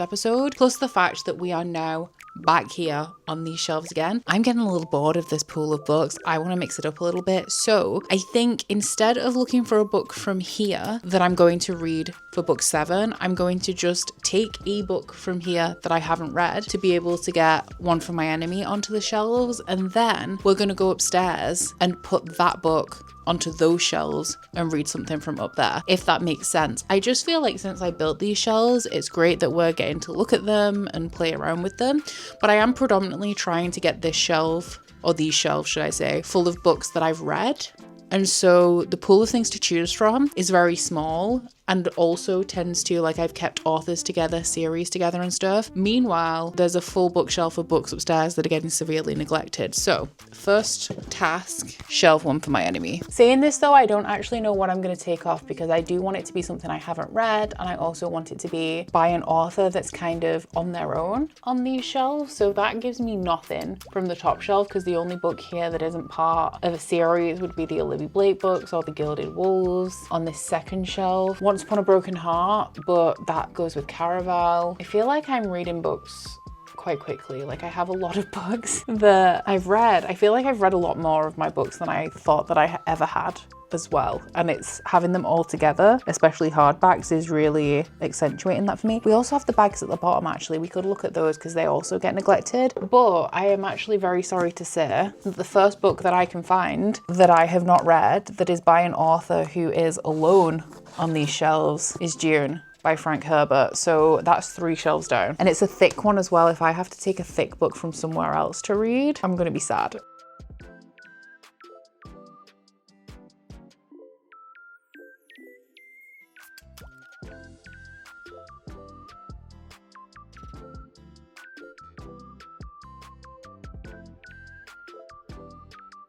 episode, plus the fact that we are now back here on these shelves again, I'm getting a little bored of this pool of books. I want to mix it up a little bit. So I think instead of looking for a book from here that I'm going to read for book 7, I'm going to just take a book from here that I haven't read to be able to get One for My Enemy onto the shelves, and then we're going to go upstairs and put that book onto those shelves and read something from up there, if that makes sense. I just feel like since I built these shelves, it's great that we're getting to look at them and play around with them, but I am predominantly trying to get this shelf, or these shelves should I say, full of books that I've read. And so the pool of things to choose from is very small, and also tends to, like, I've kept authors together, series together and stuff. Meanwhile, there's a full bookshelf of books upstairs that are getting severely neglected. So first task, shelve One for My Enemy. Saying this though, I don't actually know what I'm going to take off, because I do want it to be something I haven't read, and I also want it to be by an author that's kind of on their own on these shelves. So that gives me nothing from the top shelf, because the only book here that isn't part of a series would be the Olivia Blake books or the Gilded Wolves on this second shelf. Once Upon a Broken Heart, but that goes with Caraval. I feel like I'm reading books quite quickly. Like, I have a lot of books that I've read. I feel like I've read a lot more of my books than I thought that I ever had as well, and it's having them all together, especially hardbacks, is really accentuating that for me. We also have the bags at the bottom. Actually, we could look at those because they also get neglected, but I am actually very sorry to say that the first book that I can find that I have not read that is by an author who is alone on these shelves is June by Frank Herbert. So that's 3 shelves down, and it's a thick one as well. If I have to take a thick book from somewhere else to read, I'm gonna be sad.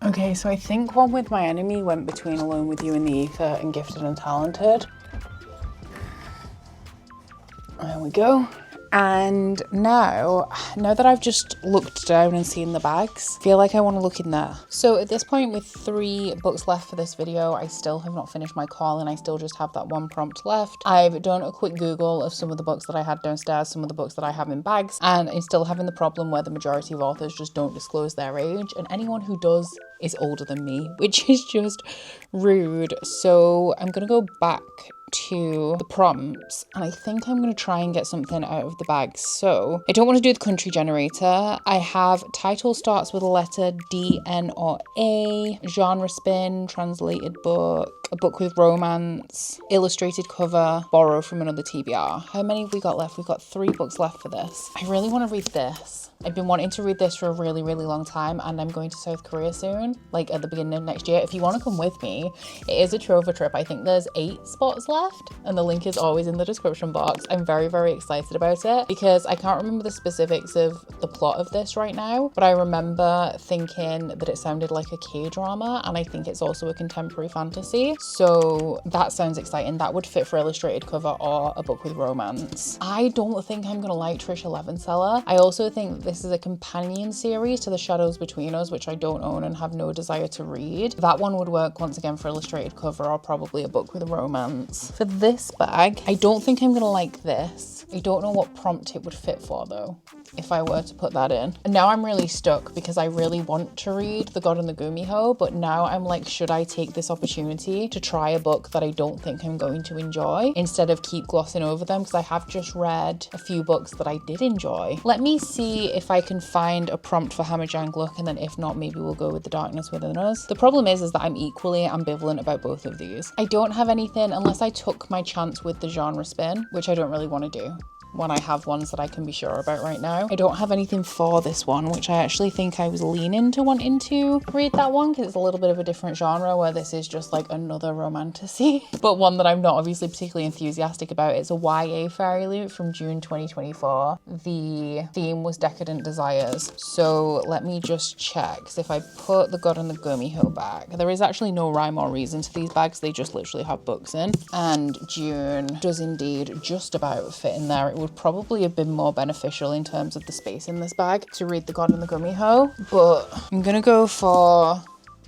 Okay, so I think One with My Enemy went between Alone with You in the Ether and Gifted and Talented. There we go. And now that I've just looked down and seen the bags, I feel like I want to look in there. So at this point, with 3 books left for this video, I still have not finished my call, and I still just have that 1 prompt left. I've done a quick Google of some of the books that I had downstairs, some of the books that I have in bags, and I'm still having the problem where the majority of authors just don't disclose their age, and anyone who does is older than me, which is just rude. So I'm gonna go back to the prompts, and I think I'm going to try and get something out of the bags. So I don't want to do the country generator. I have title starts with a letter D, N or A, genre spin, translated book, a book with romance, illustrated cover, borrow from another TBR. How many have we got left? We've got 3 books left for this. I really want to read this. I've been wanting to read this for a really, really long time, and I'm going to South Korea soon, like at the beginning of next year. If you want to come with me, it is a Trover trip. I think there's 8 spots left, and the link is always in the description box. I'm very, very excited about it because I can't remember the specifics of the plot of this right now, but I remember thinking that it sounded like a K-drama, and I think it's also a contemporary fantasy. So that sounds exciting. That would fit for illustrated cover or a book with romance. I don't think I'm gonna like Trisha Levenseller. I also think this is a companion series to The Shadows Between Us, which I don't own and have no desire to read. That one would work once again for illustrated cover or probably a book with romance. For this bag, I don't think I'm gonna like this. I don't know what prompt it would fit for though, if I were to put that in. And now I'm really stuck because I really want to read The God and the Gumiho, but now I'm like, should I take this opportunity to try a book that I don't think I'm going to enjoy instead of keep glossing over them? Because I have just read a few books that I did enjoy. Let me see if I can find a prompt for Hammerjang Look, and then if not, maybe we'll go with The Darkness Within Us. The problem is that I'm equally ambivalent about both of these. I don't have anything unless I took my chance with the genre spin, which I don't really want to do. when I have ones that I can be sure about right now. I don't have anything for this one, which I actually think I was leaning to wanting to read that one because it's a little bit of a different genre where this is just like another romantasy, but one that I'm not obviously particularly enthusiastic about. It's a YA fairy loot from June 2024. The theme was decadent desires. So let me just check, because if I put the God and the Gummy Hoe back, there is actually no rhyme or reason to these bags. They just literally have books in, and June does indeed just about fit in there. It would probably have been more beneficial in terms of the space in this bag to read the God and the Gummy Hoe, but I'm gonna go for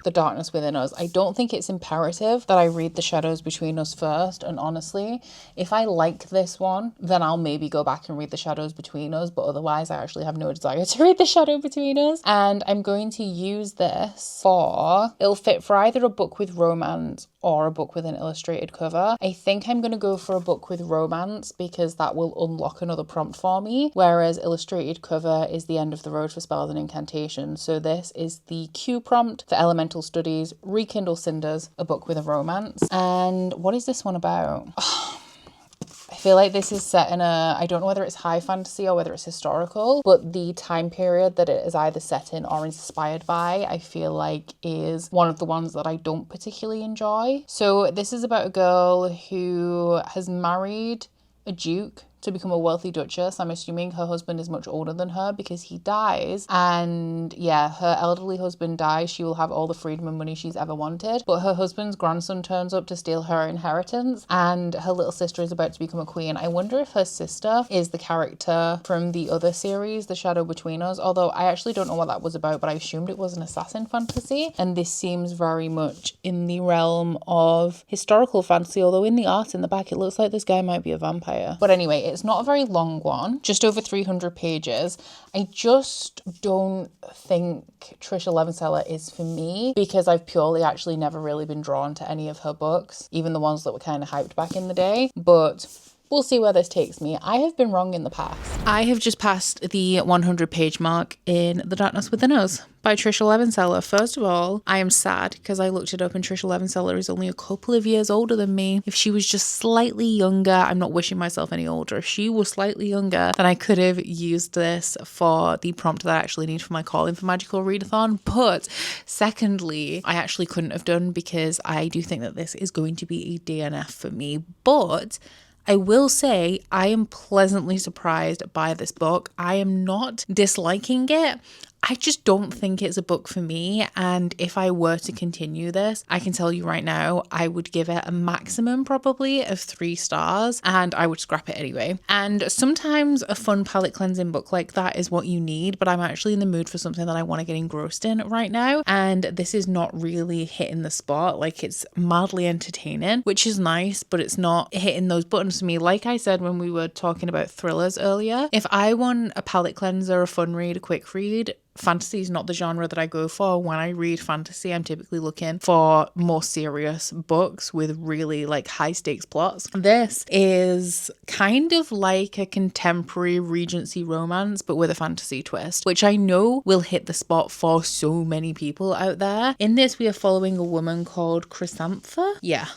The Darkness Within Us. I don't think it's imperative that I read The Shadows Between Us first, and honestly, if I like this one, then I'll maybe go back and read The Shadows Between Us, but otherwise I actually have no desire to read The Shadow Between Us. And I'm going to use this for, it'll fit for either a book with romance or a book with an illustrated cover. I think I'm going to go for a book with romance because that will unlock another prompt for me, whereas illustrated cover is the end of the road for spells and incantations. So this is the Q prompt for Elemental Studies, Rekindle Cinders, a book with a romance. And what is this one about? I feel like this is set in a, I don't know whether it's high fantasy or whether it's historical, but the time period that it is either set in or inspired by, I feel like is one of the ones that I don't particularly enjoy. So this is about a girl who has married a duke to become a wealthy duchess. I'm assuming her husband is much older than her because he dies. And yeah, her elderly husband dies. She will have all the freedom and money she's ever wanted. But her husband's grandson turns up to steal her inheritance, and her little sister is about to become a queen. I wonder if her sister is the character from the other series, The Shadow Between Us, although I actually don't know what that was about, but I assumed it was an assassin fantasy. And this seems very much in the realm of historical fantasy, although in the art in the back, it looks like this guy might be a vampire. But anyway, it's not a very long one, just over 300 pages. I just don't think Trisha Levenseller is for me because I've purely actually never really been drawn to any of her books, even the ones that were kind of hyped back in the day. But we'll see where this takes me. I have been wrong in the past. I have just passed the 100-page mark in The Darkness Within Us by Trisha Levenseller. First of all, I am sad because I looked it up and Trisha Levenseller is only a couple of years older than me. If she was just slightly younger, I'm not wishing myself any older. If she was slightly younger, then I could have used this for the prompt that I actually need for my calling for magical readathon. But secondly, I actually couldn't have done because I do think that this is going to be a DNF for me. But I will say I am pleasantly surprised by this book. I am not disliking it. I just don't think it's a book for me. And if I were to continue this, I can tell you right now, I would give it a maximum probably of 3 stars and I would scrap it anyway. And sometimes a fun palette cleansing book like that is what you need, but I'm actually in the mood for something that I want to get engrossed in right now. And this is not really hitting the spot. Like, it's mildly entertaining, which is nice, but it's not hitting those buttons for me. Like I said when we were talking about thrillers earlier, if I want a palette cleanser, a fun read, a quick read, fantasy is not the genre that I go for. When I read fantasy, I'm typically looking for more serious books with really like high stakes plots. This is kind of like a contemporary Regency romance, but with a fantasy twist, which I know will hit the spot for so many people out there. In this, we are following a woman called Chrysantha. Yeah.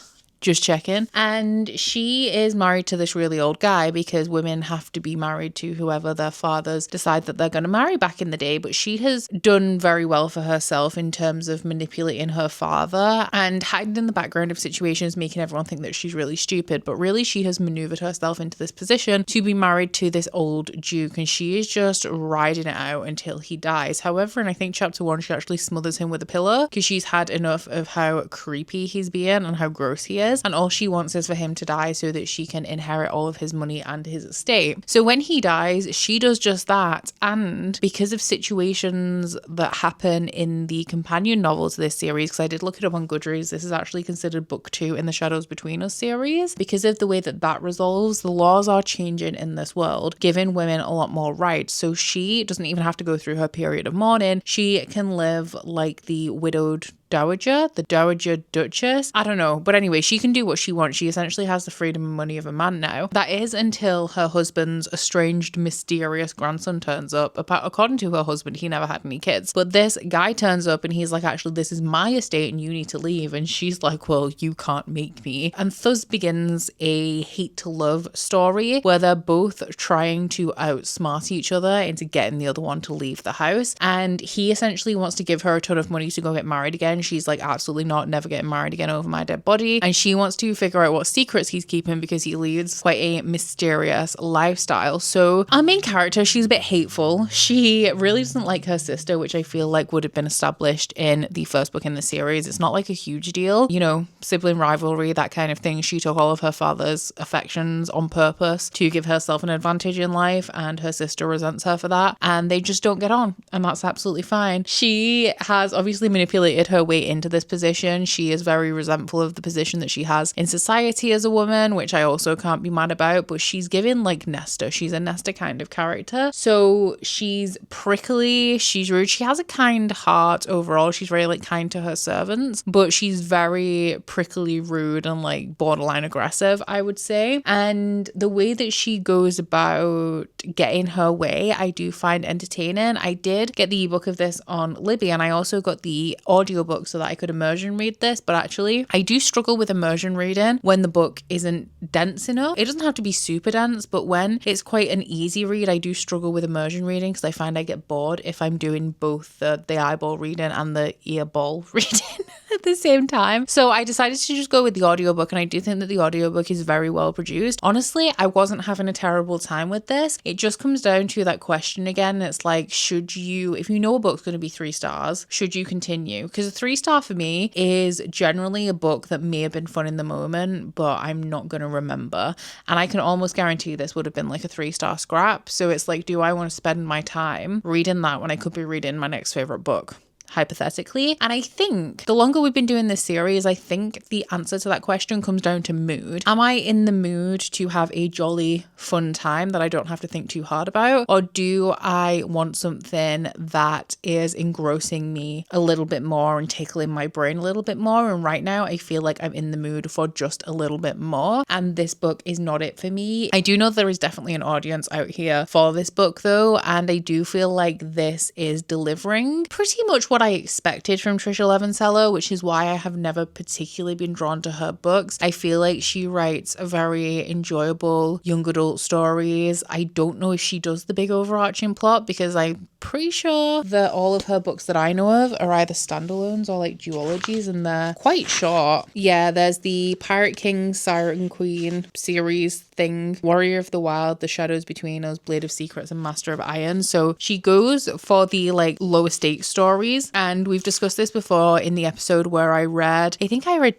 Just checking. And she is married to this really old guy because women have to be married to whoever their fathers decide that they're going to marry back in the day. But she has done very well for herself in terms of manipulating her father and hiding in the background of situations, making everyone think that she's really stupid. But really, she has maneuvered herself into this position to be married to this old duke, and she is just riding it out until he dies. However, and I think chapter 1, she actually smothers him with a pillow because she's had enough of how creepy he's being and how gross he is. And all she wants is for him to die so that she can inherit all of his money and his estate. So when he dies, she does just that. And because of situations that happen in the companion novel to this series, because I did look it up on Goodreads, this is actually considered book 2 in the Shadows Between Us series. Because of the way that that resolves, the laws are changing in this world, giving women a lot more rights. So she doesn't even have to go through her period of mourning. She can live like the widowed Dowager, the Dowager Duchess. I don't know. But anyway, she can do what she wants. She essentially has the freedom and money of a man now. That is until her husband's estranged, mysterious grandson turns up. According to her husband, he never had any kids. But this guy turns up and he's like, actually, this is my estate and you need to leave. And she's like, well, you can't make me. And thus begins a hate to love story where they're both trying to outsmart each other into getting the other one to leave the house. And he essentially wants to give her a ton of money to go get married again. She's like, absolutely not, never getting married again over my dead body. And she wants to figure out what secrets he's keeping because he leads quite a mysterious lifestyle. So our main character, she's a bit hateful. She really doesn't like her sister, which I feel like would have been established in the first book in the series. It's not like a huge deal, you know, sibling rivalry, that kind of thing. She took all of her father's affections on purpose to give herself an advantage in life, and her sister resents her for that, and they just don't get on, and that's absolutely fine. She has obviously manipulated her way into this position. She is very resentful of the position that she has in society as a woman, which I also can't be mad about, but she's given like Nesta. She's a Nesta kind of character. So she's prickly, she's rude, she has a kind heart overall. She's very like kind to her servants, but she's very prickly, rude, and like borderline aggressive, I would say. And the way that she goes about getting her way, I do find entertaining. I did get the ebook of this on Libby, and I also got the audiobook so that I could immersion read this, but actually I do struggle with immersion reading when the book isn't dense enough. It doesn't have to be super dense, but when it's quite an easy read, I do struggle with immersion reading because I find I get bored if I'm doing both the eyeball reading and the earball reading at the same time. So I decided to just go with the audiobook, and I do think that the audiobook is very well produced. Honestly, I wasn't having a terrible time with this. It just comes down to that question again. It's like, should you, if you know a book's going to be 3 stars, should you continue? Because a 3-star for me is generally a book that may have been fun in the moment, but I'm not going to remember. And I can almost guarantee this would have been like a 3-star scrap. So it's like, do I want to spend my time reading that when I could be reading my next favorite book? Hypothetically. And I think the longer we've been doing this series, I think the answer to that question comes down to mood. Am I in the mood to have a jolly, fun time that I don't have to think too hard about? Or do I want something that is engrossing me a little bit more and tickling my brain a little bit more? And right now, I feel like I'm in the mood for just a little bit more. And this book is not it for me. I do know there is definitely an audience out here for this book though. And I do feel like this is delivering pretty much what I expected from Trisha Levenseller, which is why I have never particularly been drawn to her books. I feel like she writes a very enjoyable young adult stories. I don't know if she does the big overarching plot because I'm pretty sure that all of her books that I know of are either standalones or like duologies, and they're quite short. Yeah, there's the Pirate King, Siren Queen series thing, Warrior of the Wild, The Shadows Between Us, Blade of Secrets, and Master of Iron. So she goes for the like lower stakes stories, and we've discussed this before in the episode where I read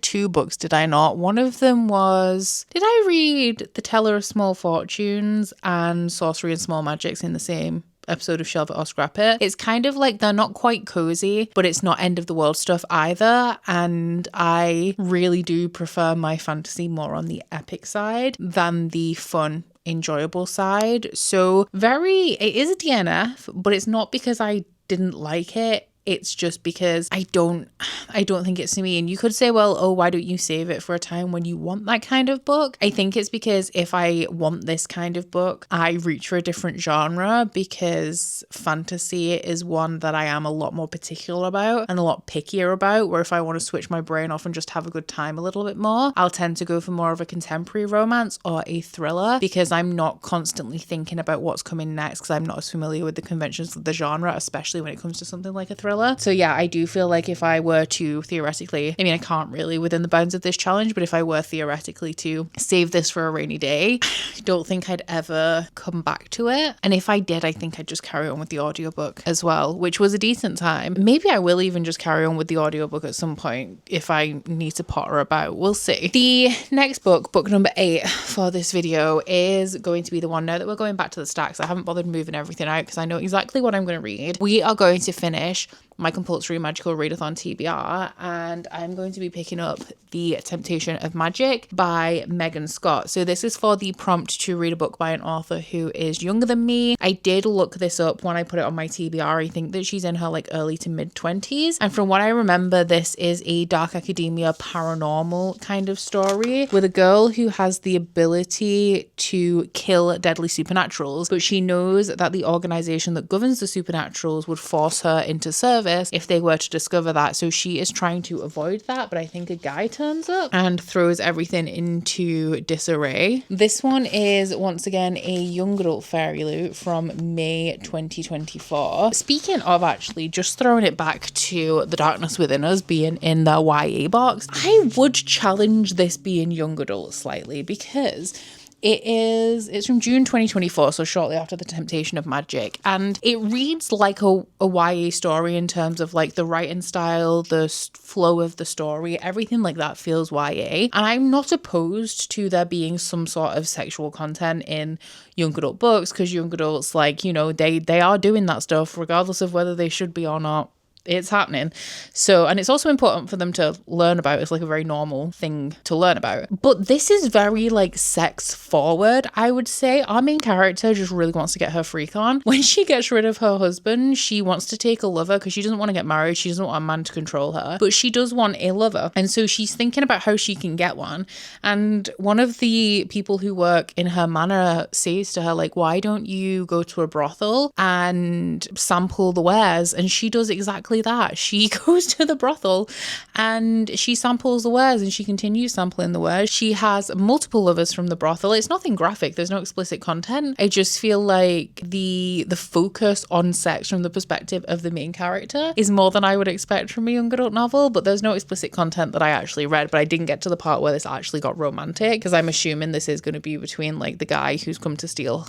2 books, did I not? One of them was, did I read The Teller of Small Fortunes and Sorcery and Small Magics in the same episode of Shelve It or Scrap It? It's kind of like they're not quite cozy, but it's not end of the world stuff either. And I really do prefer my fantasy more on the epic side than the fun, enjoyable side. So it is a DNF, but it's not because I didn't like it. It's just because I don't think it's for me. And you could say, well, oh, why don't you save it for a time when you want that kind of book? I think it's because if I want this kind of book, I reach for a different genre, because fantasy is one that I am a lot more particular about and a lot pickier about, where if I want to switch my brain off and just have a good time a little bit more, I'll tend to go for more of a contemporary romance or a thriller, because I'm not constantly thinking about what's coming next, because I'm not as familiar with the conventions of the genre, especially when it comes to something like a thriller. So yeah, I do feel like if I were to theoretically, I mean, I can't really within the bounds of this challenge, but if I were theoretically to save this for a rainy day, I don't think I'd ever come back to it. And if I did, I think I'd just carry on with the audiobook as well, which was a decent time. Maybe I will even just carry on with the audiobook at some point if I need to potter about. We'll see. The next book, book number 8 for this video, is going to be the one, now that we're going back to the stacks, I haven't bothered moving everything out because I know exactly what I'm going to read. We are going to finish my compulsory magical readathon TBR, and I'm going to be picking up The Temptation of Magic by Megan Scott. So this is for the prompt to read a book by an author who is younger than me. I did look this up when I put it on my TBR. I think that she's in her like early to mid 20s. And from what I remember, this is a dark academia paranormal kind of story with a girl who has the ability to kill deadly supernaturals, but she knows that the organization that governs the supernaturals would force her into service if they were to discover that. So she is trying to avoid that, but I think a guy turns up and throws everything into disarray. This one is once again a young adult fairy loot from May 2024. Speaking of actually just throwing it back to The Darkness Within Us being in the YA box, I would challenge this being young adult slightly, because it's from June 2024, so shortly after The Temptation of Magic, and it reads like a YA story in terms of like the writing style, the flow of the story, everything like that feels YA. And I'm not opposed to there being some sort of sexual content in young adult books, because young adults, like, you know, they are doing that stuff regardless of whether they should be or not. It's happening. So, and it's also important for them to learn about. It's like a very normal thing to learn about. But this is very like sex forward, I would say. Our main character just really wants to get her freak on. When she gets rid of her husband, she wants to take a lover because she doesn't want to get married. She doesn't want a man to control her, but she does want a lover. And so she's thinking about how she can get one. And one of the people who work in her manor says to her, like, why don't you go to a brothel and sample the wares? And she does exactly that. She goes to the brothel and she samples the wares, and she continues sampling the wares. She has multiple lovers from the brothel. It's nothing graphic, there's no explicit content. I just feel like the focus on sex from the perspective of the main character is more than I would expect from a young adult novel. But there's no explicit content that I actually read, but I didn't get to the part where this actually got romantic, because I'm assuming this is going to be between like the guy who's come to steal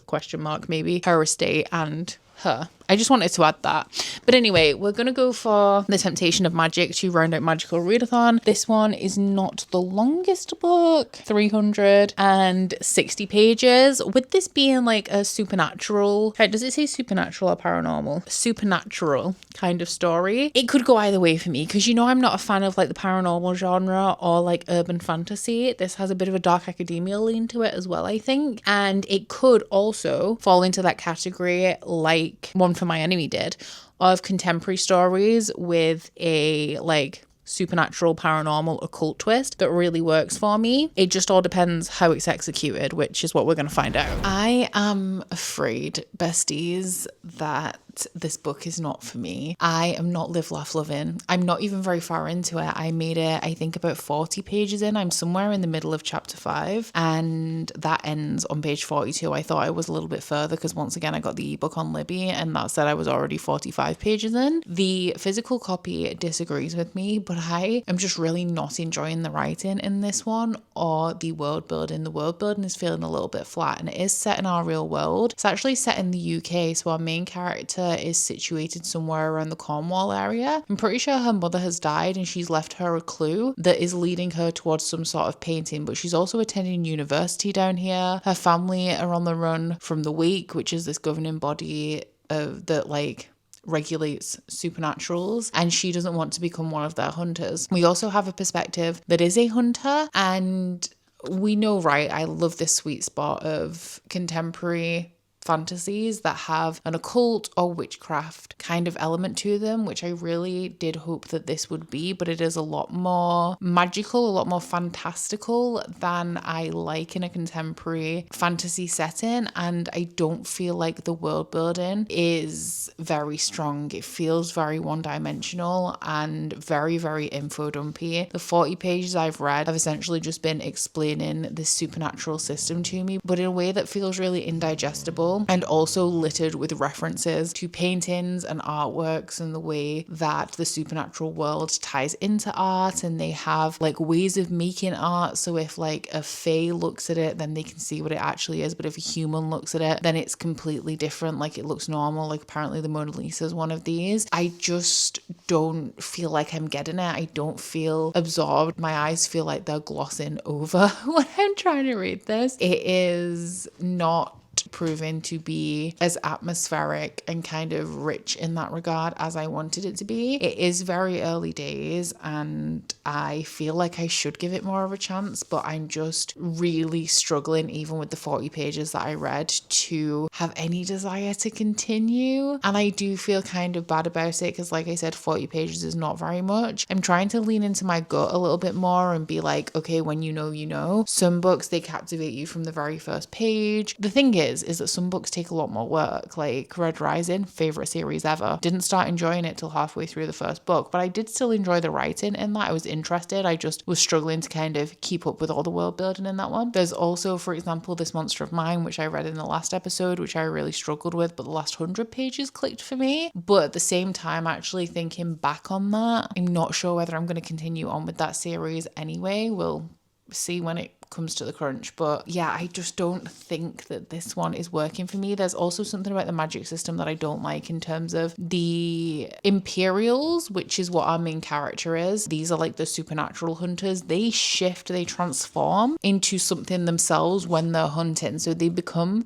question mark maybe her estate and her. I just wanted to add that. But anyway, we're going to go for The Temptation of Magic to round out Magical Readathon. This one is not the longest book, 360 pages. With this being like a supernatural, does it say supernatural or paranormal? Supernatural kind of story. It could go either way for me, because you know I'm not a fan of like the paranormal genre or like urban fantasy. This has a bit of a dark academia lean to it as well, I think. And it could also fall into that category like One for My Enemy did, of contemporary stories with a like supernatural, paranormal, occult twist that really works for me. It just all depends how it's executed, which is what we're going to find out. I am afraid, besties, that this book is not for me. I am not Live, Laugh, Loving. I'm not even very far into it. I made it, I think, about 40 pages in. I'm somewhere in the middle of chapter 5, and that ends on page 42. I thought I was a little bit further because once again I got the ebook on Libby, and that said I was already 45 pages in. The physical copy disagrees with me, but I am just really not enjoying the writing in this one or the world building. The world building is feeling a little bit flat, and it is set in our real world. It's actually set in the UK, so our main character is situated somewhere around the Cornwall area. I'm pretty sure her mother has died and she's left her a clue that is leading her towards some sort of painting, but she's also attending university down here. Her family are on the run from the Wake, which is this governing body that like regulates supernaturals, and she doesn't want to become one of their hunters. We also have a perspective that is a hunter, and we know, right, I love this sweet spot of contemporary fantasies that have an occult or witchcraft kind of element to them, which I really did hope that this would be, but it is a lot more magical, a lot more fantastical than I like in a contemporary fantasy setting. And I don't feel like the world building is very strong. It feels very one-dimensional and very, very info dumpy. The 40 pages I've read have essentially just been explaining this supernatural system to me, but in a way that feels really indigestible, and also littered with references to paintings and artworks and the way that the supernatural world ties into art. And they have like ways of making art, so if like a fae looks at it, then they can see what it actually is, but if a human looks at it, then it's completely different. Like it looks normal. Like apparently the Mona Lisa is one of these. I just don't feel like I'm getting it. I don't feel absorbed. My eyes feel like they're glossing over when I'm trying to read this. It is not proven to be as atmospheric and kind of rich in that regard as I wanted it to be. It is very early days and I feel like I should give it more of a chance, but I'm just really struggling, even with the 40 pages that I read, to have any desire to continue. And I do feel kind of bad about it because, like I said, 40 pages is not very much. I'm trying to lean into my gut a little bit more and be like, okay, when you know, you know. Some books, they captivate you from the very first page. The thing is that some books take a lot more work. Like Red Rising, favorite series ever. Didn't start enjoying it till halfway through the first book, but I did still enjoy the writing in that. I was interested. I just was struggling to kind of keep up with all the world building in that one. There's also, for example, This Monster of Mine, which I read in the last episode, which I really struggled with, but the last 100 pages clicked for me. But at the same time, actually thinking back on that, I'm not sure whether I'm going to continue on with that series anyway. We'll see when it comes to the crunch. But yeah, I just don't think that this one is working for me. There's also something about the magic system that I don't like in terms of the Imperials, which is what our main character is. These are like the supernatural hunters. They shift, they transform into something themselves when they're hunting. So they become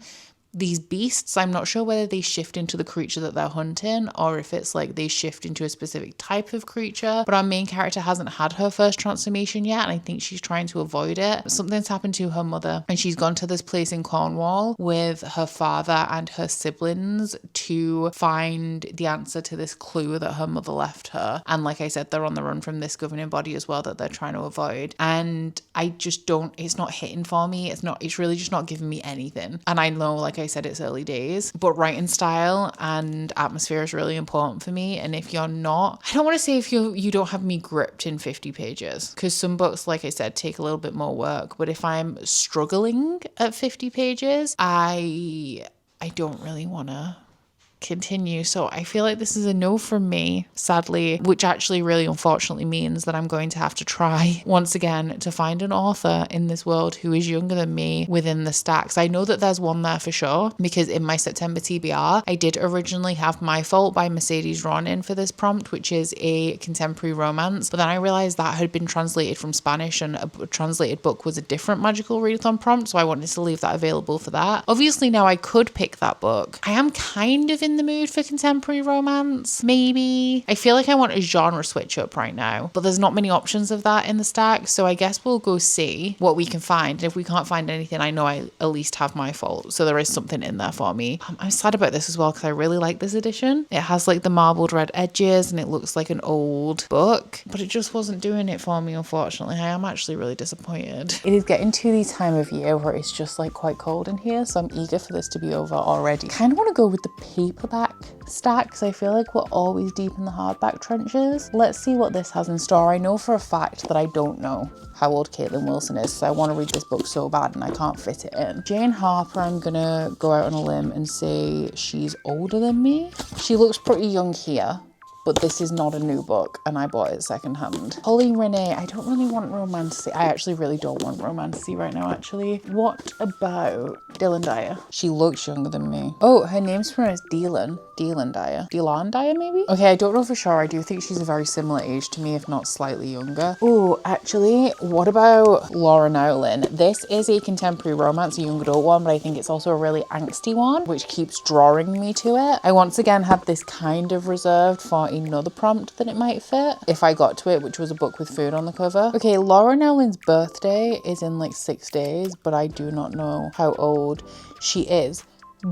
these beasts. I'm not sure whether they shift into the creature that they're hunting or if it's like they shift into a specific type of creature. But our main character hasn't had her first transformation yet, and I think she's trying to avoid it. Something's happened to her mother, and she's gone to this place in Cornwall with her father and her siblings to find the answer to this clue that her mother left her. And like I said, they're on the run from this governing body as well that they're trying to avoid. And I just don't, it's not hitting for me. It's really just not giving me anything. And I know, like I said, it's early days, but writing style and atmosphere is really important for me. And if you're not, I don't want to say if you don't have me gripped in 50 pages, because some books, like I said, take a little bit more work. But if I'm struggling at 50 pages, I don't really want to continue. So I feel like this is a no from me, sadly, which actually really unfortunately means that I'm going to have to try once again to find an author in this world who is younger than me within the stacks. I know that there's one there for sure, because in my September TBR, I did originally have My Fault by Mercedes Ron in for this prompt, which is a contemporary romance, but then I realized that had been translated from Spanish and a translated book was a different magical readathon prompt, so I wanted to leave that available for that. Obviously now I could pick that book. I am kind of in the mood for contemporary romance, maybe. I feel like I want a genre switch up right now, but there's not many options of that in the stack, so I guess we'll go see what we can find. And if we can't find anything, I know I at least have My Fault, so there is something in there for me. I'm sad about this as well because I really like this edition. It has like the marbled red edges and it looks like an old book, but it just wasn't doing it for me, unfortunately. I am actually really disappointed. It is getting to the time of year where it's just like quite cold in here, so I'm eager for this to be over already. Kind of want to go with the paperback stack because I feel like we're always deep in the hardback trenches. Let's see what this has in store. I know for a fact that I don't know how old Caitlin Wilson is, so I want to read this book so bad and I can't fit it in. Jane Harper, I'm gonna go out on a limb and say she's older than me. She looks pretty young here, but this is not a new book and I bought it secondhand. Holly Renee, I don't really want romantasy. I actually really don't want romantasy right now, actually. What about Dylan Dyer? She looks younger than me. Oh, her name's pronounced Dylan Dyer. Dylan Dyer, maybe? Okay, I don't know for sure. I do think she's a very similar age to me, if not slightly younger. Oh, actually, what about Laura Nowlin? This is a contemporary romance, a young adult one, but I think it's also a really angsty one, which keeps drawing me to it. I once again had this kind of reserved for another prompt that it might fit if I got to it, which was a book with food on the cover. Okay, Laura Nowlin's birthday is in like 6 days, but I do not know how old she is.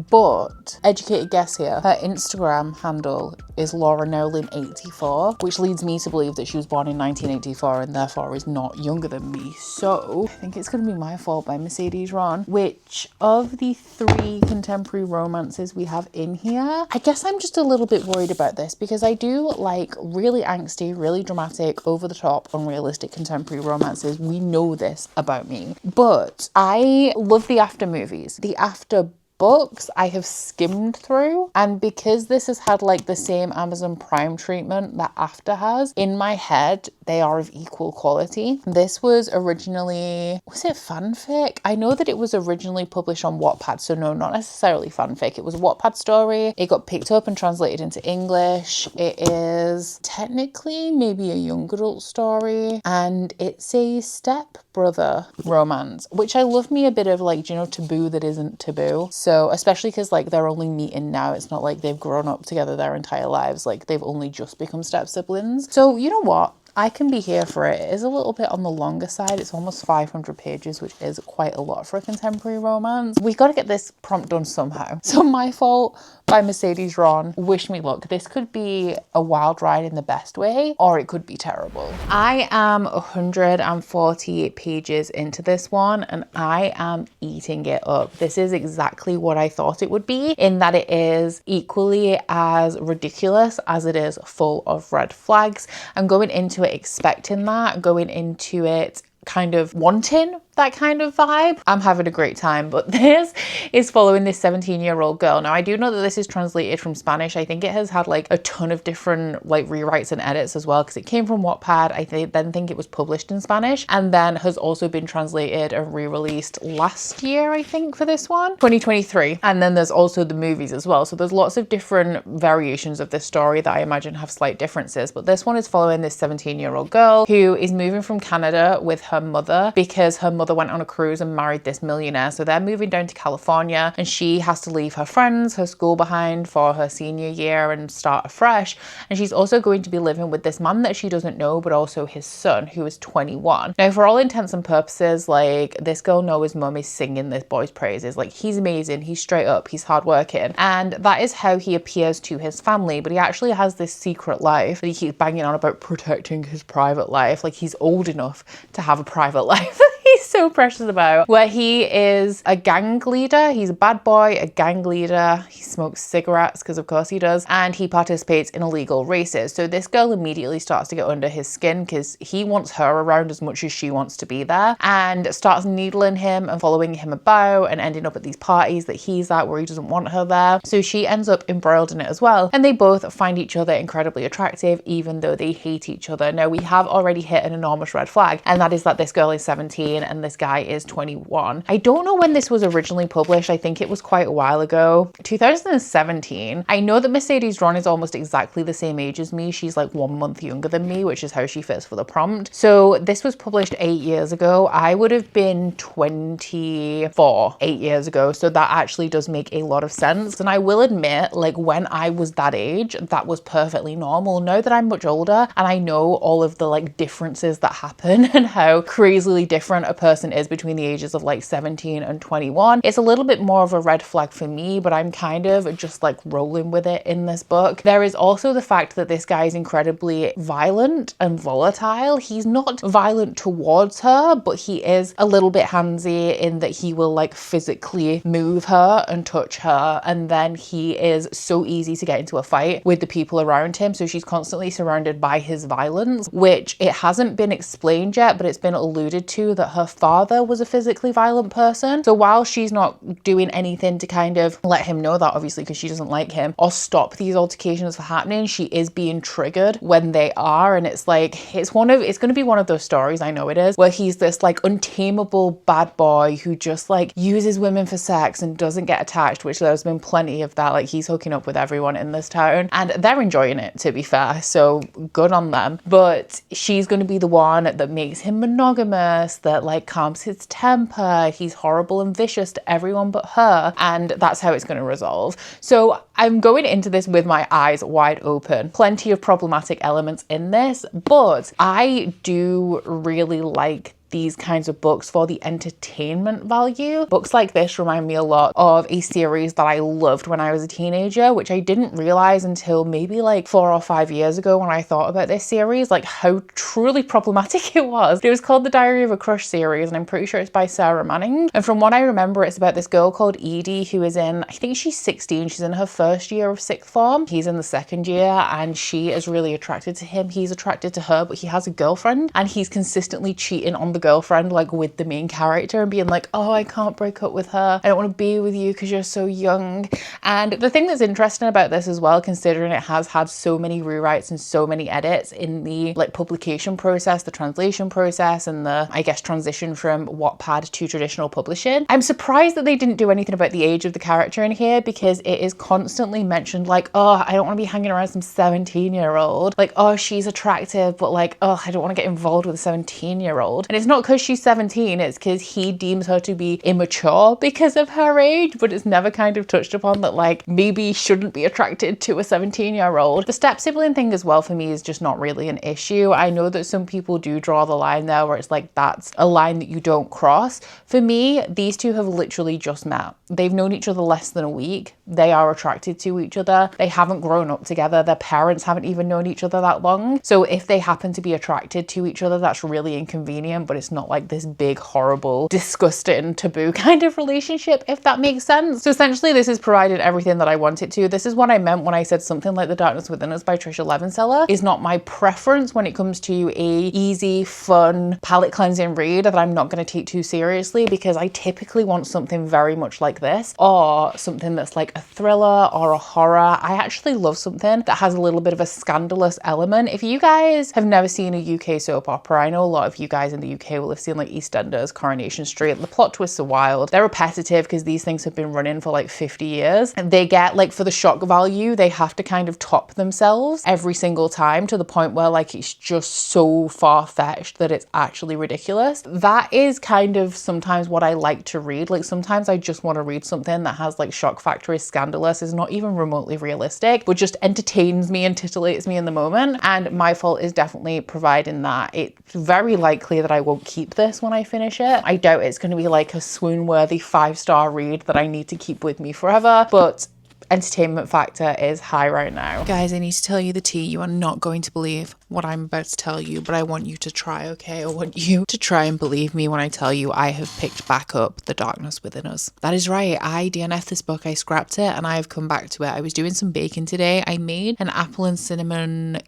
But educated guess here, her Instagram handle is Laura Nowlin 84, which leads me to believe that she was born in 1984 and therefore is not younger than me. So I think it's going to be My Fault by Mercedes Ron. Which of the 3 contemporary romances we have in here, I guess I'm just a little bit worried about this because I do like really angsty, really dramatic, over the top, unrealistic contemporary romances. We know this about me, but I love the after movies. The after books I have skimmed through, and because this has had like the same Amazon Prime treatment that After has, in my head they are of equal quality. This was originally, was it fanfic? I know that it was originally published on Wattpad, so no, not necessarily fanfic. It was a Wattpad story. It got picked up and translated into English. It is technically maybe a young adult story, and it's a step brother romance, which I love me a bit of like, you know, taboo that isn't taboo. So especially because like they're only meeting now. It's not like they've grown up together their entire lives. Like they've only just become step siblings. So you know what? I can be here for it. It is a little bit on the longer side. It's almost 500 pages, which is quite a lot for a contemporary romance. We got to get this prompt done somehow. So My Fault by Mercedes Ron. Wish me luck. This could be a wild ride in the best way, or it could be terrible. I am 140 pages into this one and I am eating it up. This is exactly what I thought it would be, in that it is equally as ridiculous as it is full of red flags. I'm going into it expecting that, going into it kind of wanting that kind of vibe. I'm having a great time, but this is following this 17-year-old girl. Now, I do know that this is translated from Spanish. I think it has had like a ton of different like rewrites and edits as well, because it came from Wattpad. I then think it was published in Spanish and then has also been translated and re-released last year, I think, for this one, 2023. And then there's also the movies as well. So there's lots of different variations of this story that I imagine have slight differences. But this one is following this 17-year-old girl who is moving from Canada with her mother because her mother went on a cruise and married this millionaire. So they're moving down to California and she has to leave her friends, her school behind for her senior year and start afresh. And she's also going to be living with this man that she doesn't know, but also his son, who is 21. Now, for all intents and purposes, like this girl Noah's mum is singing this boy's praises. Like he's amazing, he's straight up, he's hardworking. And that is how he appears to his family. But he actually has this secret life that he keeps banging on about protecting his private life. Like he's old enough to have a private life. He's so precious about, where he is a gang leader. He's a bad boy, a gang leader. He smokes cigarettes because of course he does, and he participates in illegal races. So this girl immediately starts to get under his skin because he wants her around as much as she wants to be there, and starts needling him and following him about and ending up at these parties that he's at where he doesn't want her there. So she ends up embroiled in it as well, and they both find each other incredibly attractive even though they hate each other. Now, we have already hit an enormous red flag, and that is that this girl is 17 and this guy is 21. I don't know when this was originally published. I think it was quite a while ago, 2017. I know that Mercedes Ron is almost exactly the same age as me. She's like 1 month younger than me, which is how she fits for the prompt. So this was published 8 years ago. I would have been 24 8 years ago. So that actually does make a lot of sense. And I will admit, like when I was that age, that was perfectly normal. Now that I'm much older and I know all of the like differences that happen and how crazily different a person is between the ages of like 17 and 21, it's a little bit more of a red flag for me, but I'm kind of just like rolling with it in this book. There is also the fact that this guy is incredibly violent and volatile. He's not violent towards her, but he is a little bit handsy in that he will like physically move her and touch her, and then he is so easy to get into a fight with the people around him. So she's constantly surrounded by his violence, which it hasn't been explained yet, but it's been alluded to that her father was a physically violent person. So while she's not doing anything to kind of let him know that, obviously, because she doesn't like him, or stop these altercations from happening, she is being triggered when they are. And it's like, it's going to be one of those stories, I know it is, where he's this like untamable bad boy who just like uses women for sex and doesn't get attached, which there's been plenty of that. Like he's hooking up with everyone in this town and they're enjoying it, to be fair. So good on them. But she's going to be the one that makes him monogamous, that like calms his temper. He's horrible and vicious to everyone but her, and that's how it's going to resolve. So I'm going into this with my eyes wide open. Plenty of problematic elements in this, but I do really like these kinds of books for the entertainment value. Books like this remind me a lot of a series that I loved when I was a teenager, which I didn't realize until maybe like 4 or 5 years ago when I thought about this series, like how truly problematic it was. It was called the Diary of a Crush series, and I'm pretty sure it's by Sarah Manning. And from what I remember, it's about this girl called Edie who is in, I think she's 16, she's in her first year of sixth form. He's in the second year and she is really attracted to him. He's attracted to her, but he has a girlfriend and he's consistently cheating on the girlfriend, like with the main character, and being like, oh, I can't break up with her, I don't want to be with you because you're so young. And the thing that's interesting about this as well, considering it has had so many rewrites and so many edits in the like publication process, the translation process, and the, I guess, transition from Wattpad to traditional publishing, I'm surprised that they didn't do anything about the age of the character in here, because it is constantly mentioned like, oh, I don't want to be hanging around some 17-year-old, like, oh, she's attractive, but like, oh, I don't want to get involved with a 17-year-old. And it's not not because she's 17, it's because he deems her to be immature because of her age, but it's never kind of touched upon that like maybe he shouldn't be attracted to a 17-year-old. The step sibling thing as well for me is just not really an issue. I know that some people do draw the line there where it's like that's a line that you don't cross. For me, these two have literally just met. They've known each other less than a week. They are attracted to each other. They haven't grown up together. Their parents haven't even known each other that long. So if they happen to be attracted to each other, that's really inconvenient, but it's not like this big, horrible, disgusting, taboo kind of relationship, if that makes sense. So essentially this has provided everything that I wanted to. This is what I meant when I said something like The Darkness Within Us by Trisha Levenseller is not my preference when it comes to a easy, fun, palate cleansing read that I'm not going to take too seriously, because I typically want something very much like this, or something that's like a thriller or a horror. I actually love something that has a little bit of a scandalous element. If you guys have never seen a UK soap opera, I know a lot of you guys in the UK will have seen like EastEnders, Coronation Street. The plot twists are wild. They're repetitive because these things have been running for like 50 years. And they get like, for the shock value, they have to kind of top themselves every single time to the point where like it's just so far-fetched that it's actually ridiculous. That is kind of sometimes what I like to read. Like sometimes I just want to read something that has like shock factor, is scandalous, is not even remotely realistic, but just entertains me and titillates me in the moment. And My Fault is definitely providing that. It's very likely that I won't keep this when I finish it. I doubt it's going to be like a swoon-worthy 5-star read that I need to keep with me forever, but entertainment factor is high right now. Guys, I need to tell you the tea. You are not going to believe what I'm about to tell you, but I want you to try, okay? I want you to try and believe me when I tell you I have picked back up The Darkness Within Us. That is right. I DNF'd this book. I scrapped it and I have come back to it. I was doing some baking today. I made an apple and cinnamon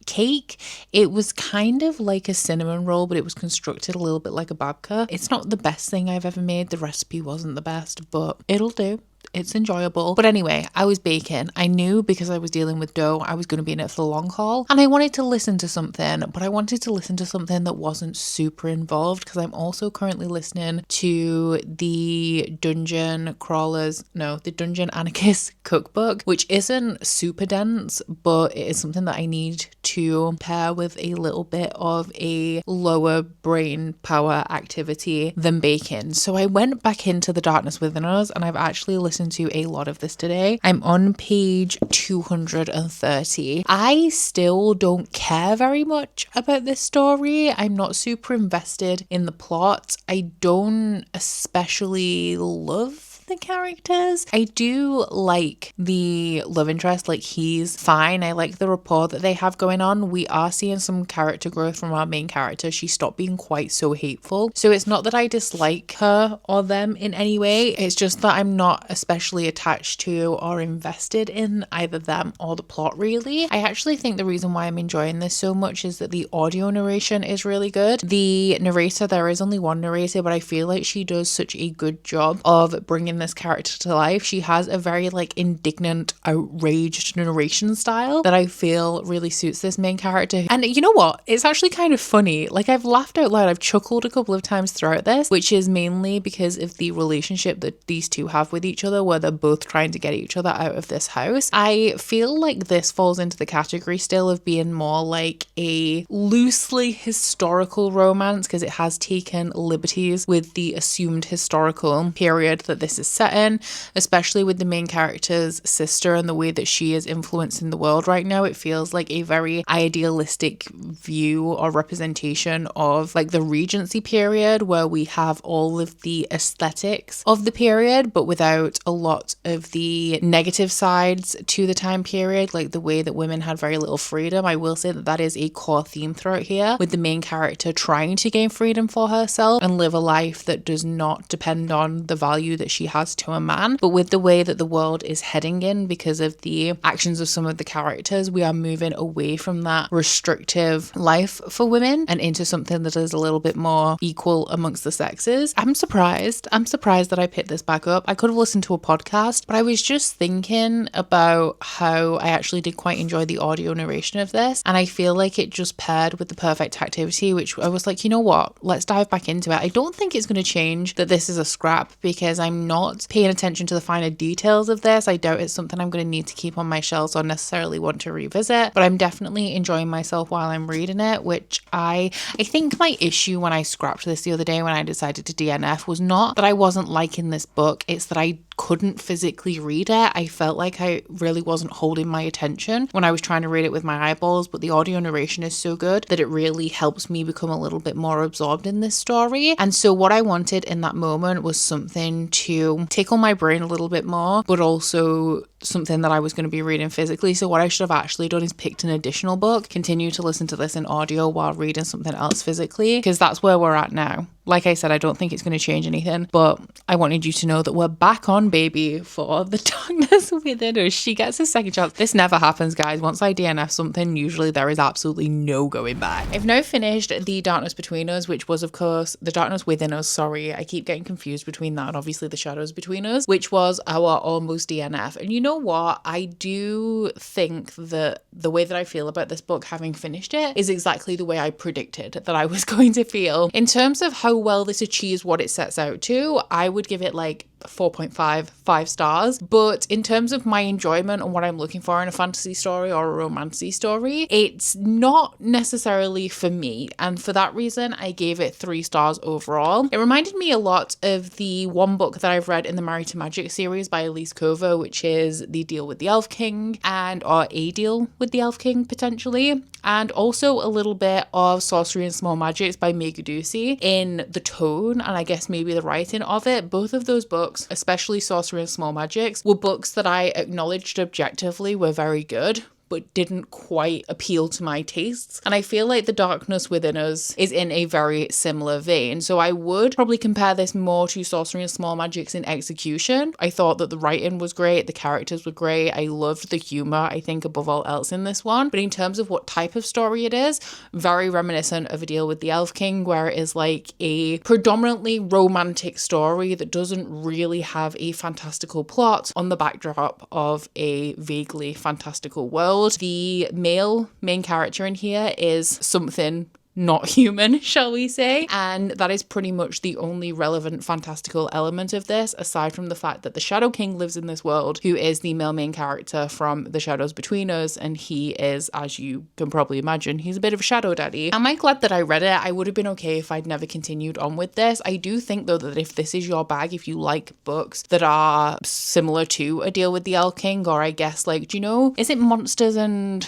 cake. It was kind of like a cinnamon roll, but it was constructed a little bit like a babka. It's not the best thing I've ever made. The recipe wasn't the best, but it'll do. It's enjoyable. But anyway, I was baking. I knew because I was dealing with dough, I was going to be in it for the long haul. And I wanted to listen to something, but I wanted to listen to something that wasn't super involved, because I'm also currently listening to the Dungeon Anarchist cookbook, which isn't super dense, but it is something that I need to pair with a little bit of a lower brain power activity than baking. So I went back into The Darkness Within Us, and I've actually listened to a lot of this today. I'm on page 230. I still don't care very much about this story. I'm not super invested in the plot. I don't especially love the characters. I do like the love interest, like he's fine. I like the rapport that they have going on. We are seeing some character growth from our main character. She stopped being quite so hateful. So it's not that I dislike her or them in any way. It's just that I'm not especially attached to or invested in either them or the plot really. I actually think the reason why I'm enjoying this so much is that the audio narration is really good. The narrator, there is only one narrator, but I feel like she does such a good job of bringing this character to life. She has a very like indignant, outraged narration style that I feel really suits this main character. And you know what? It's actually kind of funny. Like I've laughed out loud. I've chuckled a couple of times throughout this, which is mainly because of the relationship that these two have with each other, where they're both trying to get each other out of this house. I feel like this falls into the category still of being more like a loosely historical romance, because it has taken liberties with the assumed historical period that this is set in, especially with the main character's sister and the way that she is influencing the world right now. It feels like a very idealistic view or representation of like the Regency period, where we have all of the aesthetics of the period, but without a lot of the negative sides to the time period, like the way that women had very little freedom. I will say that that is a core theme throughout here, with the main character trying to gain freedom for herself and live a life that does not depend on the value that she has to a man. But with the way that the world is heading in because of the actions of some of the characters, we are moving away from that restrictive life for women and into something that is a little bit more equal amongst the sexes. I'm surprised that I picked this back up. I could have listened to a podcast, but I was just thinking about how I actually did quite enjoy the audio narration of this, and I feel like it just paired with the perfect activity, which I was like, you know what, let's dive back into it. I don't think it's going to change that this is a scrap, because I'm not not paying attention to the finer details of this. I doubt it's something I'm going to need to keep on my shelves or necessarily want to revisit, but I'm definitely enjoying myself while I'm reading it, which I think my issue when I scrapped this the other day when I decided to DNF was not that I wasn't liking this book, it's that I couldn't physically read it. I felt like I really wasn't holding my attention when I was trying to read it with my eyeballs, but the audio narration is so good that it really helps me become a little bit more absorbed in this story. And so what I wanted in that moment was something to tickle my brain a little bit more, but also something that I was going to be reading physically. So what I should have actually done is picked an additional book, continue to listen to this in audio while reading something else physically, because that's where we're at now. Like I said, I don't think it's going to change anything, but I wanted you to know that we're back on, baby, for The Darkness Within Us. She gets a second chance. This never happens, guys. Once I DNF something, usually there is absolutely no going back. I've now finished The Darkness Between Us, which was, of course, The Darkness Within Us. Sorry, I keep getting confused between that and obviously The Shadows Between Us, which was our almost DNF. And you know what? I do think that the way that I feel about this book, having finished it, is exactly the way I predicted that I was going to feel. In terms of how well this achieves what it sets out to, I would give it like 4.5 stars. But in terms of my enjoyment and what I'm looking for in a fantasy story or a romancy story, it's not necessarily for me. And for that reason, I gave it 3 stars overall. It reminded me a lot of the one book that I've read in the Married to Magic series by Elise Cover, which is The Deal with the Elf King, or A Deal with the Elf King, potentially. And also a little bit of Sorcery and Small Magics by Megan Ducey in the tone and I guess maybe the writing of it. Both of those books, especially Sorcery and Small Magics, were books that I acknowledged objectively were very good, but didn't quite appeal to my tastes. And I feel like The Darkness Within Us is in a very similar vein. So I would probably compare this more to Sorcery and Small Magics in execution. I thought that the writing was great, the characters were great, I loved the humor, I think, above all else in this one. But in terms of what type of story it is, very reminiscent of A Deal with the Elf King, where it is like a predominantly romantic story that doesn't really have a fantastical plot on the backdrop of a vaguely fantastical world. The male main character in here is something not human, shall we say, and that is pretty much the only relevant fantastical element of this, aside from the fact that the Shadow King lives in this world, who is the male main character from The Shadows Between Us, and he is, as you can probably imagine, he's a bit of a shadow daddy. Am I glad that I read it? I would have been okay if I'd never continued on with this. I do think though that if this is your bag, if you like books that are similar to A Deal with the Elf King, or I guess like, do you know, is it Monsters and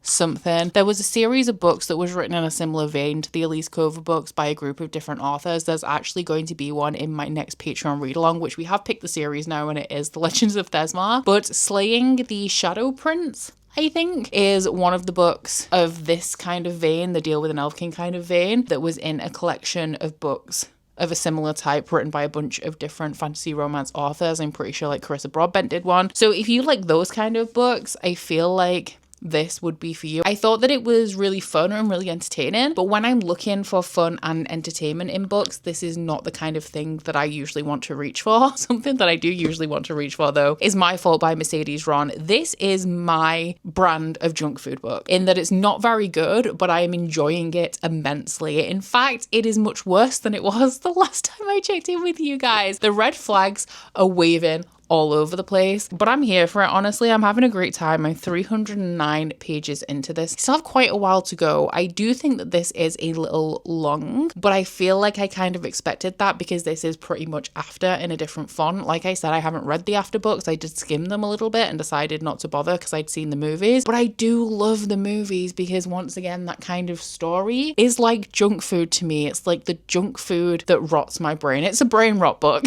something? There was a series of books that was written in a similar vein to the Elise Cover books by a group of different authors. There's actually going to be one in my next Patreon read along, which we have picked the series now, and it is The Legends of Thesmar. But Slaying the Shadow Prince, I think, is one of the books of this kind of vein, the Deal with an Elf King kind of vein, that was in a collection of books of a similar type written by a bunch of different fantasy romance authors. I'm pretty sure like Carissa Broadbent did one. So if you like those kind of books, I feel like this would be for you. I thought that it was really fun and really entertaining, but when I'm looking for fun and entertainment in books, this is not the kind of thing that I usually want to reach for. Something that I do usually want to reach for, though, is My Fault by Mercedes Ron. This is my brand of junk food book, in that it's not very good, but I am enjoying it immensely. In fact, it is much worse than it was the last time I checked in with you guys. The red flags are waving all over the place, but I'm here for it. Honestly, I'm having a great time. I'm 309 pages into this. I still have quite a while to go. I do think that this is a little long, but I feel like I kind of expected that because this is pretty much after in a different font. Like I said, I haven't read the after books. I did skim them a little bit and decided not to bother because I'd seen the movies, but I do love the movies because once again, that kind of story is like junk food to me. It's like the junk food that rots my brain. It's a brain rot book.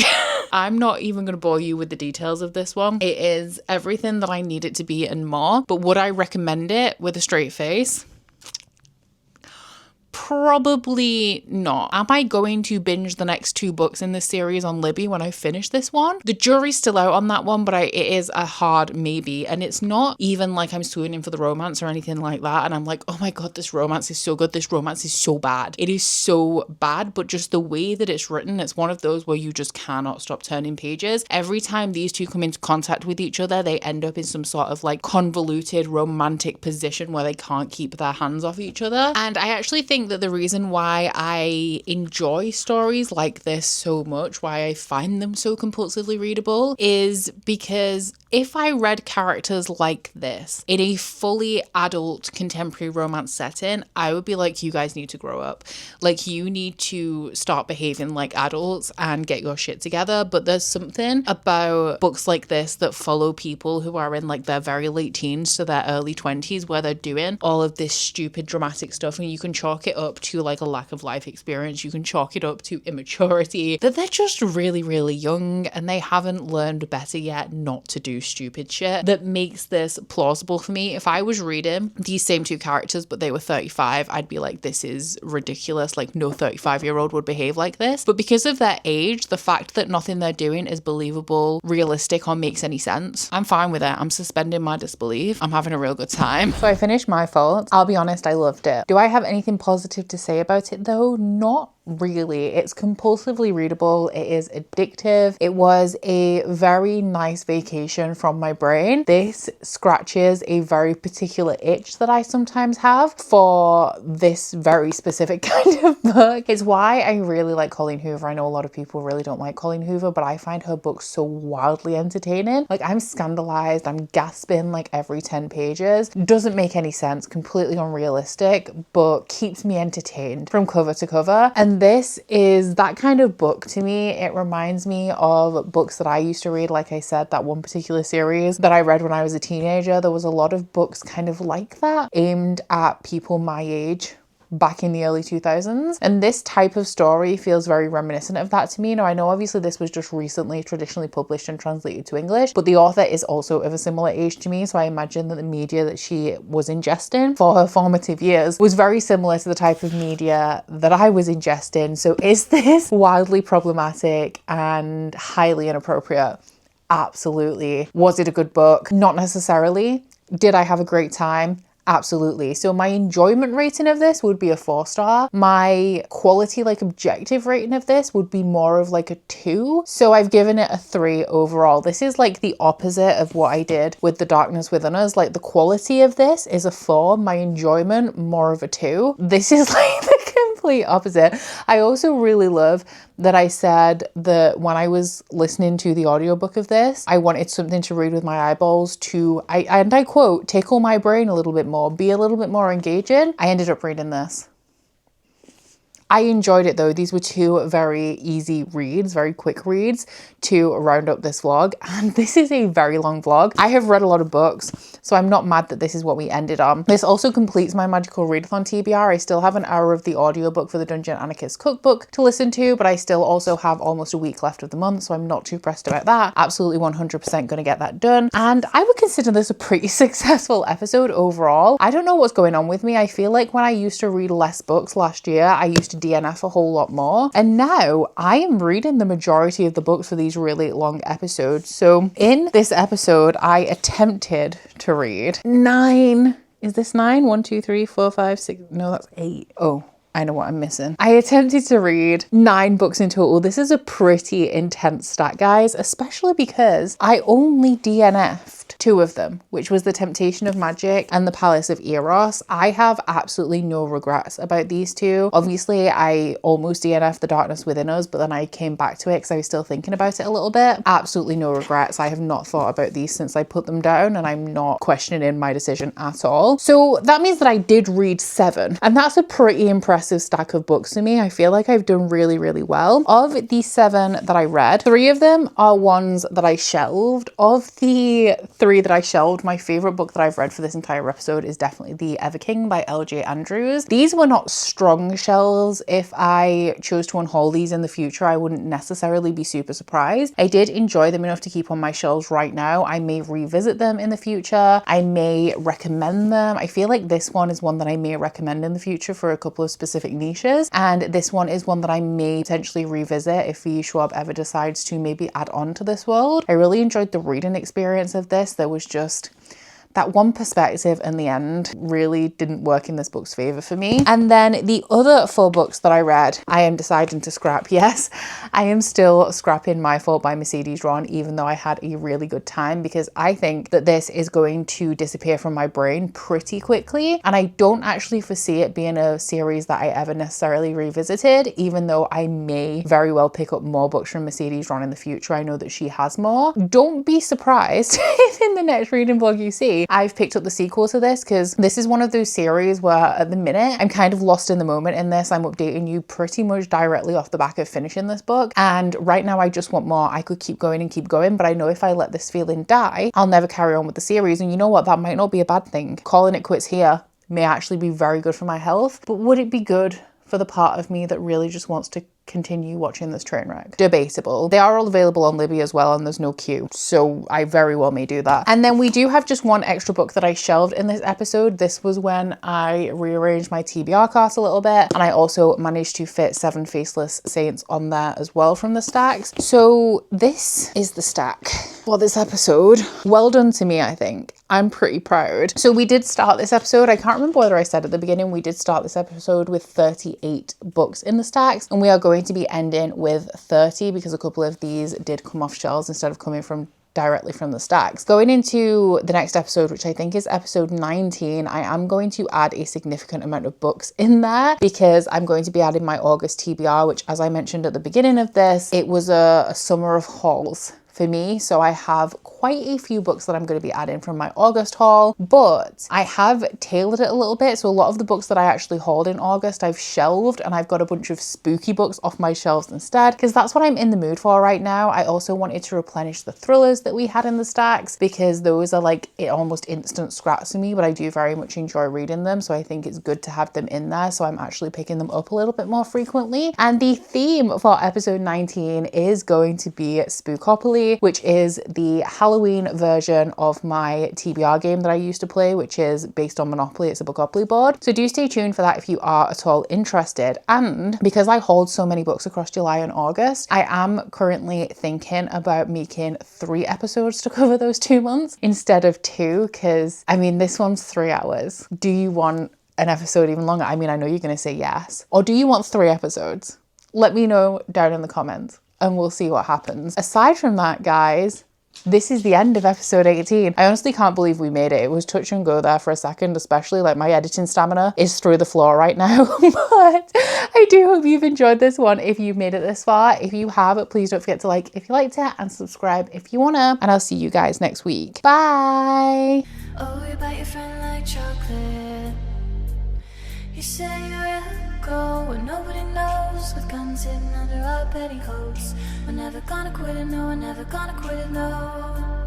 I'm not even going to bore you with the details of this one. It is everything that I need it to be and more. But would I recommend it with a straight face? Probably not. Am I going to binge the next 2 books in this series on Libby when I finish this one? The jury's still out on that one, but it is a hard maybe. And it's not even like I'm swooning for the romance or anything like that. And I'm like, oh my God, this romance is so good. This romance is so bad. It is so bad, but just the way that it's written, it's one of those where you just cannot stop turning pages. Every time these two come into contact with each other, they end up in some sort of like convoluted romantic position where they can't keep their hands off each other. And I actually think that the reason why I enjoy stories like this so much, why I find them so compulsively readable, is because if I read characters like this in a fully adult contemporary romance setting, I would be like, you guys need to grow up. Like, you need to start behaving like adults and get your shit together. But there's something about books like this that follow people who are in like their very late teens to their early 20s, where they're doing all of this stupid dramatic stuff, and you can chalk it up to like a lack of life experience, you can chalk it up to immaturity, that they're just really, really young and they haven't learned better yet not to do stupid shit. That makes this plausible for me. If I was reading these same two characters but they were 35, I'd be like, this is ridiculous. Like, no 35-year-old would behave like this. But because of their age, the fact that nothing they're doing is believable, realistic, or makes any sense, I'm fine with it. I'm suspending my disbelief. I'm having a real good time. So I finished My Fault. I'll be honest, I loved it. Do I have anything positive to say about it though? Not really. It's compulsively readable. It is addictive. It was a very nice vacation from my brain. This scratches a very particular itch that I sometimes have for this very specific kind of book. It's why I really like Colleen Hoover. I know a lot of people really don't like Colleen Hoover, but I find her books so wildly entertaining. Like, I'm scandalized. I'm gasping like every 10 pages. Doesn't make any sense. Completely unrealistic, but keeps me entertained from cover to cover. And this is that kind of book to me. It reminds me of books that I used to read. Like I said, that one particular series that I read when I was a teenager, there was a lot of books kind of like that, aimed at people my age back in the early 2000s. And this type of story feels very reminiscent of that to me. Now, I know obviously this was just recently traditionally published and translated to English, but the author is also of a similar age to me. So I imagine that the media that she was ingesting for her formative years was very similar to the type of media that I was ingesting. So is this wildly problematic and highly inappropriate? Absolutely. Was it a good book? Not necessarily. Did I have a great time? Absolutely. So my enjoyment rating of this would be a 4-star. My quality, like objective rating of this would be more of like a 2. So I've given it a 3 overall. This is like the opposite of what I did with The Darkness Within Us. Like, the quality of this is a 4. My enjoyment, more of a 2. This is like the complete opposite. I also really love that I said that when I was listening to the audiobook of this, I wanted something to read with my eyeballs to, and I quote, tickle my brain a little bit more, be a little bit more engaging. I ended up reading this. I enjoyed it though. These were two very easy reads, very quick reads to round up this vlog. And this is a very long vlog. I have read a lot of books, so I'm not mad that this is what we ended on. This also completes my magical readathon TBR. I still have an hour of the audiobook for the Dungeon Anarchist cookbook to listen to, but I still also have almost a week left of the month, so I'm not too pressed about that. Absolutely 100% gonna get that done. And I would consider this a pretty successful episode overall. I don't know what's going on with me. I feel like when I used to read less books last year, I used to DNF a whole lot more. And now I am reading the majority of the books for these really long episodes. So in this episode, I attempted to read 9. Is this 9? 1, 2, 3, 4, 5, 6. No, that's 8. Oh, I know what I'm missing. I attempted to read 9 books in total. This is a pretty intense stat, guys, especially because I only DNF'd 2 of them, which was The Temptation of Magic and The Palace of Eros. I have absolutely no regrets about these 2. Obviously, I almost DNF'd The Darkness Within Us, but then I came back to it because I was still thinking about it a little bit. Absolutely no regrets. I have not thought about these since I put them down, and I'm not questioning my decision at all. So that means that I did read 7, and that's a pretty impressive stack of books to me. I feel like I've done really, really well. Of the 7 that I read, 3 of them are ones that I shelved. Of the 3 that I shelved, my favorite book that I've read for this entire episode is definitely The Ever King by L.J. Andrews. These were not strong shelves. If I chose to unhaul these in the future, I wouldn't necessarily be super surprised. I did enjoy them enough to keep on my shelves right now. I may revisit them in the future. I may recommend them. I feel like this one is one that I may recommend in the future for a couple of specific niches, and this one is one that I may potentially revisit if the Schwab ever decides to maybe add on to this world. I really enjoyed the reading experience of this. There was just that one perspective in the end really didn't work in this book's favor for me. And then the other 4 books that I read, I am deciding to scrap. Yes, I am still scrapping My Fault by Mercedes Ron, even though I had a really good time, because I think that this is going to disappear from my brain pretty quickly. And I don't actually foresee it being a series that I ever necessarily revisited, even though I may very well pick up more books from Mercedes Ron in the future. I know that she has more. Don't be surprised if in the next reading vlog you see I've picked up the sequel to this, because this is one of those series where at the minute I'm kind of lost in the moment in this. I'm updating you pretty much directly off the back of finishing this book, and right now I just want more. I could keep going and keep going, but I know if I let this feeling die, I'll never carry on with the series. And you know what? That might not be a bad thing. Calling it quits here may actually be very good for my health, but would it be good for the part of me that really just wants to continue watching this train wreck? Debatable. They are all available on Libby as well, and there's no queue, so I very well may do that. And then we do have just one extra book that I shelved in this episode. This was when I rearranged my TBR cart a little bit, and I also managed to fit 7 Faceless Saints on there as well from the stacks. So this is the stack for this episode. Well done to me, I think. I'm pretty proud. So we did start this episode, I can't remember whether I said at the beginning, we did start this episode with 38 books in the stacks, and we are going to be ending with 30 because a couple of these did come off shelves instead of coming from directly from the stacks. Going into the next episode, which I think is episode 19, I am going to add a significant amount of books in there because I'm going to be adding my August TBR, which, as I mentioned at the beginning of this, it was a summer of hauls for me. So I have quite a few books that I'm going to be adding from my August haul, but I have tailored it a little bit. So a lot of the books that I actually hauled in August, I've shelved, and I've got a bunch of spooky books off my shelves instead, because that's what I'm in the mood for right now. I also wanted to replenish the thrillers that we had in the stacks, because those are like almost instant scraps for me, but I do very much enjoy reading them. So I think it's good to have them in there. So I'm actually picking them up a little bit more frequently. And the theme for episode 19 is going to be Spookopoly, which is the Halloween version of my TBR game that I used to play, which is based on Monopoly. It's a Bookopoly board. So do stay tuned for that if you are at all interested. And because I hold so many books across July and August, I am currently thinking about making 3 episodes to cover those 2 months instead of 2, because I mean, this one's 3 hours. Do you want an episode even longer? I mean, I know you're going to say yes. Or do you want 3 episodes? Let me know down in the comments, and we'll see what happens. Aside from that, guys, this is the end of episode 18. I honestly can't believe we made it. It was touch and go there for a second, especially like my editing stamina is through the floor right now. But I do hope you've enjoyed this one if you've made it this far. If you have, please don't forget to like if you liked it and subscribe if you wanna. And I'll see you guys next week. Bye. Oh, you bite your friend like chocolate. You say you'll go where nobody knows, with guns hidden under our petticoats. We're never gonna quit it, no, we're never gonna quit it, no.